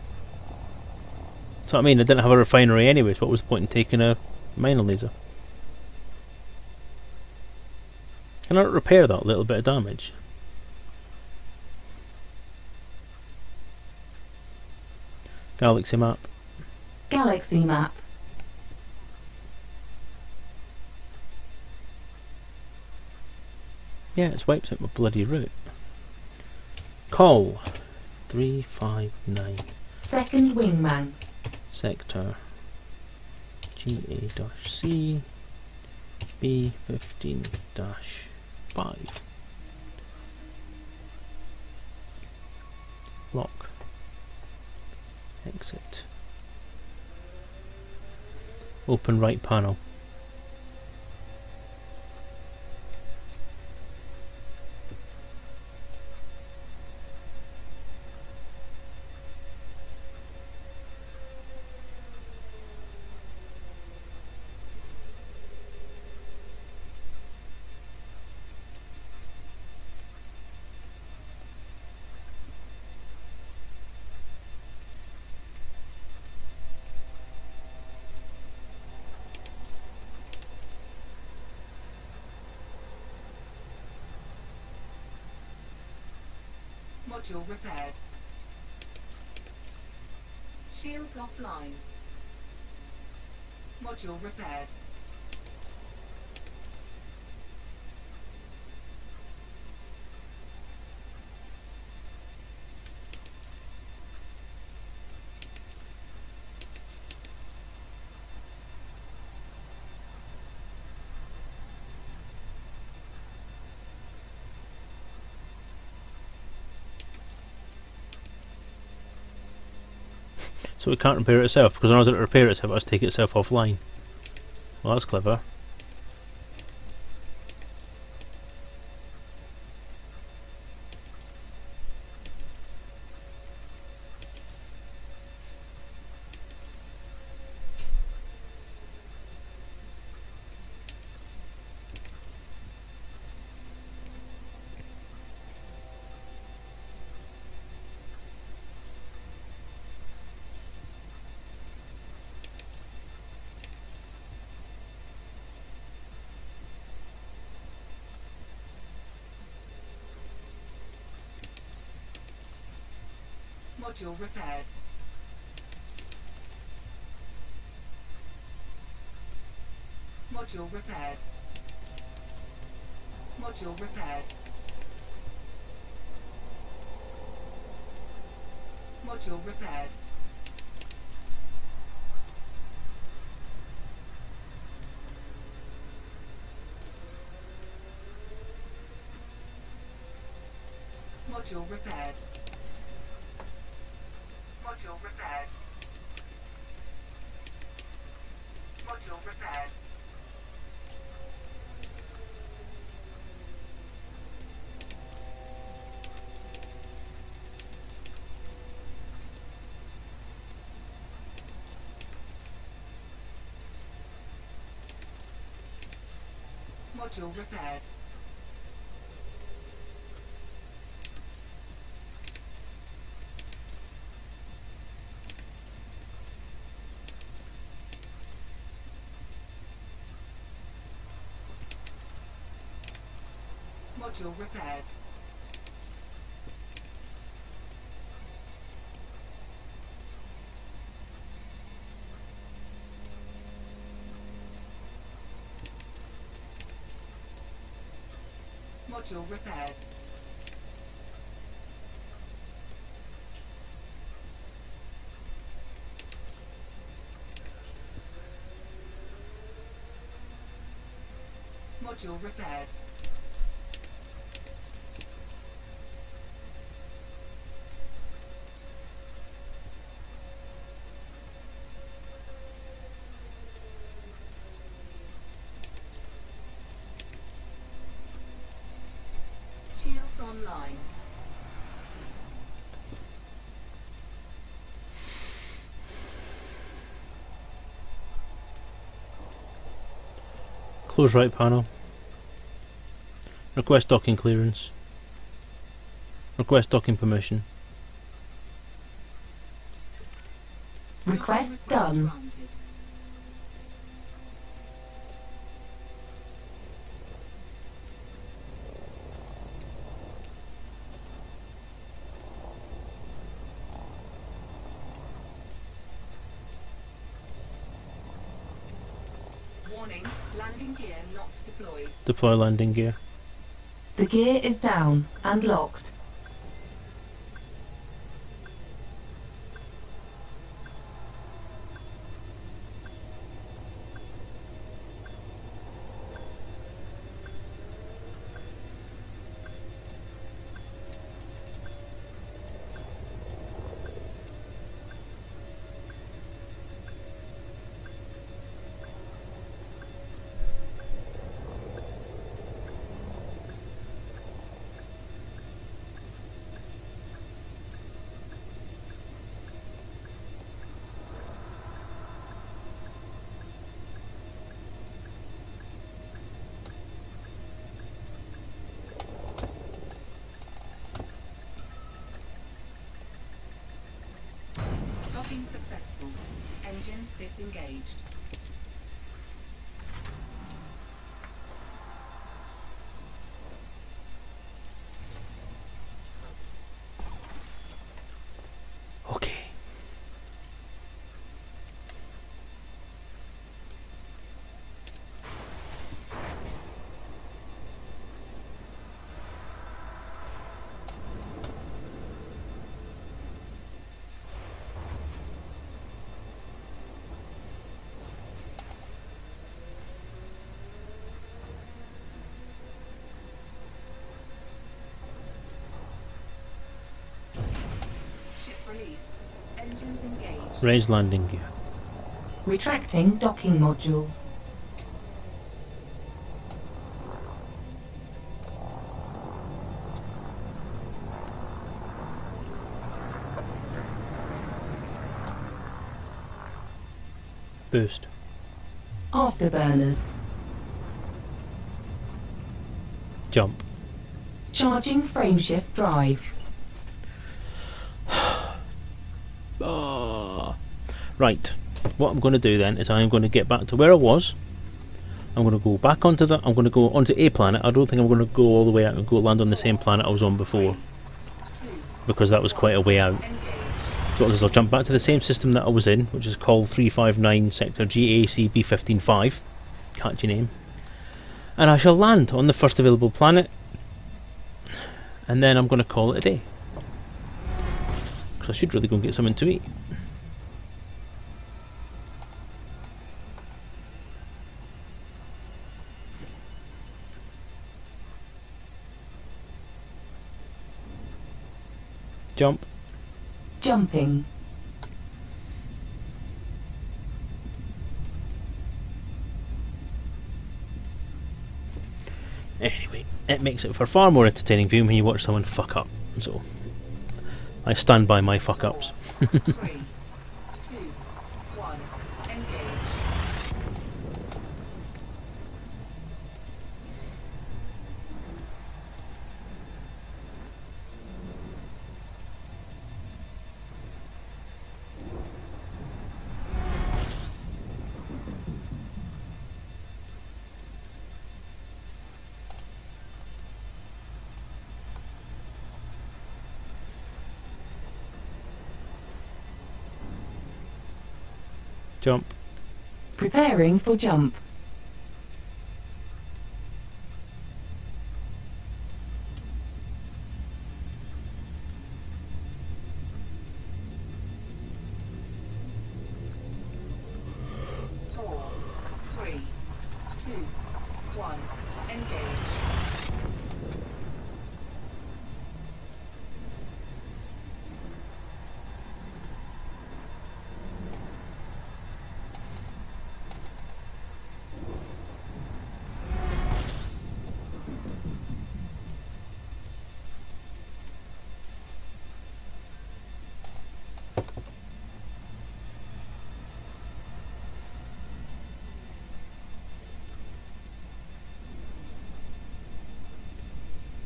[SPEAKER 1] So I mean, I didn't have a refinery anyways. What was the point in taking a miner laser? Can I not repair that little bit of damage? Galaxy map.
[SPEAKER 2] Galaxy map.
[SPEAKER 1] Yeah, it's wiped out my bloody route. Call 359.
[SPEAKER 2] Second wingman.
[SPEAKER 1] Sector GA-C B15-5. Lock. Exit. Open right panel.
[SPEAKER 3] Module repaired. Shields offline. Module repaired.
[SPEAKER 1] So it can't repair itself, because in order to repair itself it has to take itself offline. Well, that's clever.
[SPEAKER 3] Module repaired. Module repaired. Module repaired. Module repaired. Module repaired. Module repaired. Module repaired. Module repaired. Module repaired. Module repaired. Module repaired. Shields online.
[SPEAKER 1] Close right panel. Request docking clearance. Request docking permission.
[SPEAKER 2] Request done.
[SPEAKER 3] Granted. Warning, landing gear not deployed.
[SPEAKER 1] Deploy landing gear.
[SPEAKER 2] The gear is down and locked.
[SPEAKER 3] Docking successful. Engines disengaged.
[SPEAKER 1] Okay.
[SPEAKER 3] Ship released. Engines engaged.
[SPEAKER 1] Raise landing gear.
[SPEAKER 2] Retracting docking modules.
[SPEAKER 1] Boost.
[SPEAKER 2] Afterburners.
[SPEAKER 1] Jump.
[SPEAKER 2] Charging frameshift drive.
[SPEAKER 1] Right. What I'm going to do then is I'm going to get back to where I was. I'm going to go back onto the. I'm going to go onto a planet. I don't think I'm going to go all the way out and go land on the same planet I was on before,
[SPEAKER 3] 2,
[SPEAKER 1] because that was quite a way out.
[SPEAKER 3] engage.
[SPEAKER 1] So I'll jump back to the same system that I was in, which is called 359 Sector GAC B155. Catchy name. And I shall land on the first available planet, and then I'm going to call it a day. Because I should really go and get something to eat. Jump.
[SPEAKER 2] Jumping.
[SPEAKER 1] Anyway, it makes it for far more entertaining viewing when you watch someone fuck up. So, I stand by my fuck ups.
[SPEAKER 3] 3, 2, 1, engage.
[SPEAKER 1] Jump.
[SPEAKER 2] Preparing for jump.
[SPEAKER 3] Four, three, two, one, engage.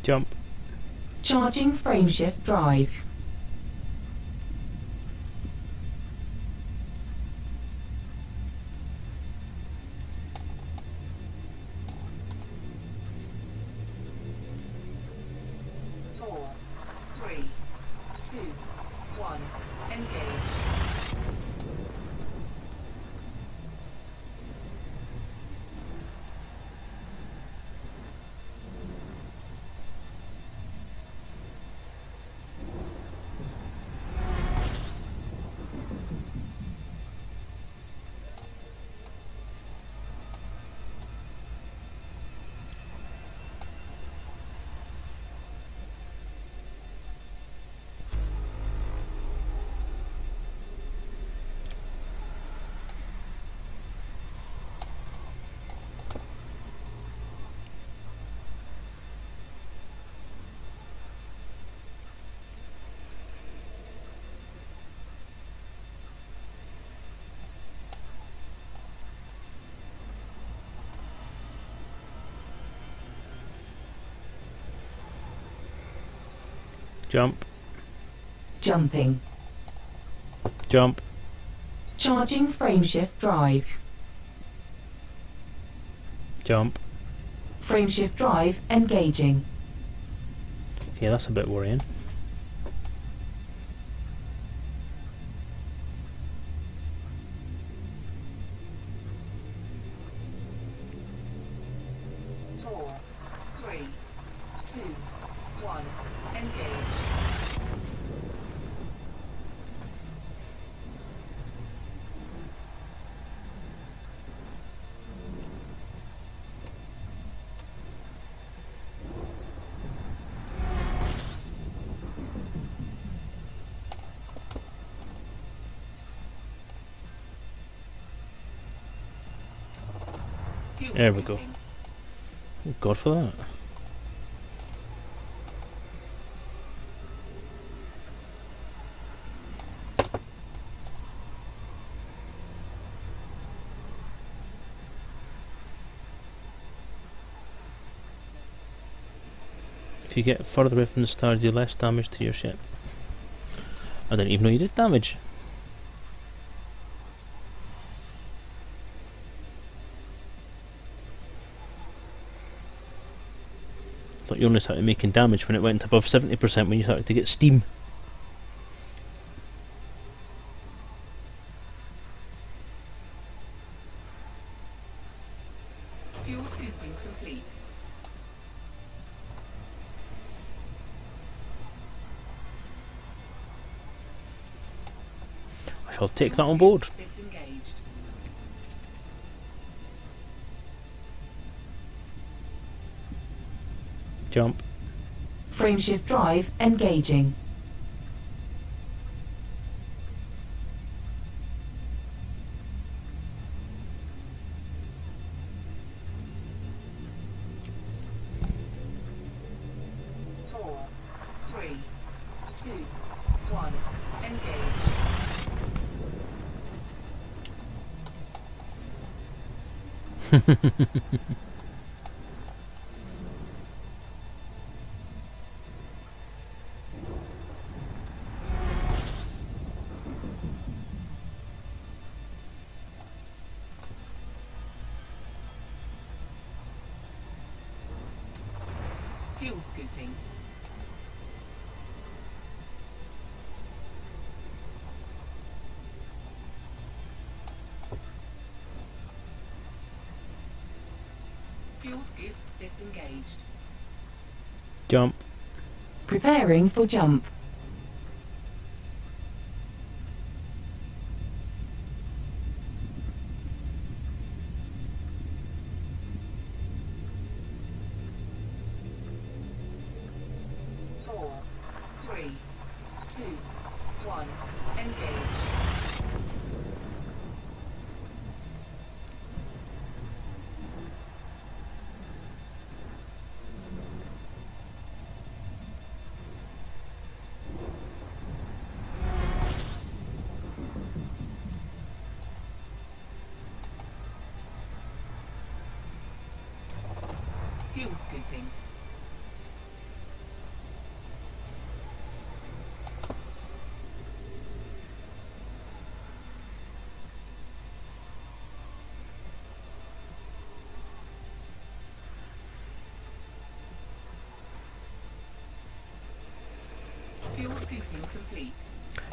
[SPEAKER 1] Jump.
[SPEAKER 2] Charging frameshift drive.
[SPEAKER 3] Four, three, two, one. Engage.
[SPEAKER 1] Jump.
[SPEAKER 2] Jumping.
[SPEAKER 1] Jump.
[SPEAKER 2] Charging frameshift drive.
[SPEAKER 1] Jump.
[SPEAKER 2] Frameshift drive engaging.
[SPEAKER 1] Yeah, that's a bit worrying.
[SPEAKER 3] Four, three, two, one. Engage. Fuel
[SPEAKER 1] There we go.
[SPEAKER 3] scooping.
[SPEAKER 1] Oh, God for that. If you get further away from the star, you do less damage to your ship. I didn't even know you did damage. I thought you only started making damage when it went above 70% when you started to get steam.
[SPEAKER 3] Fuel scooping complete.
[SPEAKER 1] I shall take that
[SPEAKER 3] Fuel
[SPEAKER 1] on board.
[SPEAKER 3] scoop disengaged.
[SPEAKER 1] Jump.
[SPEAKER 2] Frameshift drive engaging.
[SPEAKER 3] Four, three, two, one. Engage. Fuel scooping. Fuel scoop disengaged.
[SPEAKER 1] Jump.
[SPEAKER 2] Preparing for jump.
[SPEAKER 3] Four, three, two, one. Engage. Fuel scooping. scooping complete.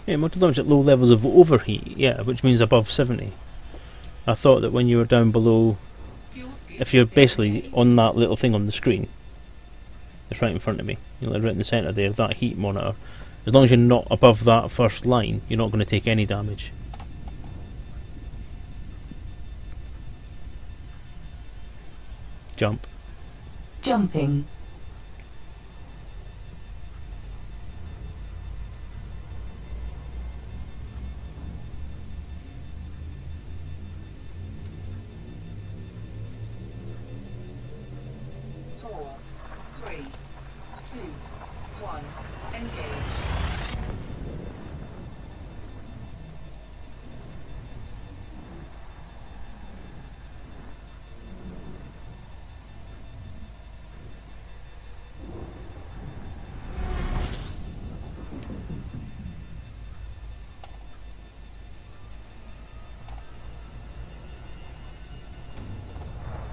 [SPEAKER 1] Yeah, motor launch at low levels of overheat, yeah, which means above 70. I thought that when you were down below,
[SPEAKER 3] Fuel scoop
[SPEAKER 1] if you're basically
[SPEAKER 3] disengaged.
[SPEAKER 1] on that little thing on the screen, it's right in front of me, you know, right in the centre there, that heat monitor, as long as you're not above that first line, you're not going to take any damage. Jump.
[SPEAKER 2] Jumping.
[SPEAKER 3] Four, three, two, one. Engage.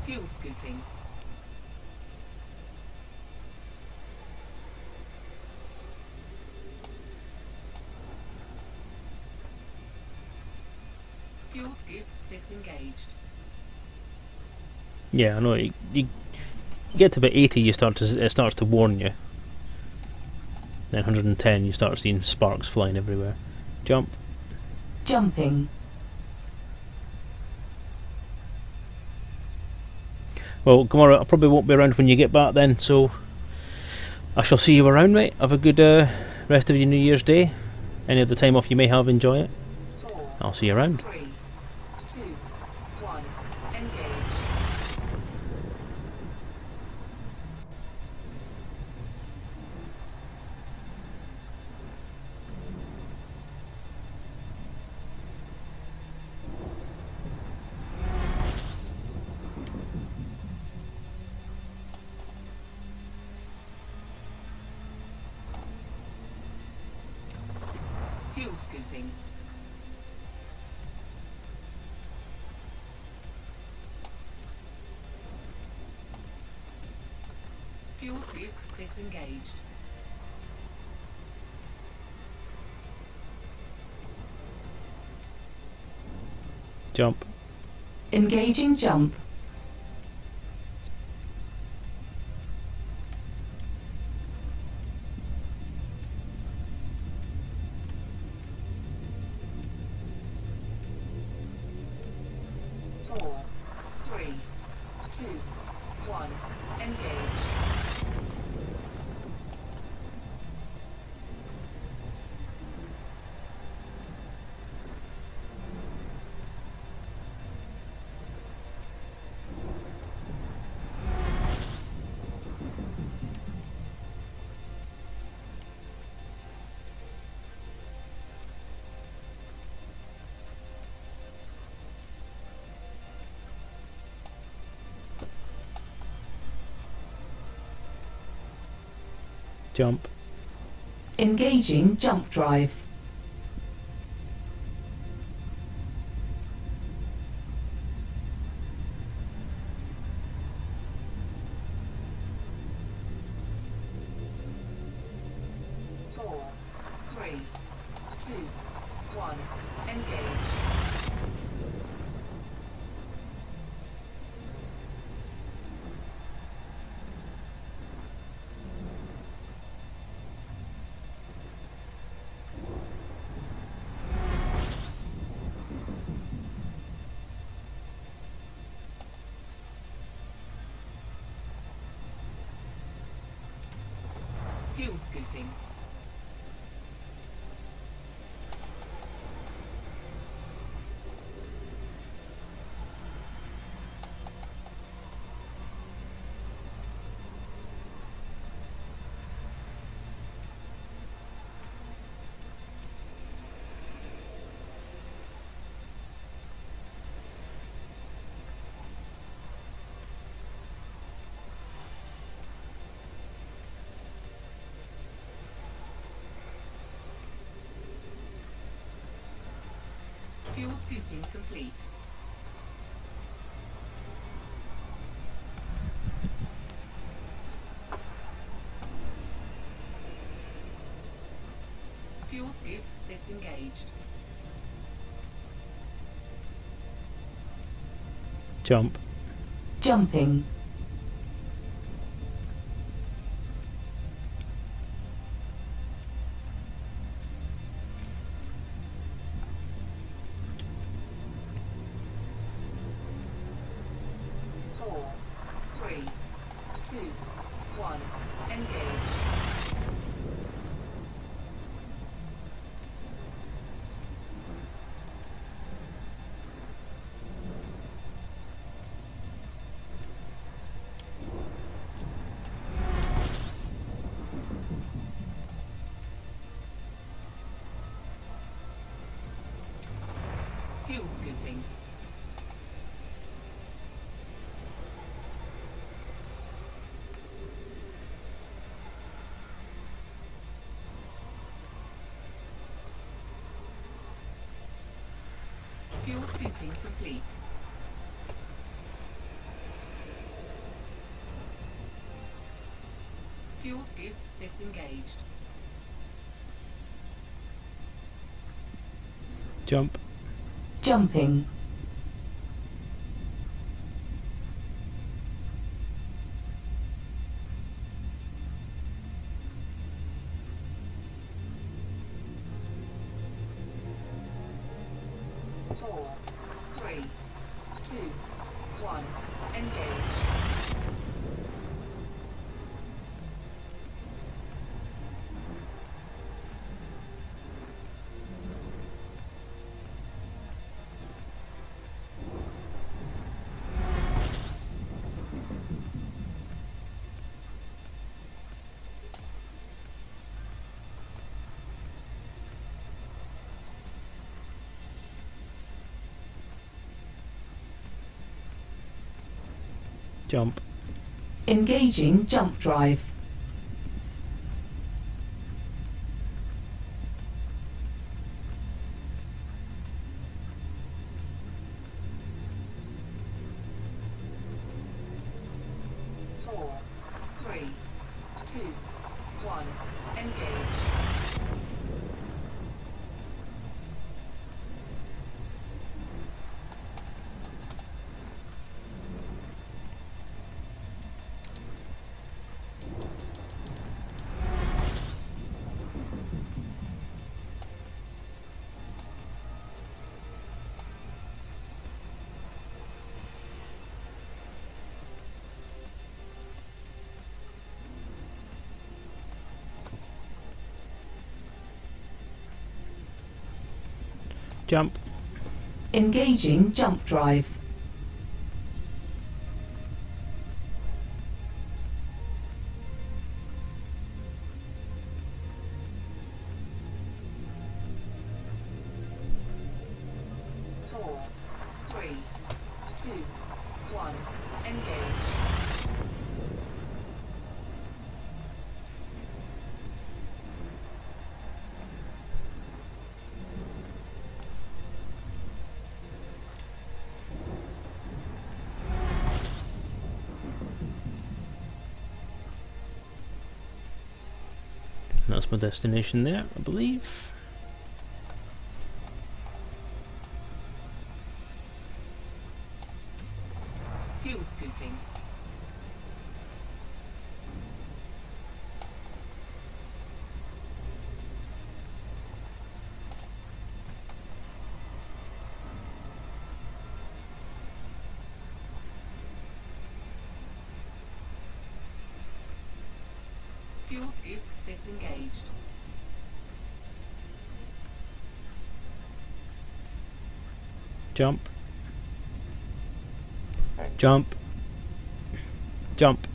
[SPEAKER 3] Fuel scooping. Fuel scoop disengaged.
[SPEAKER 1] Yeah, I know. You get to about 80, it starts to warn you. Then 110, you start seeing sparks flying everywhere. Jump.
[SPEAKER 2] Jumping.
[SPEAKER 1] Well, Gamora, I probably won't be around when you get back then, so I shall see you around, mate. Have a good rest of your New Year's Day. Any of the time off you may have, enjoy it.
[SPEAKER 3] Four,
[SPEAKER 1] I'll see you around.
[SPEAKER 3] 3, 2, 1. Engage. Fuel scooping. Fuel scoop disengaged.
[SPEAKER 1] Jump.
[SPEAKER 2] Engaging jump.
[SPEAKER 3] Four, three, two, one. Engage.
[SPEAKER 1] Jump.
[SPEAKER 2] Engaging jump drive.
[SPEAKER 3] Four, three, two, one. Engage. Fuel scooping. Fuel scooping complete. Fuel scoop disengaged.
[SPEAKER 1] Jump.
[SPEAKER 2] Jumping.
[SPEAKER 3] Four, three, two, one. Engage. Fuel scooping. Fuel scooping complete. Fuel scoop disengaged.
[SPEAKER 1] Jump.
[SPEAKER 2] Jumping.
[SPEAKER 3] Four, three, two, one. Engage.
[SPEAKER 1] Jump.
[SPEAKER 2] Engaging jump drive.
[SPEAKER 3] Four, three, two, one. Engage.
[SPEAKER 1] Jump.
[SPEAKER 2] Engaging jump drive.
[SPEAKER 3] Four, three, two, one. Engage.
[SPEAKER 1] That's my destination there, I believe.
[SPEAKER 3] Fuel scooping. Fuel scoop disengaged.
[SPEAKER 1] Jump. Jump. Jump.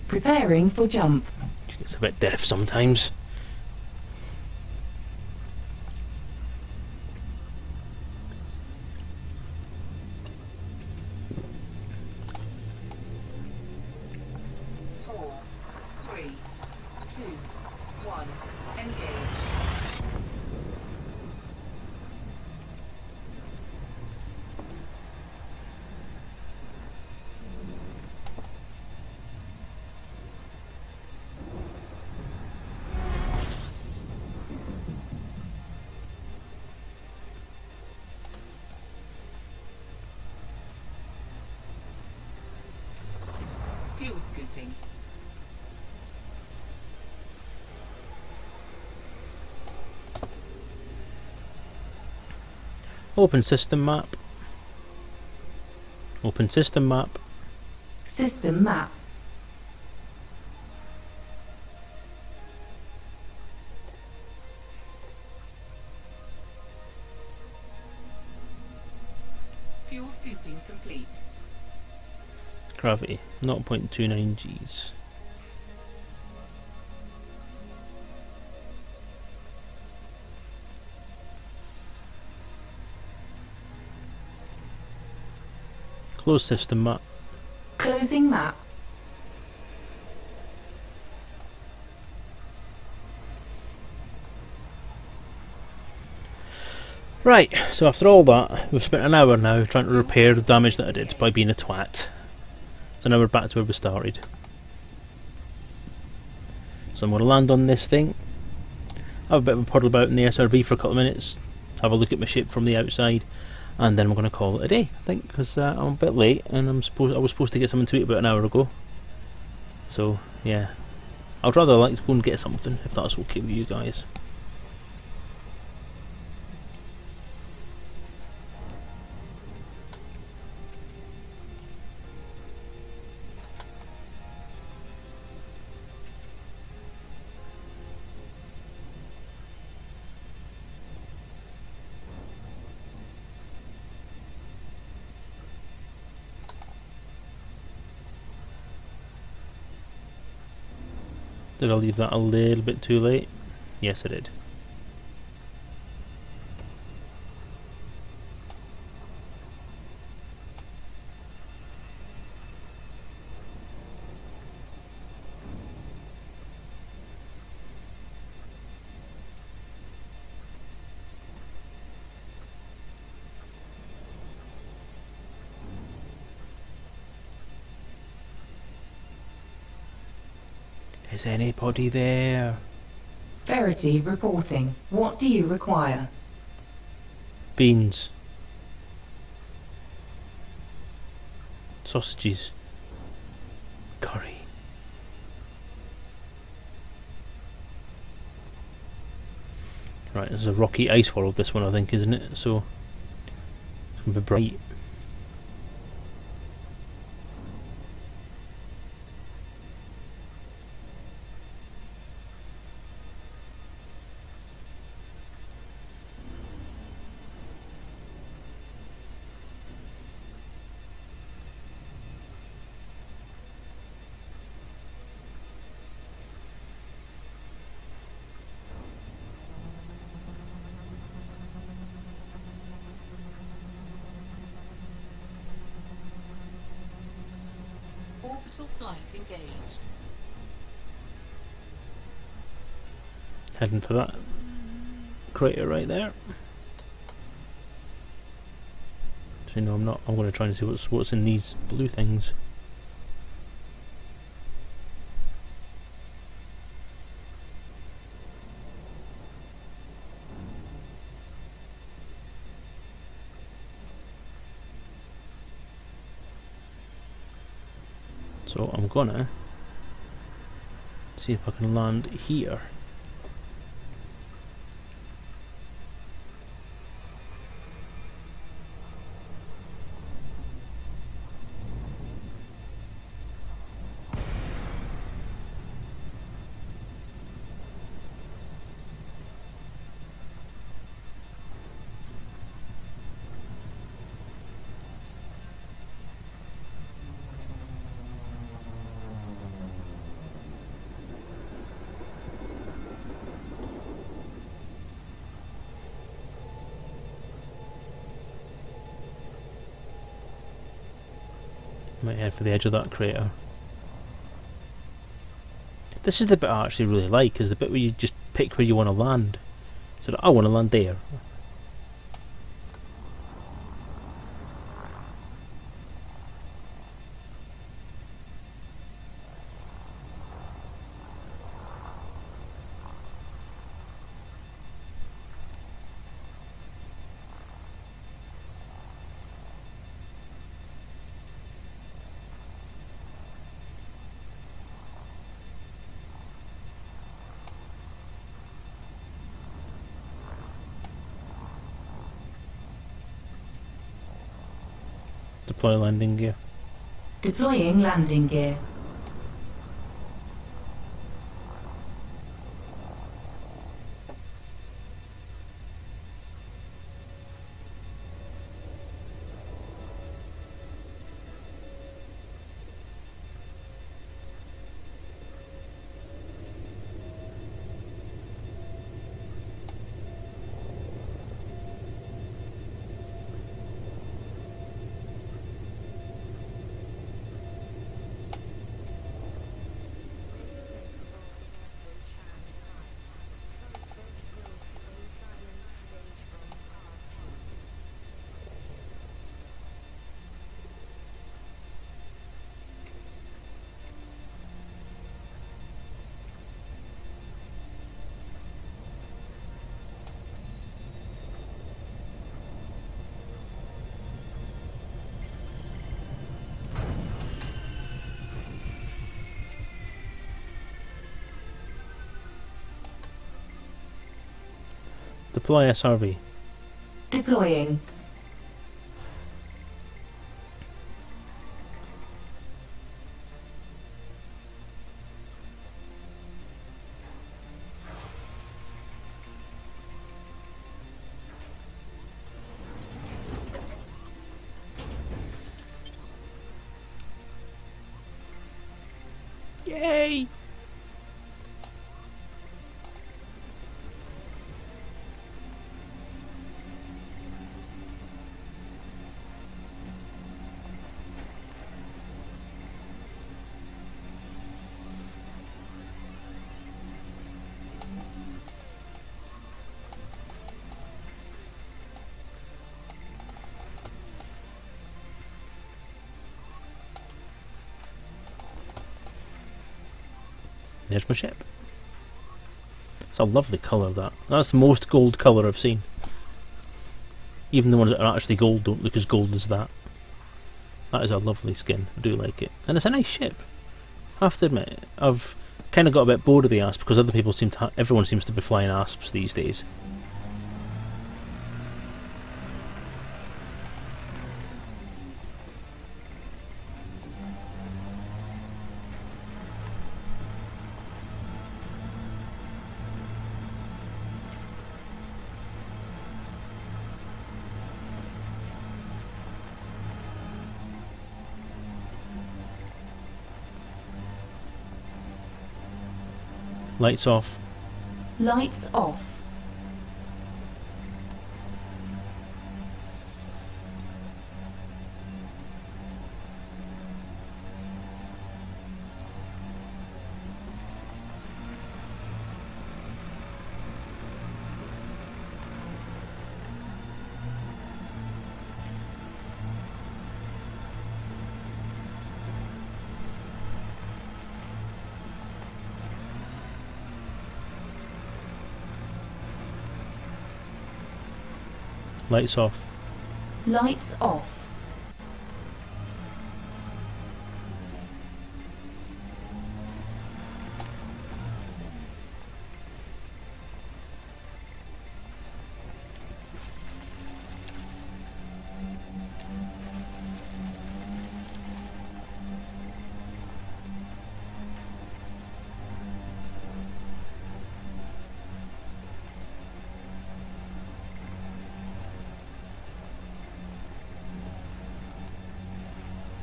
[SPEAKER 2] Preparing for jump.
[SPEAKER 1] She gets a bit deaf sometimes.
[SPEAKER 3] Four, three, two, one. Engage. Fuel scooping.
[SPEAKER 1] Open system map. Open system map.
[SPEAKER 2] System map.
[SPEAKER 3] Fuel scooping complete.
[SPEAKER 1] Gravity 0.29 Gs. Close system map.
[SPEAKER 2] Closing map.
[SPEAKER 1] Right, so after all that, we've spent an hour now trying to repair the damage that I did by being a twat. So now we're back to where we started. So I'm going to land on this thing, have a bit of a puddle about in the SRB for a couple of minutes, have a look at my ship from the outside, and then I'm going to call it a day, I think, because I'm a bit late and I was supposed to get something to eat about an hour ago. So yeah, I'd rather like to go and get something if that's okay with you guys. Did I leave that a little bit too late? Yes, I did. Is anybody there?
[SPEAKER 2] Verity reporting. What do you require?
[SPEAKER 1] Beans. Sausages. Curry. Right, this is a rocky ice world, this one, I think, isn't it? So, it's going to be bright.
[SPEAKER 3] Orbital flight engaged.
[SPEAKER 1] Heading for that crater right there. So no, I'm not. I'm going to try and see what's in these blue things. So I'm gonna see if I can land here. Might head for the edge of that crater. This is the bit I actually really like, is the bit where you just pick where you want to land. So I want to land there. Deploy landing gear.
[SPEAKER 2] Deploying landing gear.
[SPEAKER 1] Deploy SRV.
[SPEAKER 2] Deploying.
[SPEAKER 1] Yay! There's my ship. It's a lovely colour, that. That's the most gold colour I've seen. Even the ones that are actually gold don't look as gold as that. That is a lovely skin. I do like it. And it's a nice ship. I have to admit, I've kind of got a bit bored of the Asp because other people seem to everyone seems to be flying Asps these days. Lights off.
[SPEAKER 2] Lights off.
[SPEAKER 1] Lights off.
[SPEAKER 2] Lights off.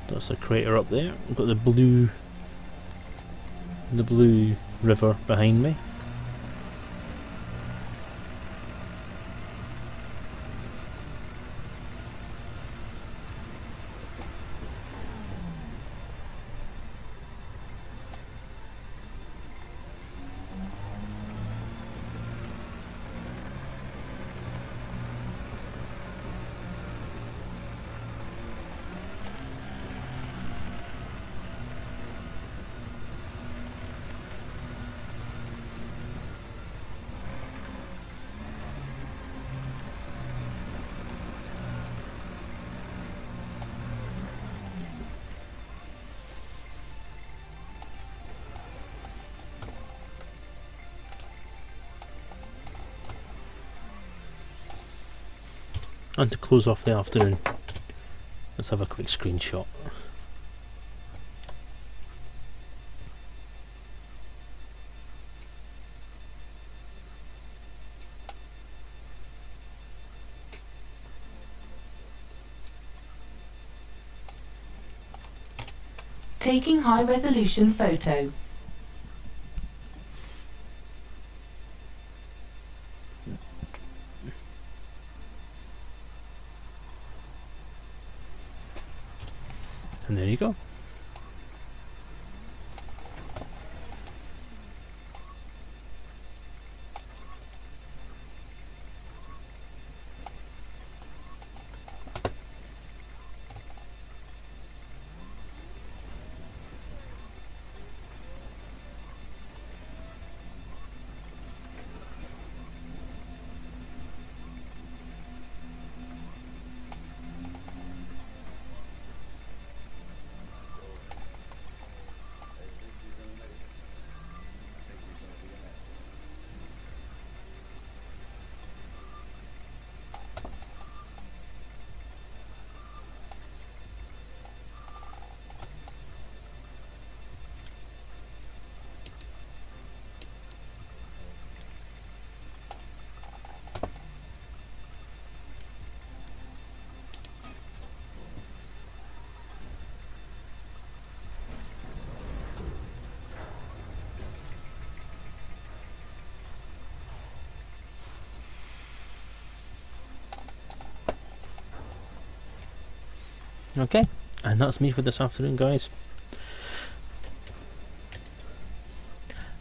[SPEAKER 1] That's a crater up there. We've got the blue river behind me. And to close off the afternoon, Let's have a quick screenshot.
[SPEAKER 2] Taking high resolution photo.
[SPEAKER 1] And there you go. Okay, and that's me for this afternoon, guys.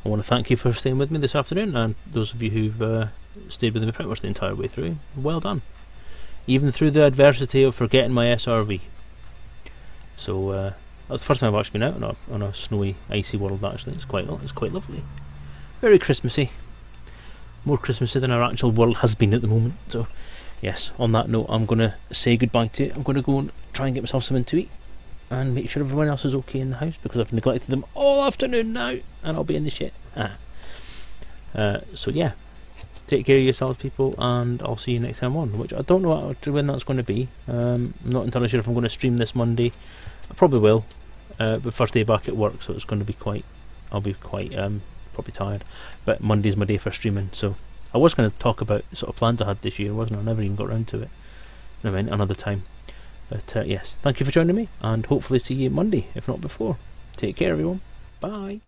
[SPEAKER 1] I want to thank you for staying with me this afternoon, and those of you who've stayed with me pretty much the entire way through, well done. Even through the adversity of forgetting my SRV. So that's the first time I've actually been out on a snowy, icy world. Actually, it's quite lovely, very Christmassy, more Christmassy than our actual world has been at the moment. So yes, on that note, I'm going to say goodbye to you. I'm going to go and try and get myself something to eat and make sure everyone else is okay in the house, because I've neglected them all afternoon now and I'll be in the shit. So yeah, take care of yourselves, people, and I'll see you next time on, which I don't know when that's going to be. I'm not entirely sure if I'm going to stream this Monday. I probably will, but first day back at work, so it's going to be I'll be quite probably tired, but Monday's my day for streaming. So I was going to talk about sort of plans I had this year, wasn't I? I never even got around to it. Never mind, another time. But yes, thank you for joining me, and hopefully see you Monday, if not before. Take care, everyone. Bye.